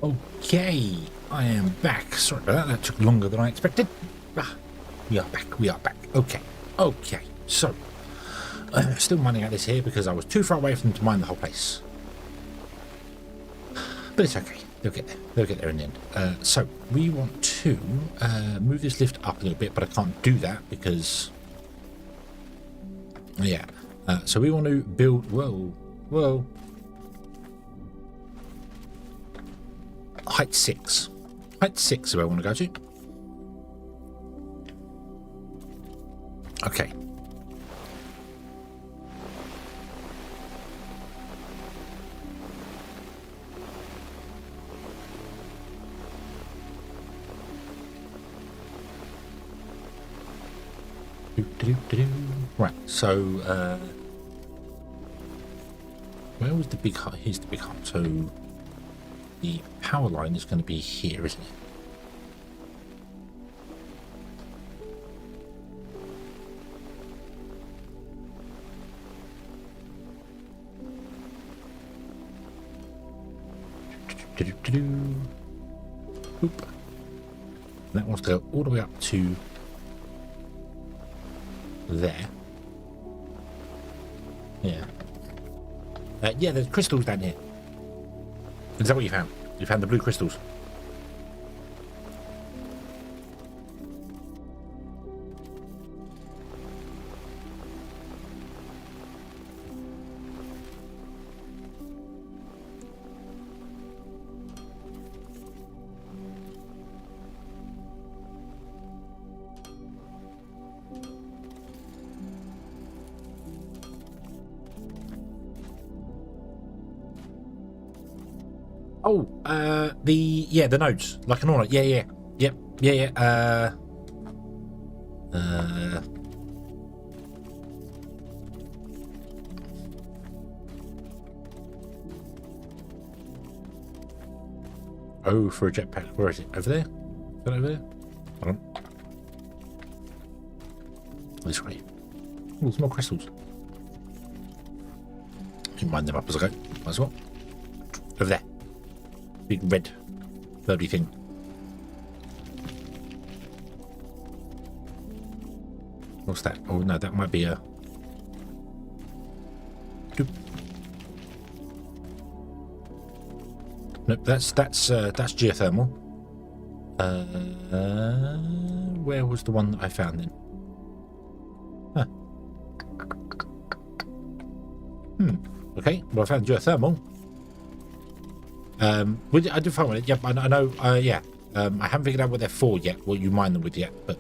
Okay, I am back. Sorry about that. That took longer than I expected. We are back. We are back. Okay. Okay. So, still mining out this here because I was too far away from them to mine the whole place. But it's okay. They'll get there. They'll get there in the end. So, we want to move this lift up a little bit, but I can't do that because... Yeah. So we want to build... Whoa. Height 6. Height 6 is where I want to go to. Okay. Right, so where was the big hut? Here's the big hut. So the power line is going to be here, isn't it? Oop. That wants to go all the way up to there. Yeah. Yeah, there's crystals down here. Is that what you found? You found the blue crystals? Oh, the nodes, like an ornament. Yeah. Oh, for a jetpack. Where is it? Over there? Is that over there? Hold on. This way. Oh, there's more crystals. You mine them up as I go. Might as well. Over there. Big red birdy thing. What's that? Oh no, that might be a... Doop. Nope, that's geothermal. Where was the one that I found then? Huh. Okay, well I found geothermal. I did find one. Yep, I know. Yeah. I haven't figured out what they're for yet. What you mine them with yet, but.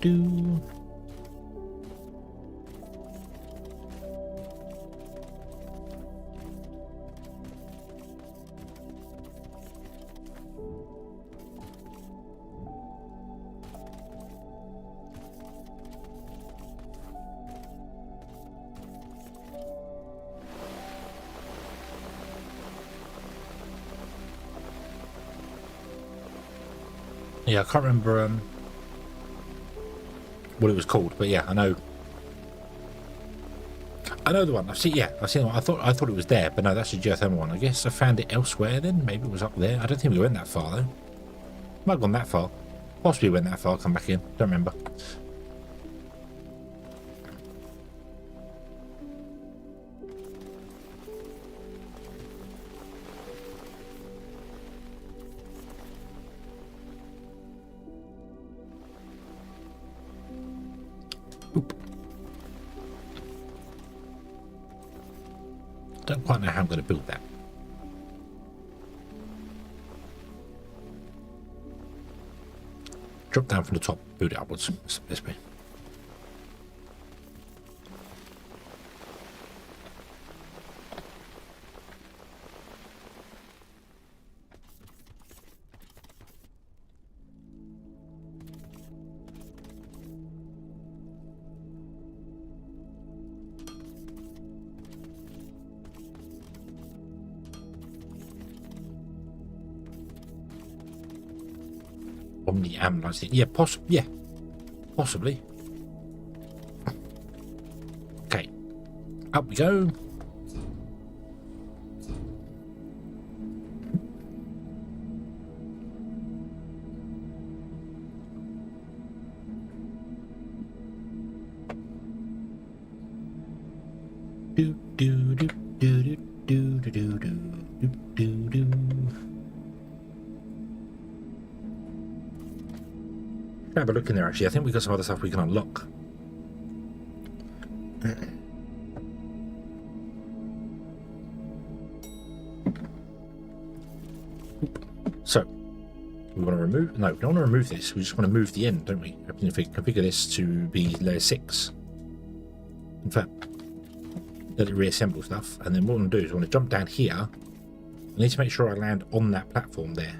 Do. Yeah, I can't remember what it was called, but yeah, I know the one. I've seen the one. I thought it was there, but no, that's a geothermal one. I guess I found it elsewhere then. Maybe it was up there. I don't think we went that far though. Might have gone that far. Possibly went that far. Come back in. Don't remember. Don't quite know how I'm going to build that. Drop down from the top, build it upwards. This way. Omni-analyze it. Yeah, possibly. Okay, up we go. Do do do do do do do do do do. Have a look in there. Actually, I think we got some other stuff we can unlock. So we want to remove. No, we don't want to remove this. We just want to move the end, don't we? We can configure this to be layer 6. In fact, let it reassemble stuff, and then what I want to do is I want to jump down here. I need to make sure I land on that platform there.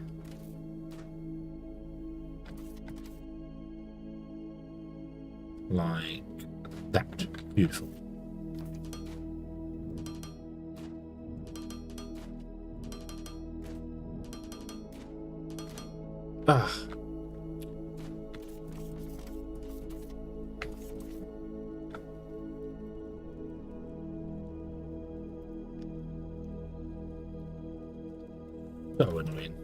Like that. Beautiful. Ah. So annoying.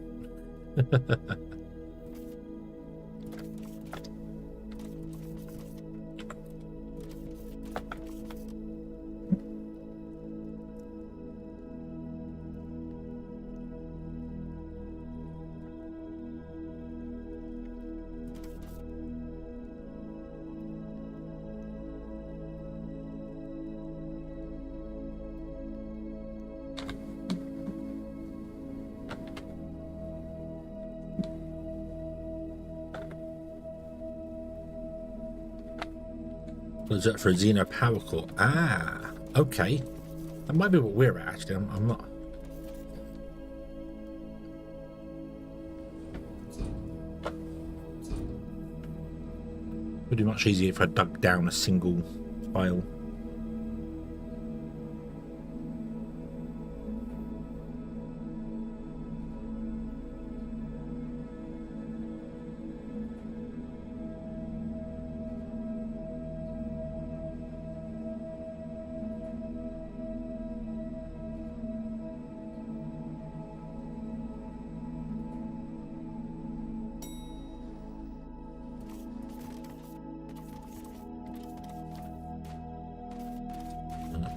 Was it for a Xeno power core? Ah, okay. That might be what we're at, actually. I'm not. Would be much easier if I dug down a single file.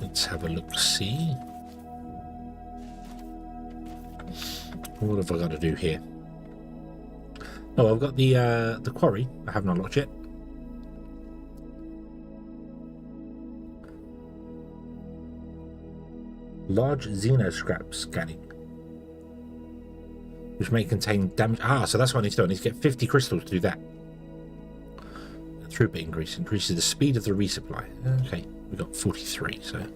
Let's have a look, see. What have I got to do here? Oh, I've got the quarry. I haven't unlocked yet. Large Xeno scrap scanning, which may contain damage. Ah, so that's what I need to do. I need to get 50 crystals to do that. Throughput increases the speed of the resupply. Okay, we got 43. So.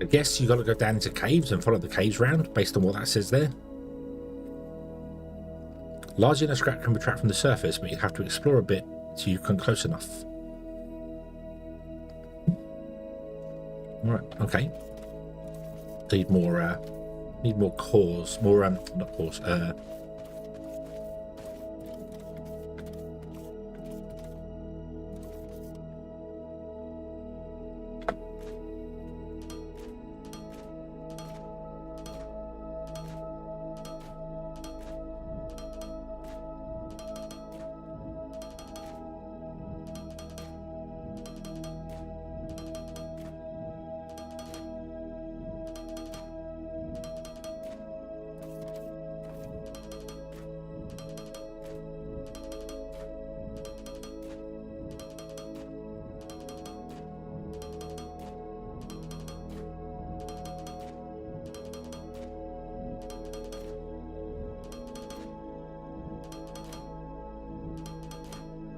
I guess you got to go down into caves and follow the caves round based on what that says there. Large inner scrap can be tracked from the surface, but you have to explore a bit so you come close enough. Alright, okay. Need more cores, not cores,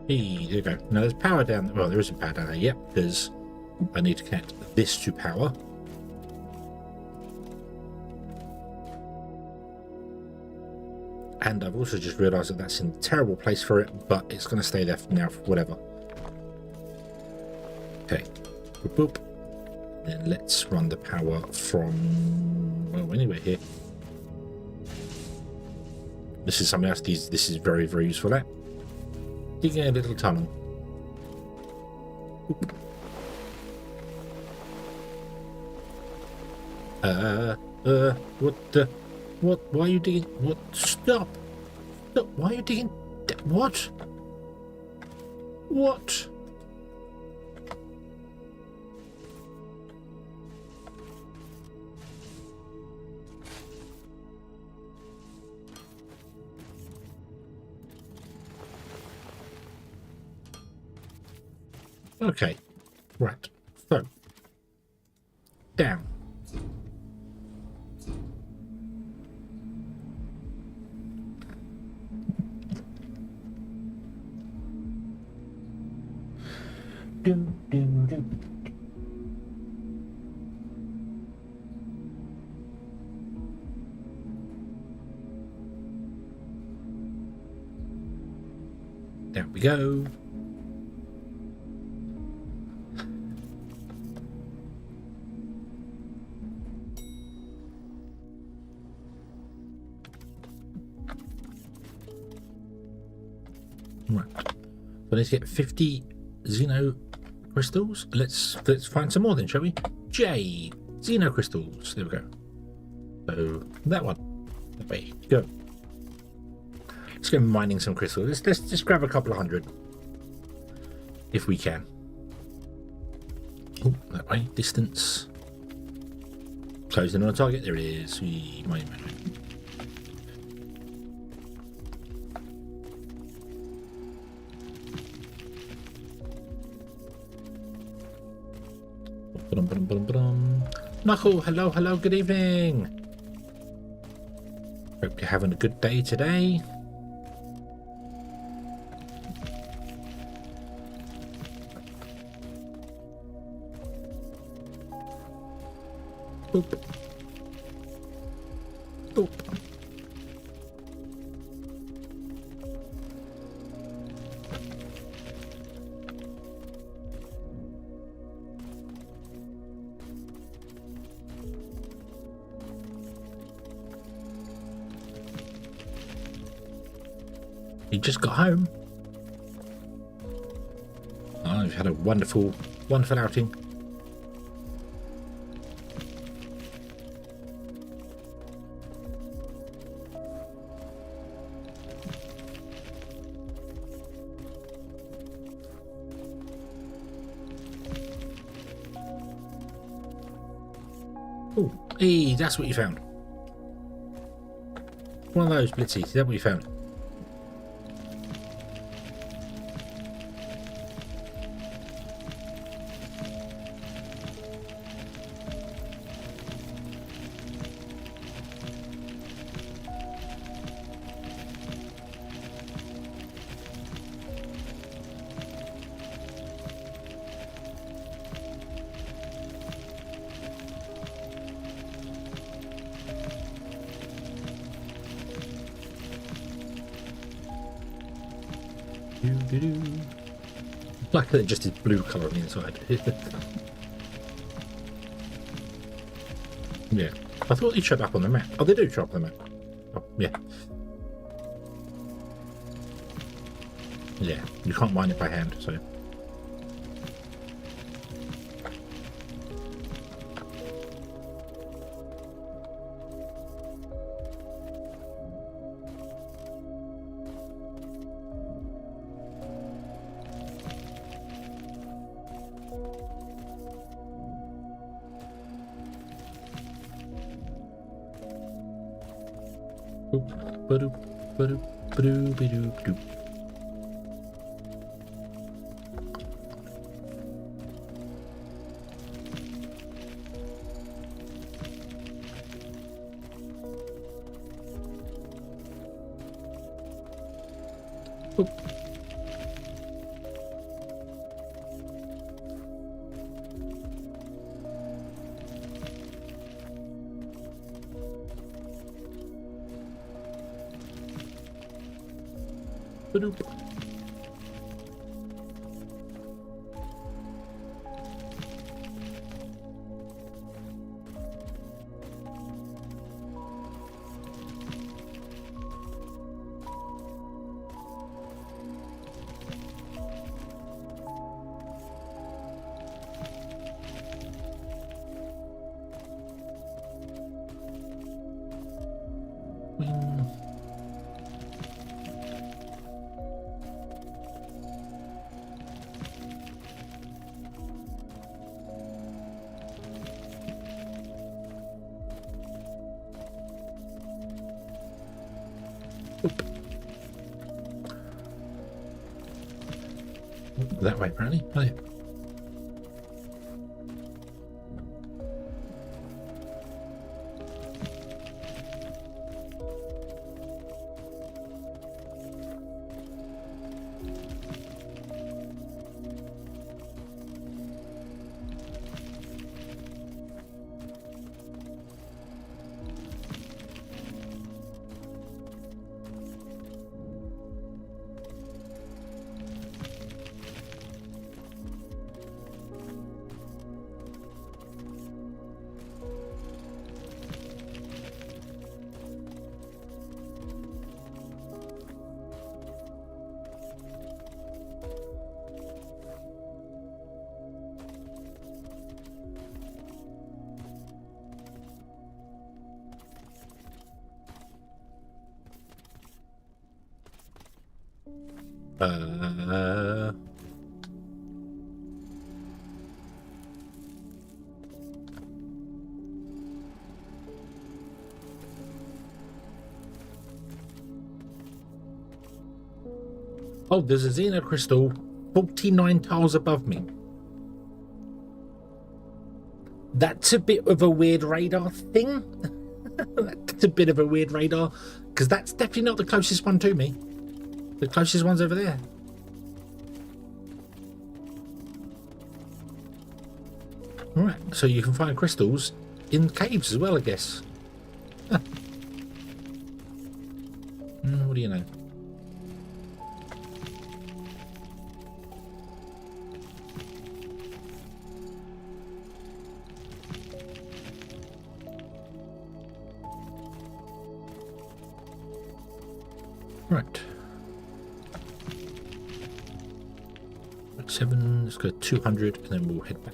hey, there you go. Now there's power down. Well, there isn't power down there yet because I need to connect this to power. And I've also just realised that that's in a terrible place for it, but it's going to stay there for now, for whatever. Okay. Boop, boop. Then let's run the power from, well, anywhere here. This is something else. This is very, very useful at digging a little tunnel. Boop. What? Why are you digging? What? Stop! Stop! Why are you digging? What? What? Okay, right. So, down. Do. There we go. Right. So let's get 50 Xeno crystals. Let's find some more then, shall we? J Xeno crystals. There we go. So that one. There we go. Let's go mining some crystals. Let's just grab a couple of hundred if we can. Oh, that way. Distance. Closing on a target. There it is. We mine. Knuckle, hello, good evening. Hope you're having a good day today. Boop. Boop. You just got home. Oh, you've had a wonderful outing. Oh, hey, that's what you found. One of those blitzies. Is that what you found? Like it just is blue colour on the inside. Yeah, I thought they'd show up on the map. Oh, they do show up on the map. Oh, yeah. Yeah, you can't mine it by hand, so. Ba-doop. That way, apparently. Oh, yeah. Oh, there's a Xeno crystal 49 tiles above me. That's a bit of a weird radar thing. That's a bit of a weird radar, because that's definitely not the closest one to me. The closest one's over there. Alright, so you can find crystals in caves as well, I guess. Huh. What do you know? Right. 7, let's go 200 and then we'll head back.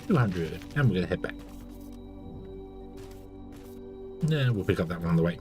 200 and we're going to head back. Yeah, we'll pick up that one on the way.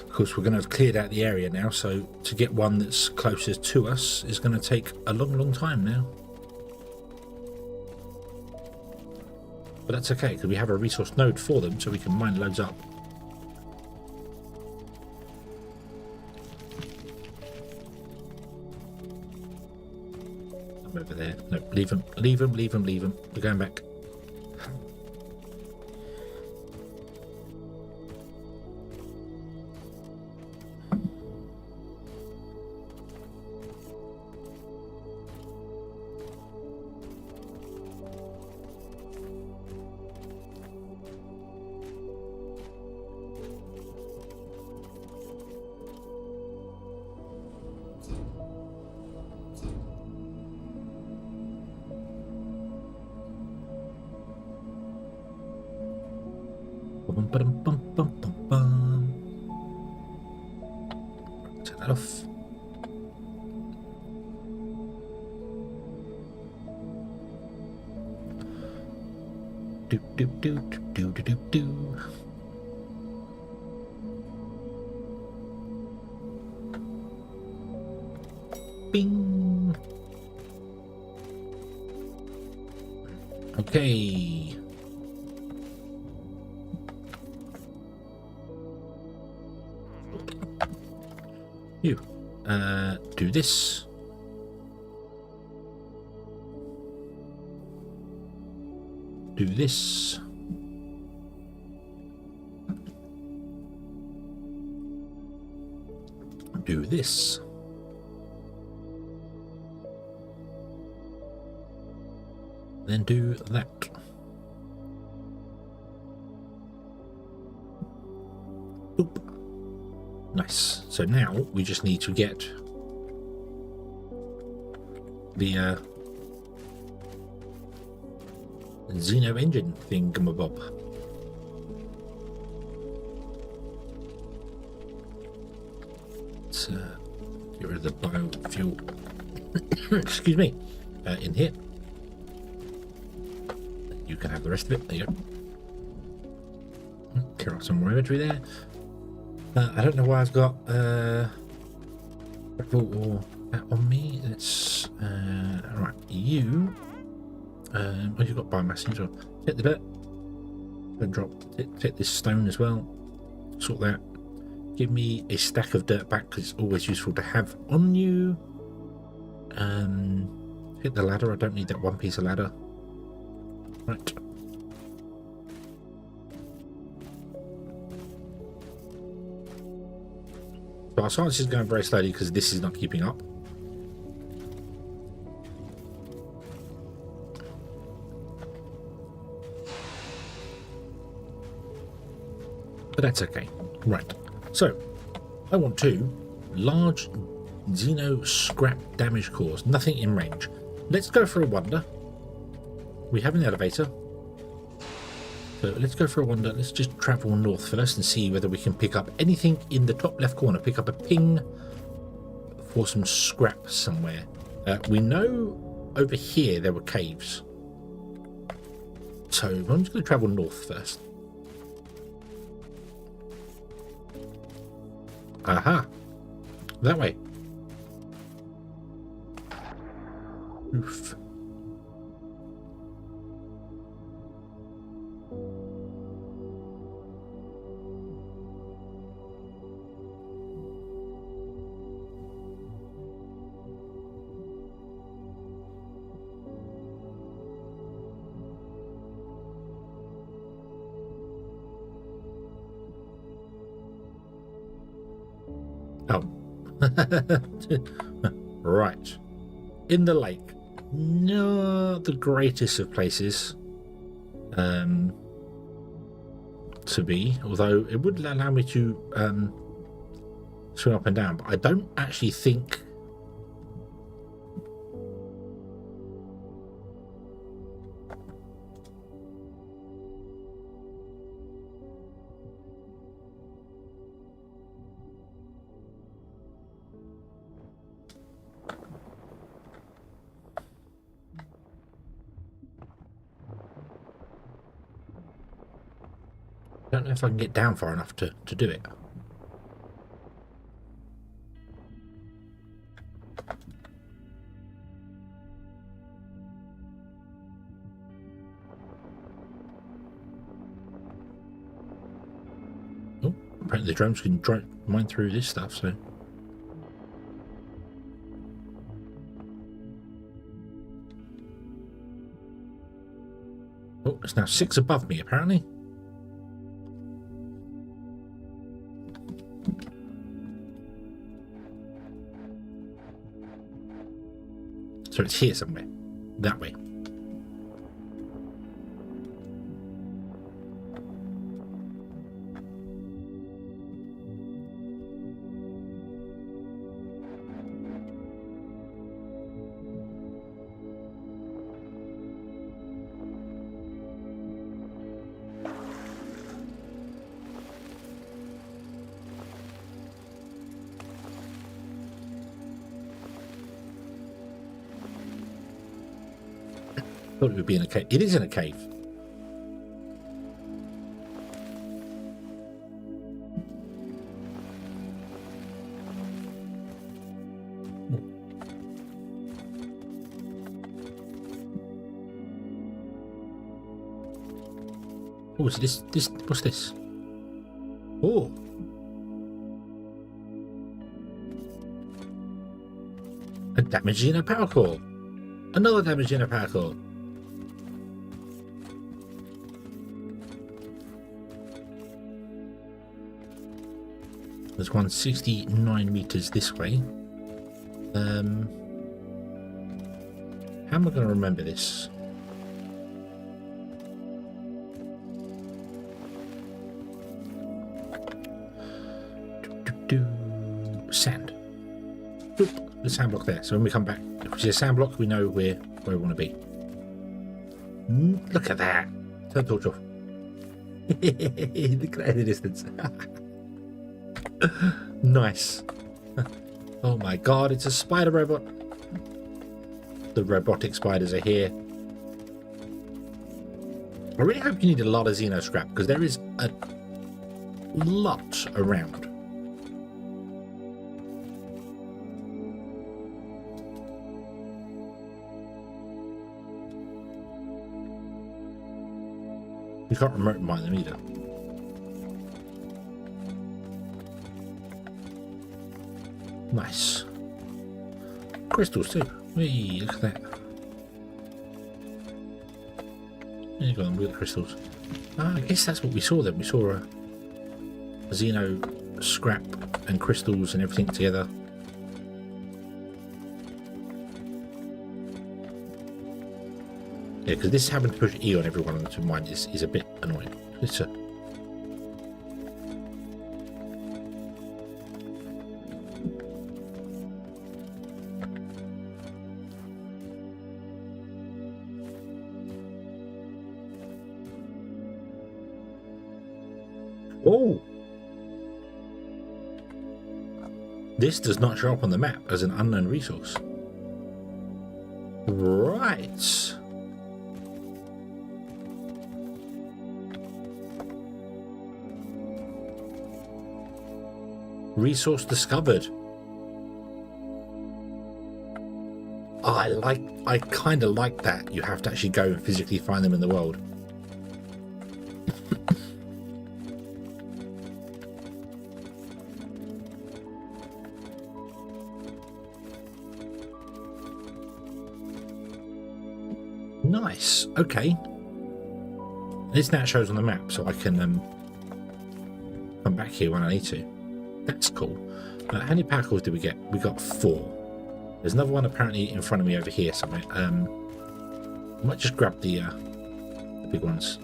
Of course, we're going to have cleared out the area now, so to get one that's closest to us is going to take a long time now. But that's okay, because we have a resource node for them, so we can mine loads up. I'm over there. No, leave them. We're going back. Turn that off. Do do do do do do do. Bing. Okay. You do this. Do this. Do this. Then do that. Oop. Nice. So now we just need to get the Xeno engine thingamabob. Let's get rid of the biofuel. Excuse me. In here. You can have the rest of it. There you go. Clear off some more imagery there. I don't know why I've got or that on me. Let's right. You. Well, you've got biomass as well. Take the dirt. Then drop. Take this stone as well. Sort that. Give me a stack of dirt back because it's always useful to have on you. Hit the ladder. I don't need that one piece of ladder. Right. So our science is going very slowly because this is not keeping up. But that's okay. Right. So I want 2 large Xeno scrap damage cores. Nothing in range. Let's go for a wander. We have an elevator. So let's go for a wander. Let's just travel north first and see whether we can pick up anything in the top left corner. Pick up a ping for some scrap somewhere. We know over here there were caves. So I'm just going to travel north first. Aha. That way. Oof. Oh. Right. In the lake. Not the greatest of places to be, although it would allow me to swim up and down, but I don't actually think I don't know if I can get down far enough to do it. Oh, apparently the drones can mine through this stuff, so. Oh, it's now 6 above me, apparently. So it's here somewhere. That way. Thought it would be in a cave. It is in a cave. Oh, is this? What's this? Oh, A damaged Xeno power core. Another damaged Xeno power core. There's one 69 meters this way. How am I going to remember this? Sand. Boop, the sand block there. So when we come back, if we see a sand block, we know where we want to be. Look at that. Turn the torch off. Look at that in the distance. Nice. Oh my god, it's a spider robot. The robotic spiders are here. I really hope you need a lot of Xeno scrap, because there is a lot around. You can't remote mine them either. Nice. Crystals too. Whee, look at that. There you go, with the crystals. I guess that's what we saw then. We saw a Xeno scrap and crystals and everything together. Yeah, because this having to push E on every one of them to mine is a bit annoying. It's a... Oh! This does not show up on the map as an unknown resource. Right. Resource discovered. I kind of like that. You have to actually go and physically find them in the world. Nice. Okay. This now shows on the map, so I can come back here when I need to. That's cool. How many power cores did we get? We got 4. There's another one apparently in front of me over here somewhere. I might just grab the big ones.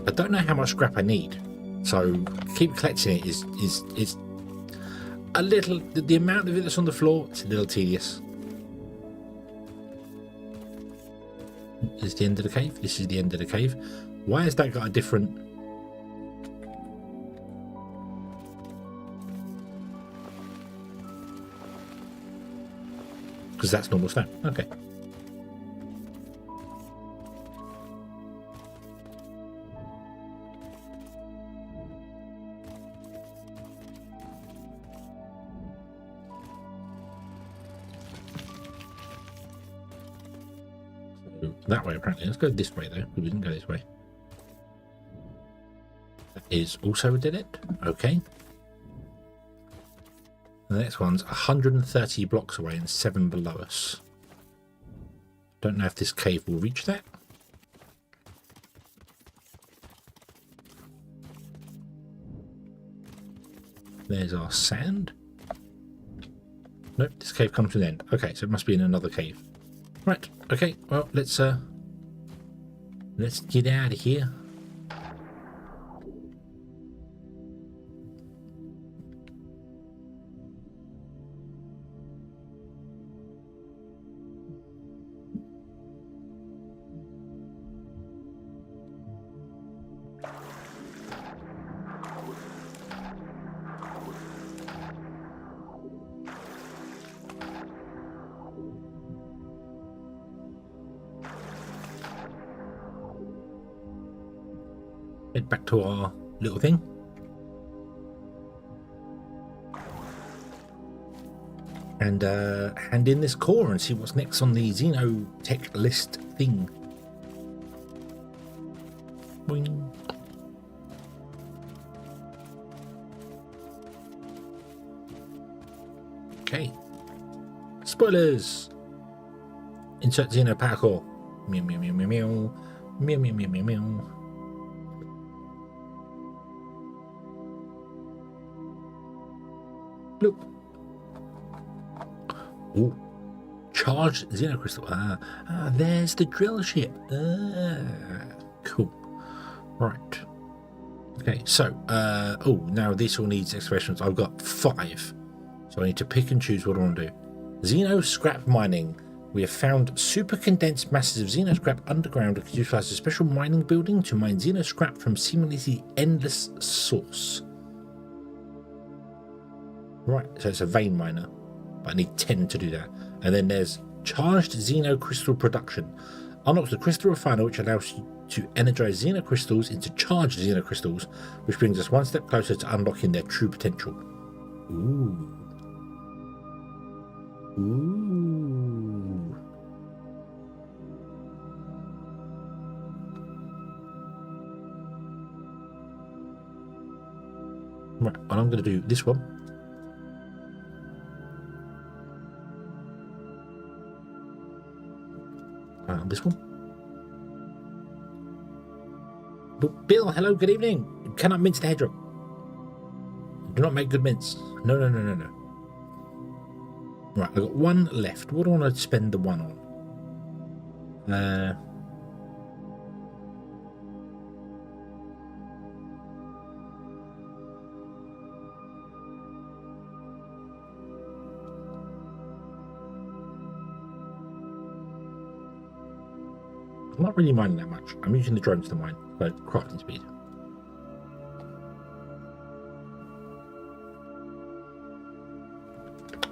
I don't know how much scrap I need, so keep collecting it is a little. The amount of it that's on the floor, it's a little tedious. This is the end of the cave. This is the end of the cave. Why has that got a different? Because that's normal stone. Okay. So that way apparently. Let's go this way though. We didn't go this way. That is also a dead end. Okay. The next one's 130 blocks away and 7 below us. Don't know if this cave will reach that. There's our sand. Nope, this cave comes to an end. Okay, so it must be in another cave. Right, okay, well, let's get out of here. Head back to our little thing. And hand in this core and see what's next on the Xeno tech list thing. Boing. Okay. Spoilers! Insert Xeno power core. Meow, meow, meow, meow, meow. Meow, meow, meow, meow, meow. Bloop. Ooh. Charged Xeno crystal. There's the drill ship. Cool. Right. Okay, so, now this all needs excavations. I've got 5. So I need to pick and choose what I want to do. Xeno scrap mining. We have found super condensed masses of Xeno scrap underground and can utilize a special mining building to mine Xeno scrap from seemingly endless source. Right, so it's a vein miner, but I need 10 to do that. And then there's charged Xeno crystal production. Unlocks the crystal refiner, which allows you to energize Xeno crystals into charged Xeno crystals, which brings us one step closer to unlocking their true potential. Ooh. Ooh. Right, and I'm going to do this one. This one. Bill, hello, good evening. You cannot mince the hedgehog. Do not make good mince. No. Right, I've got 1 left. What do I want to spend the 1 on? I'm not really mining that much. I'm using the drones to mine, so crafting speed.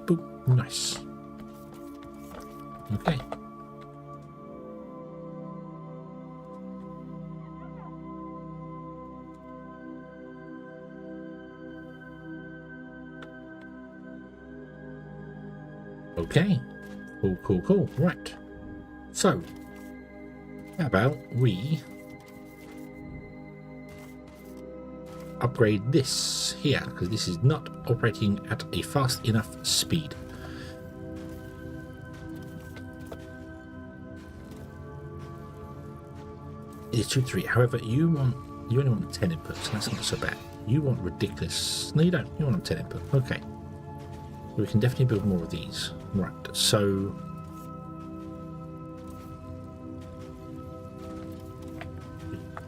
Boop, nice. Okay. Okay. Cool. Right. So, how about we upgrade this here, because this is not operating at a fast enough speed. It's 2, 3. However, you only want 10 inputs, so that's not so bad. You want ridiculous. No, you don't. You want 10 input. Okay. We can definitely build more of these. Right. So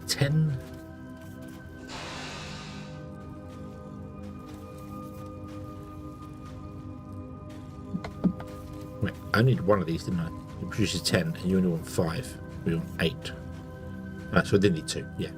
10. Wait, I need 1 of these, didn't I? It produces 10, and you only want 5. We want 8. So I did need 2, yeah.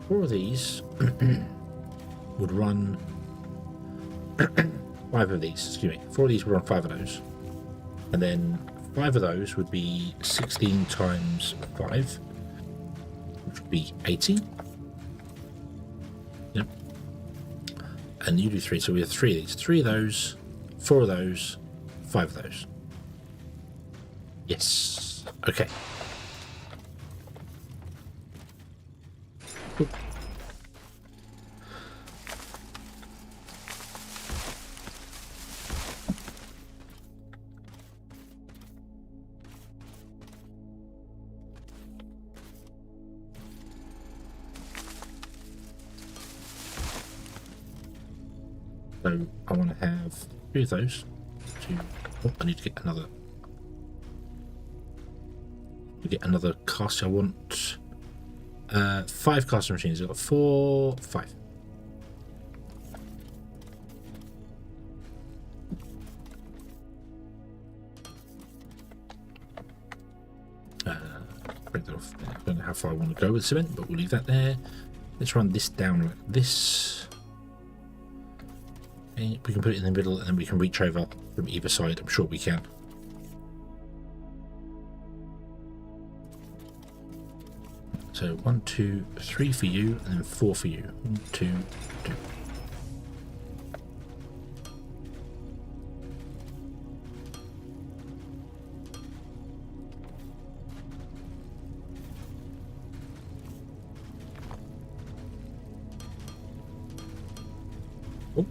Four of these would run 5 of these, excuse me. 4 of these would run 5 of those. And then 5 of those would be 16 times 5, which would be 80. Yep. And you do 3, so we have 3 of these. 3 of those, 4 of those, 5 of those. Yes. Okay. Oop. So I want to have 3 of those. I need to get another. To get another caster, I want 5 caster machines. I've got 4, 5. Break that off. I don't know how far I want to go with cement, but we'll leave that there. Let's run this down like this. Okay, we can put it in the middle and then we can reach over from either side. I'm sure we can. So 1, 2, 3 for you, and then 4 for you. 1, 2, 2. Oh.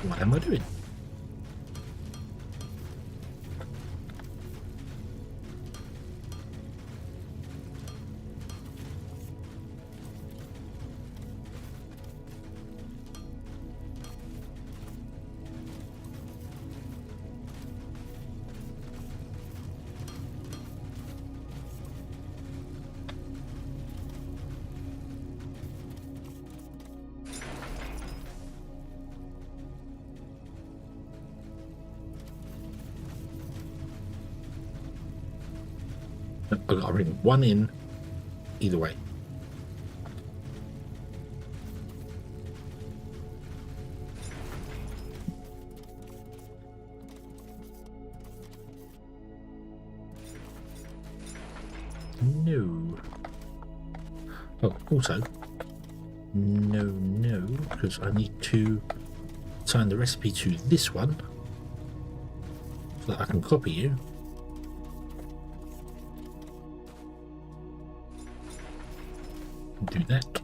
What am I doing? I've got to bring one in either way. No. Oh, also, no, because I need to assign the recipe to this one so that I can copy you. Do that.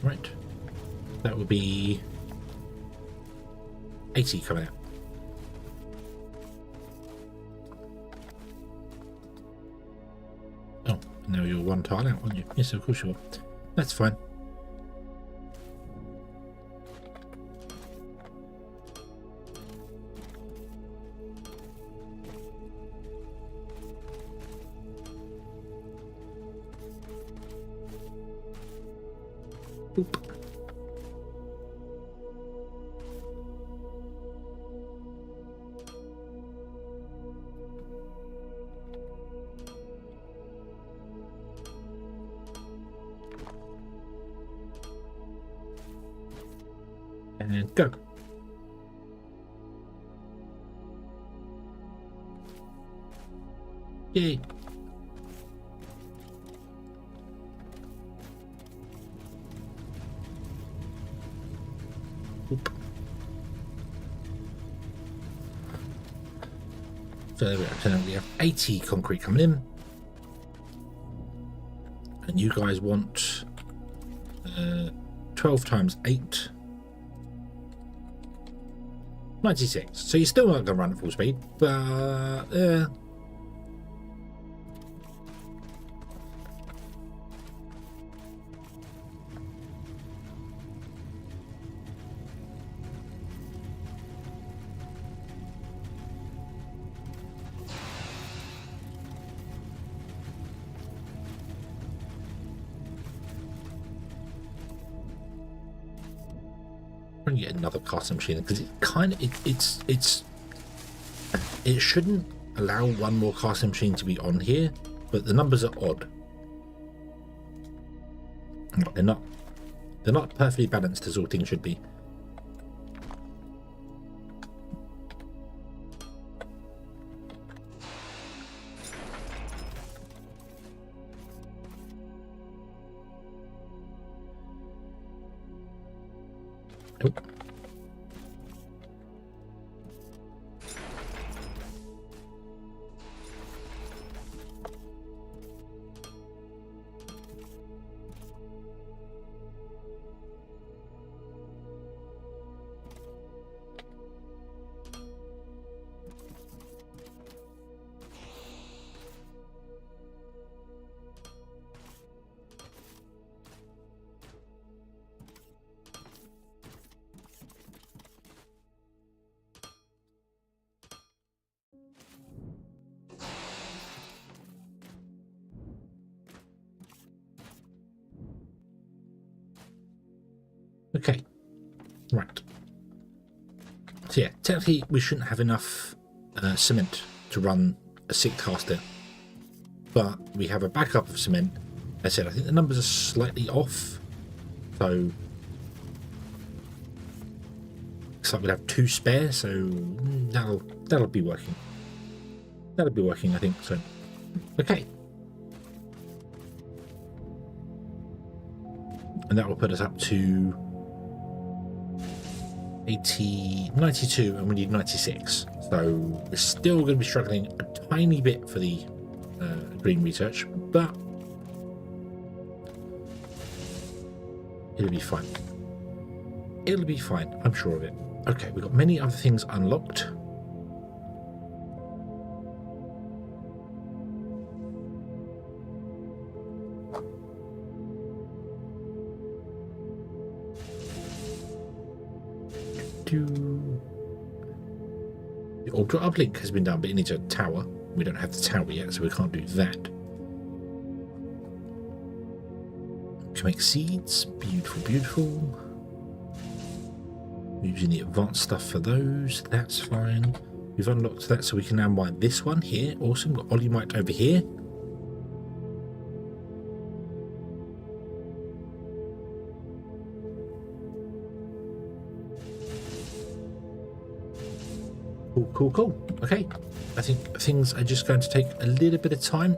Right, that would be 80 coming out. Oh, now you're one tile out, aren't you? Yes, of course you are. That's fine. Boop. And go. Yay. Oop. So there we are. So we have 80 concrete coming in. And you guys want 12 times 8. 96. So you're still not going to run at full speed, but I'm going to get another casting machine because it kind of it's it shouldn't allow one more casting machine to be on here, but the numbers are odd. They're not perfectly balanced as all things should be. Nope. Okay, right. So yeah, technically we shouldn't have enough cement to run a 6 caster, but we have a backup of cement. As I said, I think the numbers are slightly off, so looks like we'll have 2 spare, so that'll be working. That'll be working, I think. So, okay. And that will put us up to 92, and we need 96. So we're still going to be struggling a tiny bit for the green research, but it'll be fine. It'll be fine, I'm sure of it. Okay, we've got many other things unlocked. The ultra uplink has been done, but it needs a tower. We don't have the tower yet, so we can't do that. We can make seeds. Beautiful, beautiful. We're using the advanced stuff for those. That's fine. We've unlocked that, so we can now buy this one here. Awesome. Got Olimite over here. Cool, cool. Okay, I think things are just going to take a little bit of time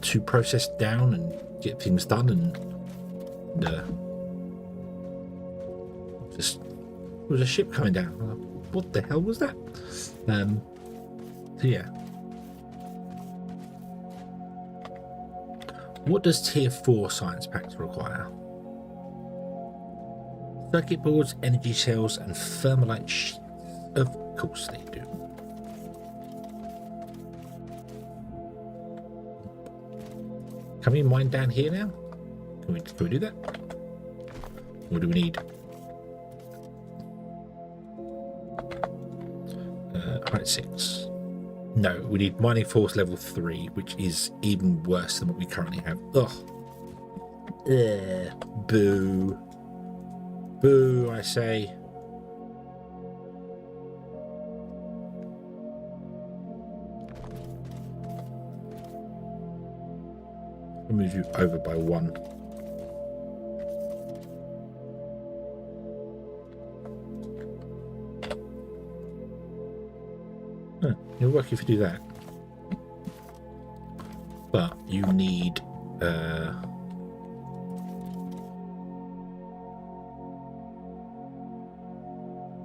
to process down and get things done, and just there was a ship coming down. What the hell was that? So yeah. What does tier 4 science packs require? Circuit boards, energy cells, and thermalite sheets. Of course they do. Can we mine down here now? Can we do that? What do we need? Height 6. No, we need mining force level 3, which is even worse than what we currently have. Ugh. Boo. Boo, I say. I'll move you over by 1. Huh, it'll work if you do that. But you need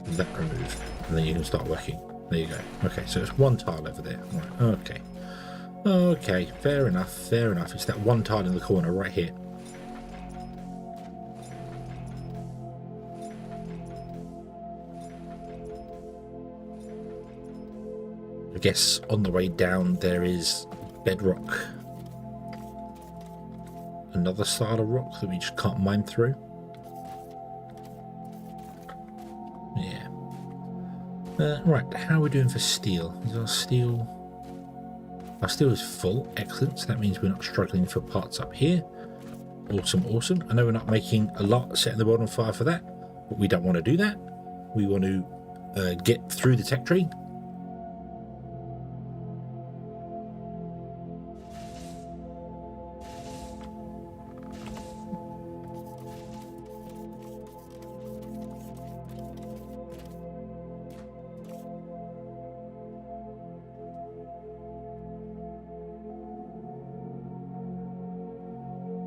that removed, and then you can start working. There you go. Okay, so it's 1 tile over there. Right, okay. Okay, fair enough, fair enough. It's that 1 tile in the corner right here. I guess on the way down there is bedrock. Another style of rock that we just can't mine through. Yeah. Right, how are we doing for steel? Is our steel... Our steel is full. Excellent. So that means we're not struggling for parts up here. Awesome, awesome. I know we're not making a lot setting the world on fire for that, but we don't want to do that. We want to get through the tech tree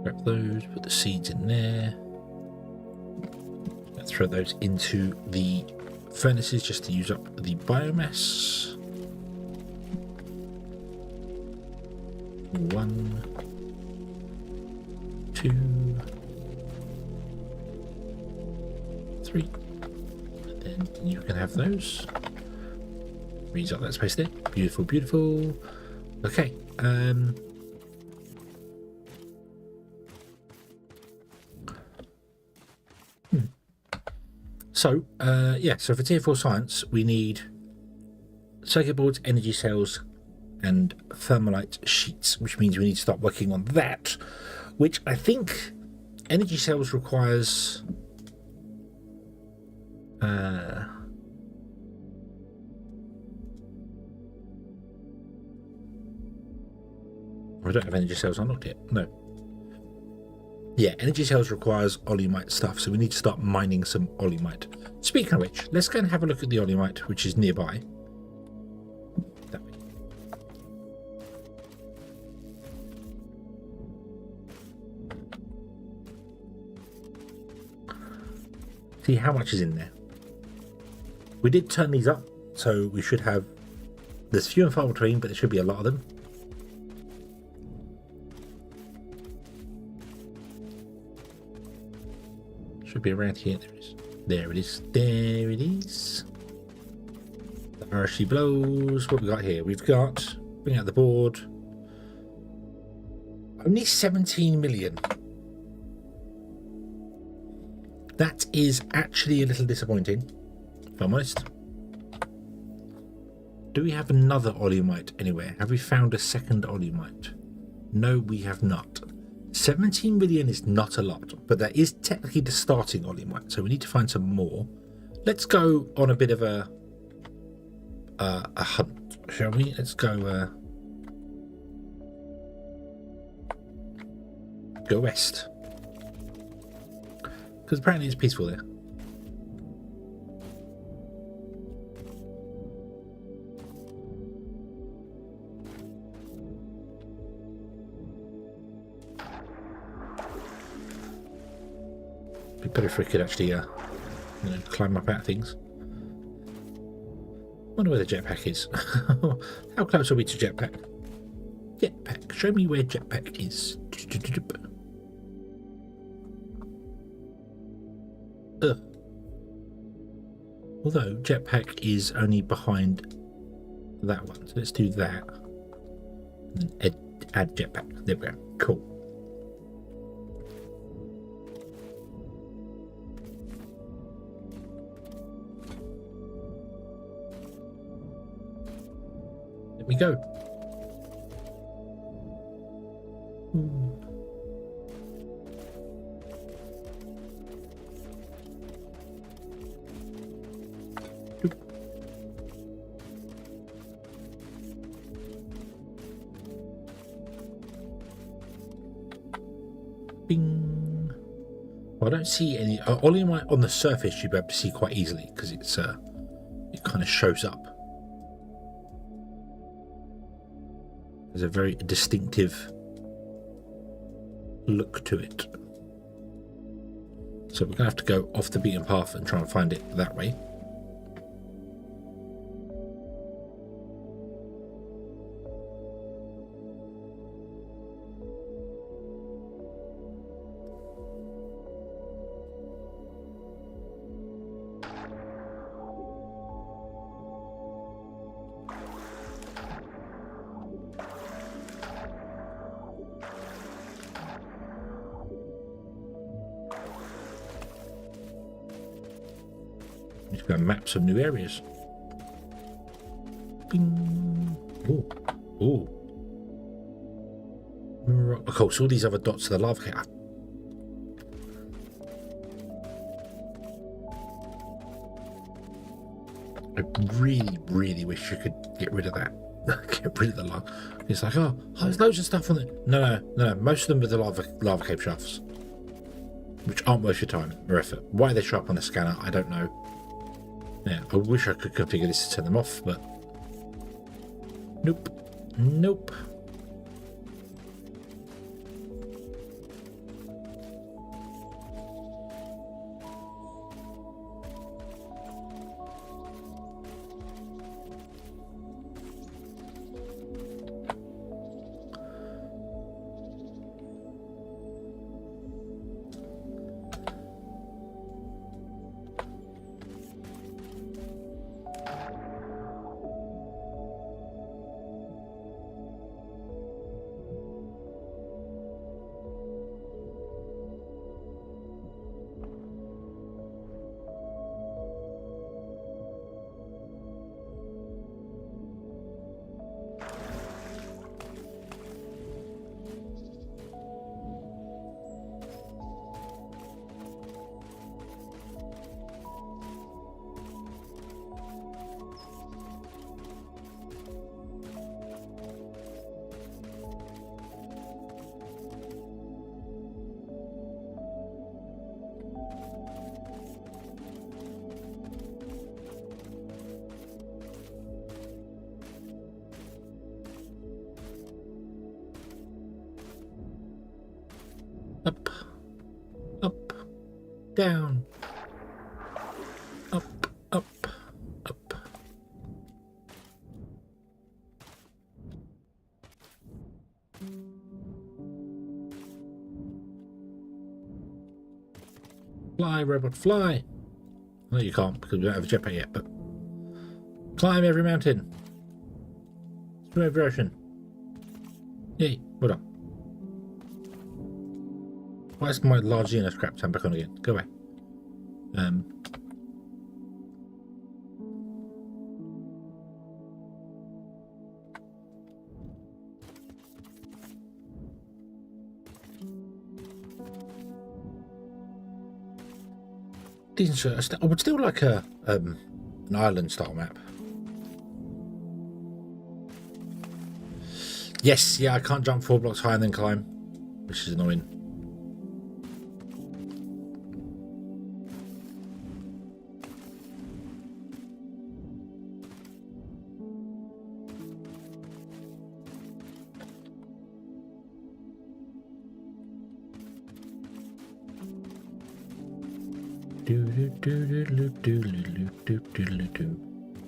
Grab those, put the seeds in there. Let's throw those into the furnaces just to use up the biomass. 1, 2, 3. And then you can have those. Freeze up that space there. Beautiful, beautiful. Okay. So, yeah, so for Tier 4 Science, we need circuit boards, energy cells, and thermalite sheets, which means we need to start working on that, which I think energy cells requires... I don't have energy cells unlocked yet. No. Yeah, energy cells requires olimite stuff, so we need to start mining some olimite. Speaking of which, let's go and have a look at the olimite, which is nearby. That way. See how much is in there. We did turn these up, so we should have... There's few and far between, but there should be a lot of them. Should be around here. There it is. There it is. There it is. The RSG blows. What we got here? We've got... Bring out the board. Only 17 million. That is actually a little disappointing, if I'm honest. Do we have another olimite anywhere? Have we found a second olimite? No, we have not. 17 million is not a lot, but that is technically the starting olimite, so we need to find some more. Let's go on a bit of a hunt, shall we? Let's go go west, because apparently it's peaceful there. Be better if we could actually climb up at things. Wonder where the jetpack is. How close are we to jetpack? Jetpack, show me where jetpack is. Although jetpack is only behind that one, so let's do that. And then add jetpack. There we go. Cool. There we go. Bing. Well, I don't see any. Olimite on the surface you'll be able to see quite easily because it's it kind of shows up. There's a very distinctive look to it. So we're going to have to go off the beaten path and try and find it that way. Need to go and map some new areas. Bing. Oh, oh. Of course, all these other dots are the lava cave. I really, really wish you could get rid of that. Get rid of the lava. It's like, oh, there's loads of stuff on it. No. Most of them are the lava cave shafts, which aren't worth your time or effort. Why they show up on the scanner, I don't know. Yeah, I wish I could configure this to turn them off, but nope. Up, up, down, up, up, up. Fly, robot, fly. No, you can't because we don't have a jetpack yet, but climb every mountain. Swim every ocean. Yay, well done. Why is my large Xeno scrap turn back on again? Go away. Decent. I would still like an island style map. Yes, yeah, I can't jump 4 blocks higher and then climb, which is annoying.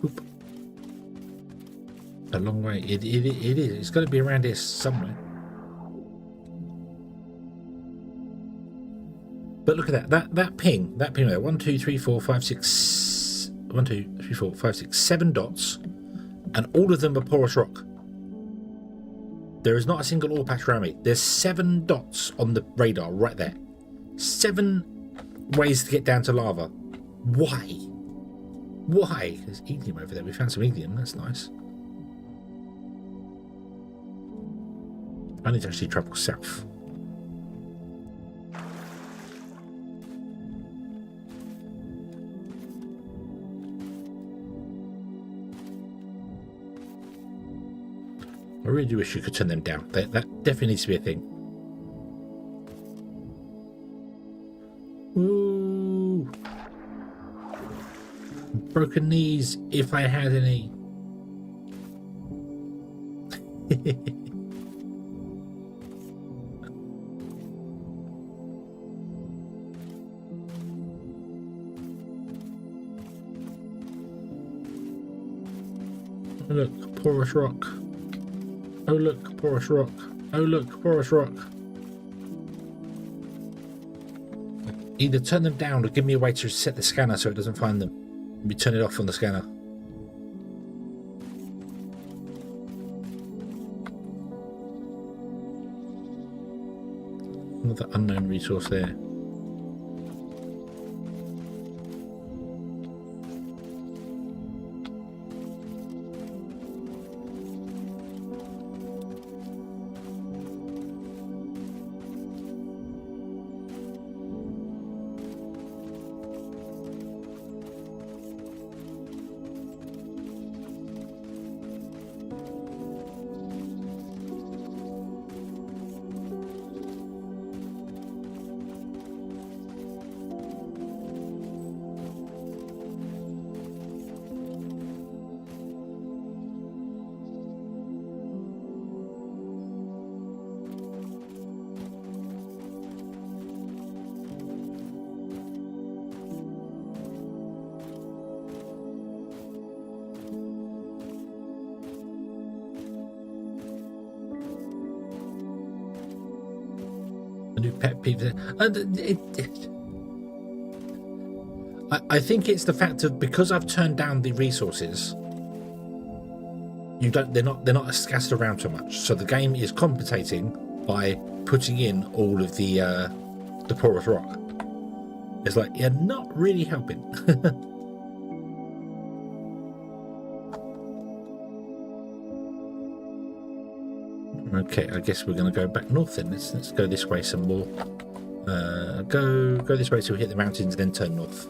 Oop. A long way. It is. It's got to be around here somewhere. But look at that ping there. 1, 2, 3, 4, 5, 6. 1, 2, 3, 4, 5, 6, 7 dots, and all of them are porous rock. There is not a single ore patch around me. There's 7 dots on the radar right there. 7 ways to get down to lava. Why? Why? There's helium over there. We found some helium. That's nice. I need to actually travel south. I really do wish you could turn them down. That definitely needs to be a thing. Ooh. Broken knees, if I had any. Oh, look, porous rock. Oh look, porous rock. Oh look, porous rock. Either turn them down or give me a way to set the scanner so it doesn't find them. Maybe turn it off on the scanner. Another unknown resource there. A new pet peeve there. I think it's the fact of because I've turned down the resources, they're not scattered around so much. So the game is compensating by putting in all of the porous rock. It's like you're not really helping. Okay, I guess we're going to go back north then. Let's go this way some more. Go this way till we hit the mountains, then turn north.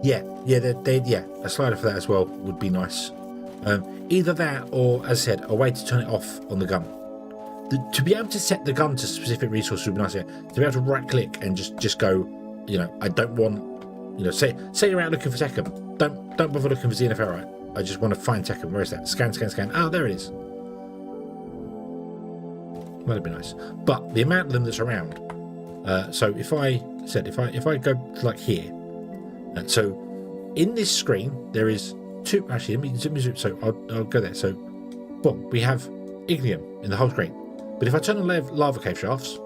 Yeah, a slider for that as well would be nice. Either that or, as I said, a way to turn it off on the gun. To be able to set the gun to specific resources would be nice. Yeah. To be able to right click and just go you know, I don't want, you know, say you're out looking for Tekken. Don't bother looking for xenoferrite. I just want to find Tekken. Where is that? Scan, scan, scan. Oh, there it is. That'd be nice. But the amount of them that's around. So if I go like here, so in this screen there is two. Actually, let me zoom. So I'll go there. So, boom, we have ignium in the whole screen. But if I turn on lava cave shafts,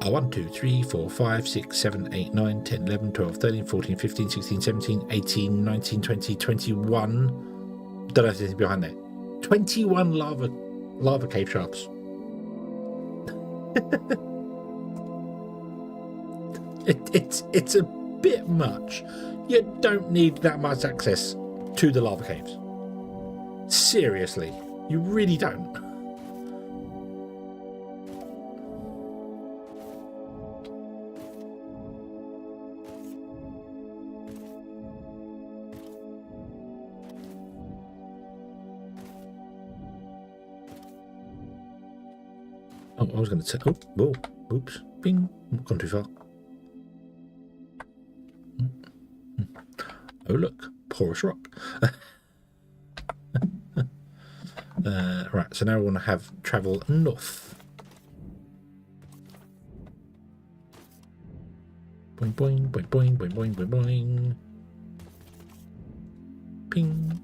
1, 2, 3, 4, 5, 6, 7, 8, 9, 10, 11, 12, 13, 14, 15, 16, 17, 18, 19, 20, 21. Don't know if there's anything behind there. 21 lava cave shafts. It's a bit much. You don't need that much access to the lava caves. Seriously, you really don't. Oh, I was going to say, oh, whoa, oops, bing, gone too far. Oh, look, porous rock. Right, so now we want to have travel north. Boing, boing, boing, boing, boing, boing, boing, boing. Ping.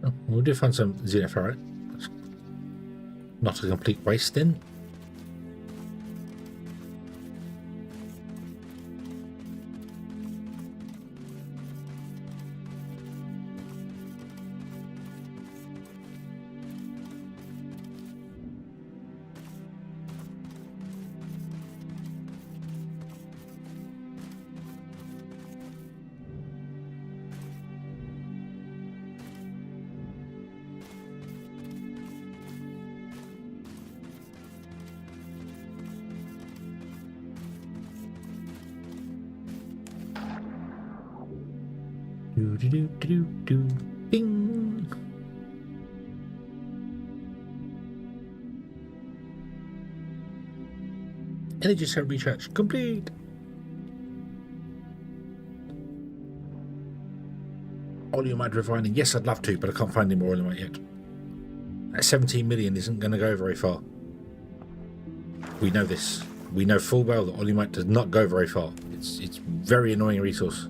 Oh, we did find some xenoferrite. That's not a complete waste then. Bing. Energy cell recharge complete. Oleomite refining. Yes, I'd love to, but I can't find any more oleomite yet. That 17 million isn't going to go very far. We know this. We know full well that oleomite does not go very far. It's very annoying resource.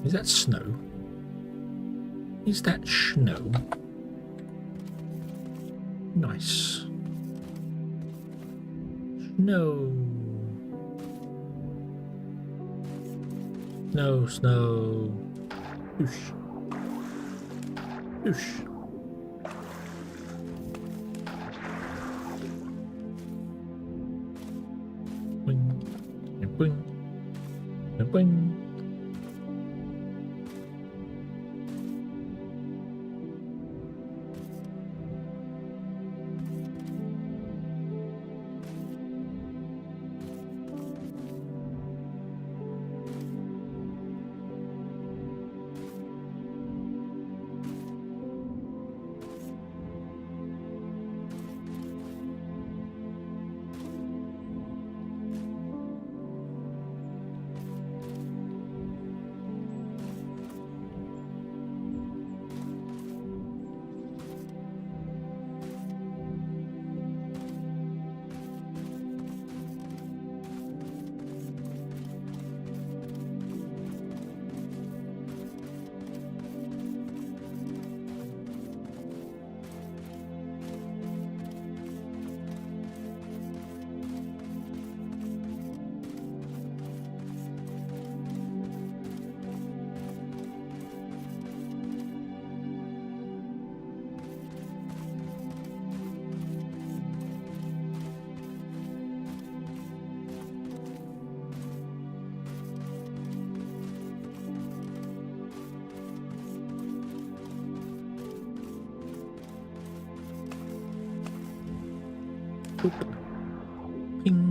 Is that snow? Is that snow? Nice. Snow. Snow, snow. Whoosh. Whoosh. Boing. And boing. And boing. Boop. Ping.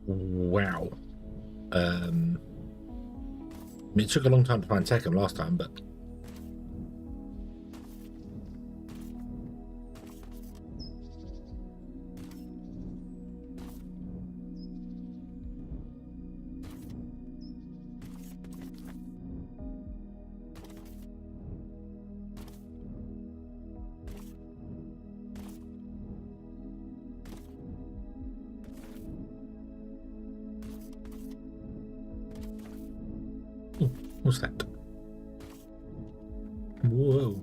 Wow. I mean, it took a long time to find Tekken last time, but what's that? Whoa.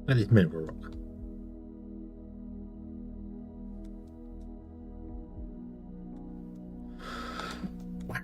That is mineral rock. Wow.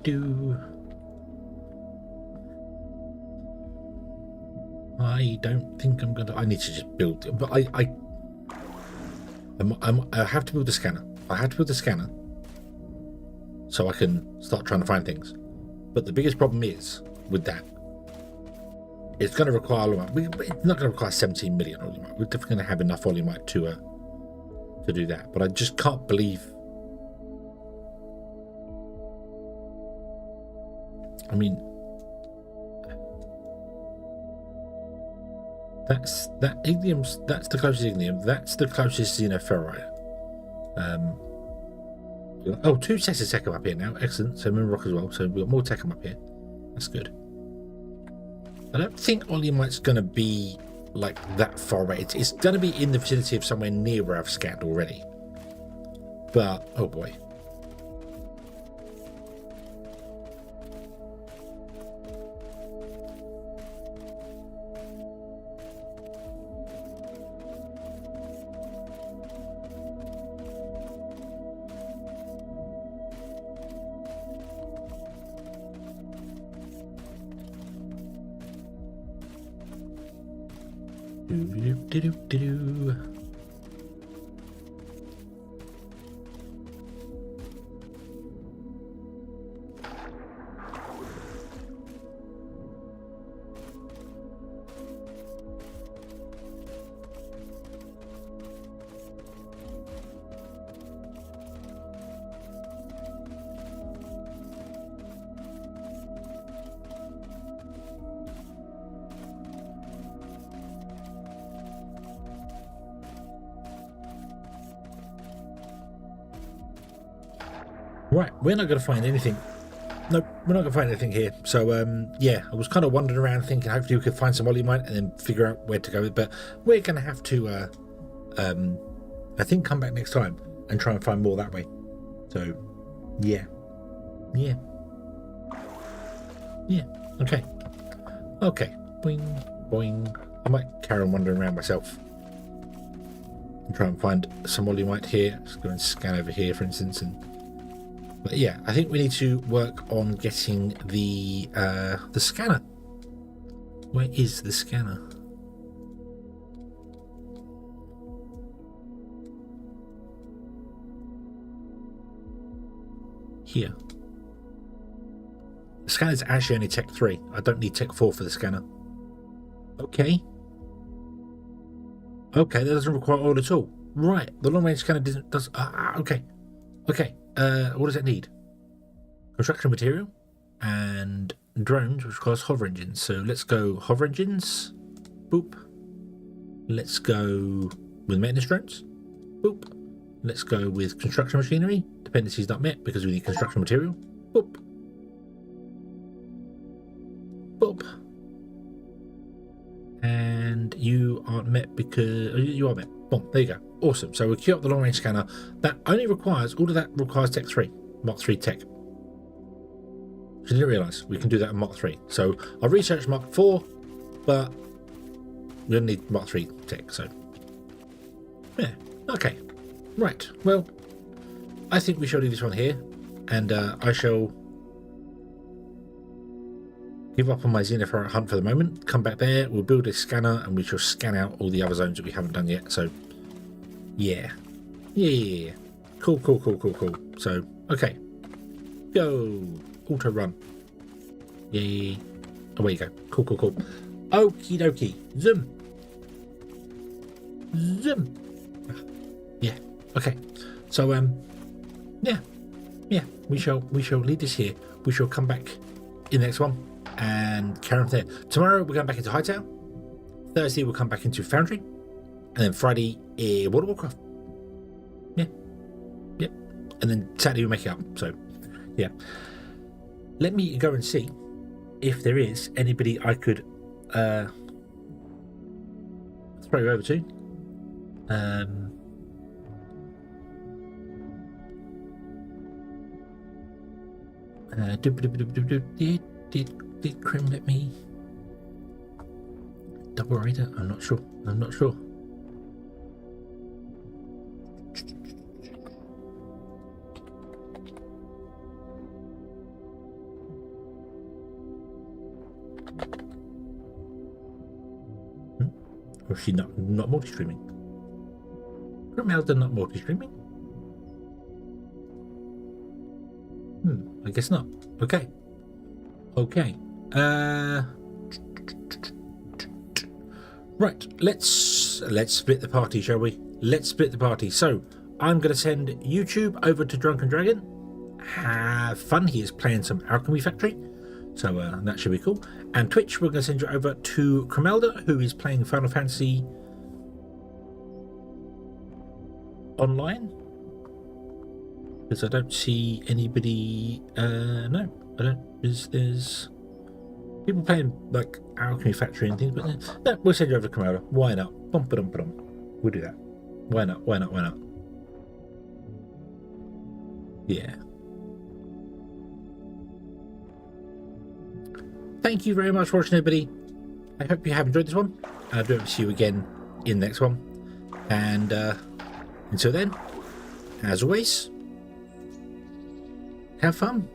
Do. I don't think I'm gonna. I need to just build, but I have to build a scanner. I have to build a scanner so I can start trying to find things. But the biggest problem is with that, it's going to require Olimite. It's not going to require 17 million Olimite. We're definitely going to have enough Olimite to do that. But I just can't believe. I mean, that's ignium's. That's the closest ignium. That's the closest xenoferrite. Oh, 2 sets of Tekken up here now. Excellent. So mineral rock as well. So we've got more Tekken up here. That's good. I don't think Olimite's going to be like that far away. It's going to be in the vicinity of somewhere near where I've scanned already. But oh boy. Right, we're not going to find anything. Nope, we're not going to find anything here. So, yeah, I was kind of wandering around thinking hopefully we could find some Olimite and then figure out where to go. But we're going to have to, I think, come back next time and try and find more that way. So, yeah. Yeah. Yeah, okay. Okay. Boing, boing. I might carry on wandering around myself and try and find some Olimite here. Just go and scan over here, for instance, but yeah, I think we need to work on getting the scanner. Where is the scanner? Here. The scanner is actually only Tech 3. I don't need Tech 4 for the scanner. Okay. Okay, that doesn't require oil at all. Right, the long range scanner does. Okay. Okay. What does it need? Construction material and drones, which requires hover engines. So let's go hover engines. Boop. Let's go with maintenance drones. Boop. Let's go with construction machinery. Dependencies not met because we need construction material. Boop. Boop. And you aren't met because you are met. Boom, there you go. Awesome. So we'll queue up the long range scanner. That only requires, all of that requires Tech 3, Mark 3 tech. I didn't realise we can do that in Mark 3. So I'll research Mark 4, but we don't need Mark 3 tech. So yeah, okay, right. Well, I think we shall leave this one here, and I shall give up on my Xeno hunt for the moment. Come back there, we'll build a scanner, and we shall scan out all the other zones that we haven't done yet. So yeah. Cool. So okay, go auto run. Yay. Away you go. Cool. Okie dokie. Zoom. Yeah. Okay. So yeah. We shall leave this here. We shall come back in the next one and carry on there. Tomorrow we're going back into Hightown. Thursday we'll come back into Foundry, and then Friday World of Warcraft. Yeah. Yep. And then Saturday we make it up. So yeah. Let me go and see if there is anybody I could throw you over to. Did Crim let me double rider? I'm not sure. Or is she not multi-streaming? Grimelda not multi-streaming? I guess not. Okay. Right, let's split the party, shall we? Let's split the party. So I'm going to send YouTube over to Drunken Dragon. Have fun. He is playing some Alchemy Factory, so that should be cool. And Twitch, we're going to send you over to Cremelda, who is playing Final Fantasy online. Because I don't see anybody. No, I don't. There's people playing like Alchemy Factory and things, but no, we'll send you over to Cremelda. Why not? We'll do that. Why not? Yeah. Thank you very much for watching, everybody. I hope you have enjoyed this one. I'll do it to see you again in the next one. And until then, as always, have fun.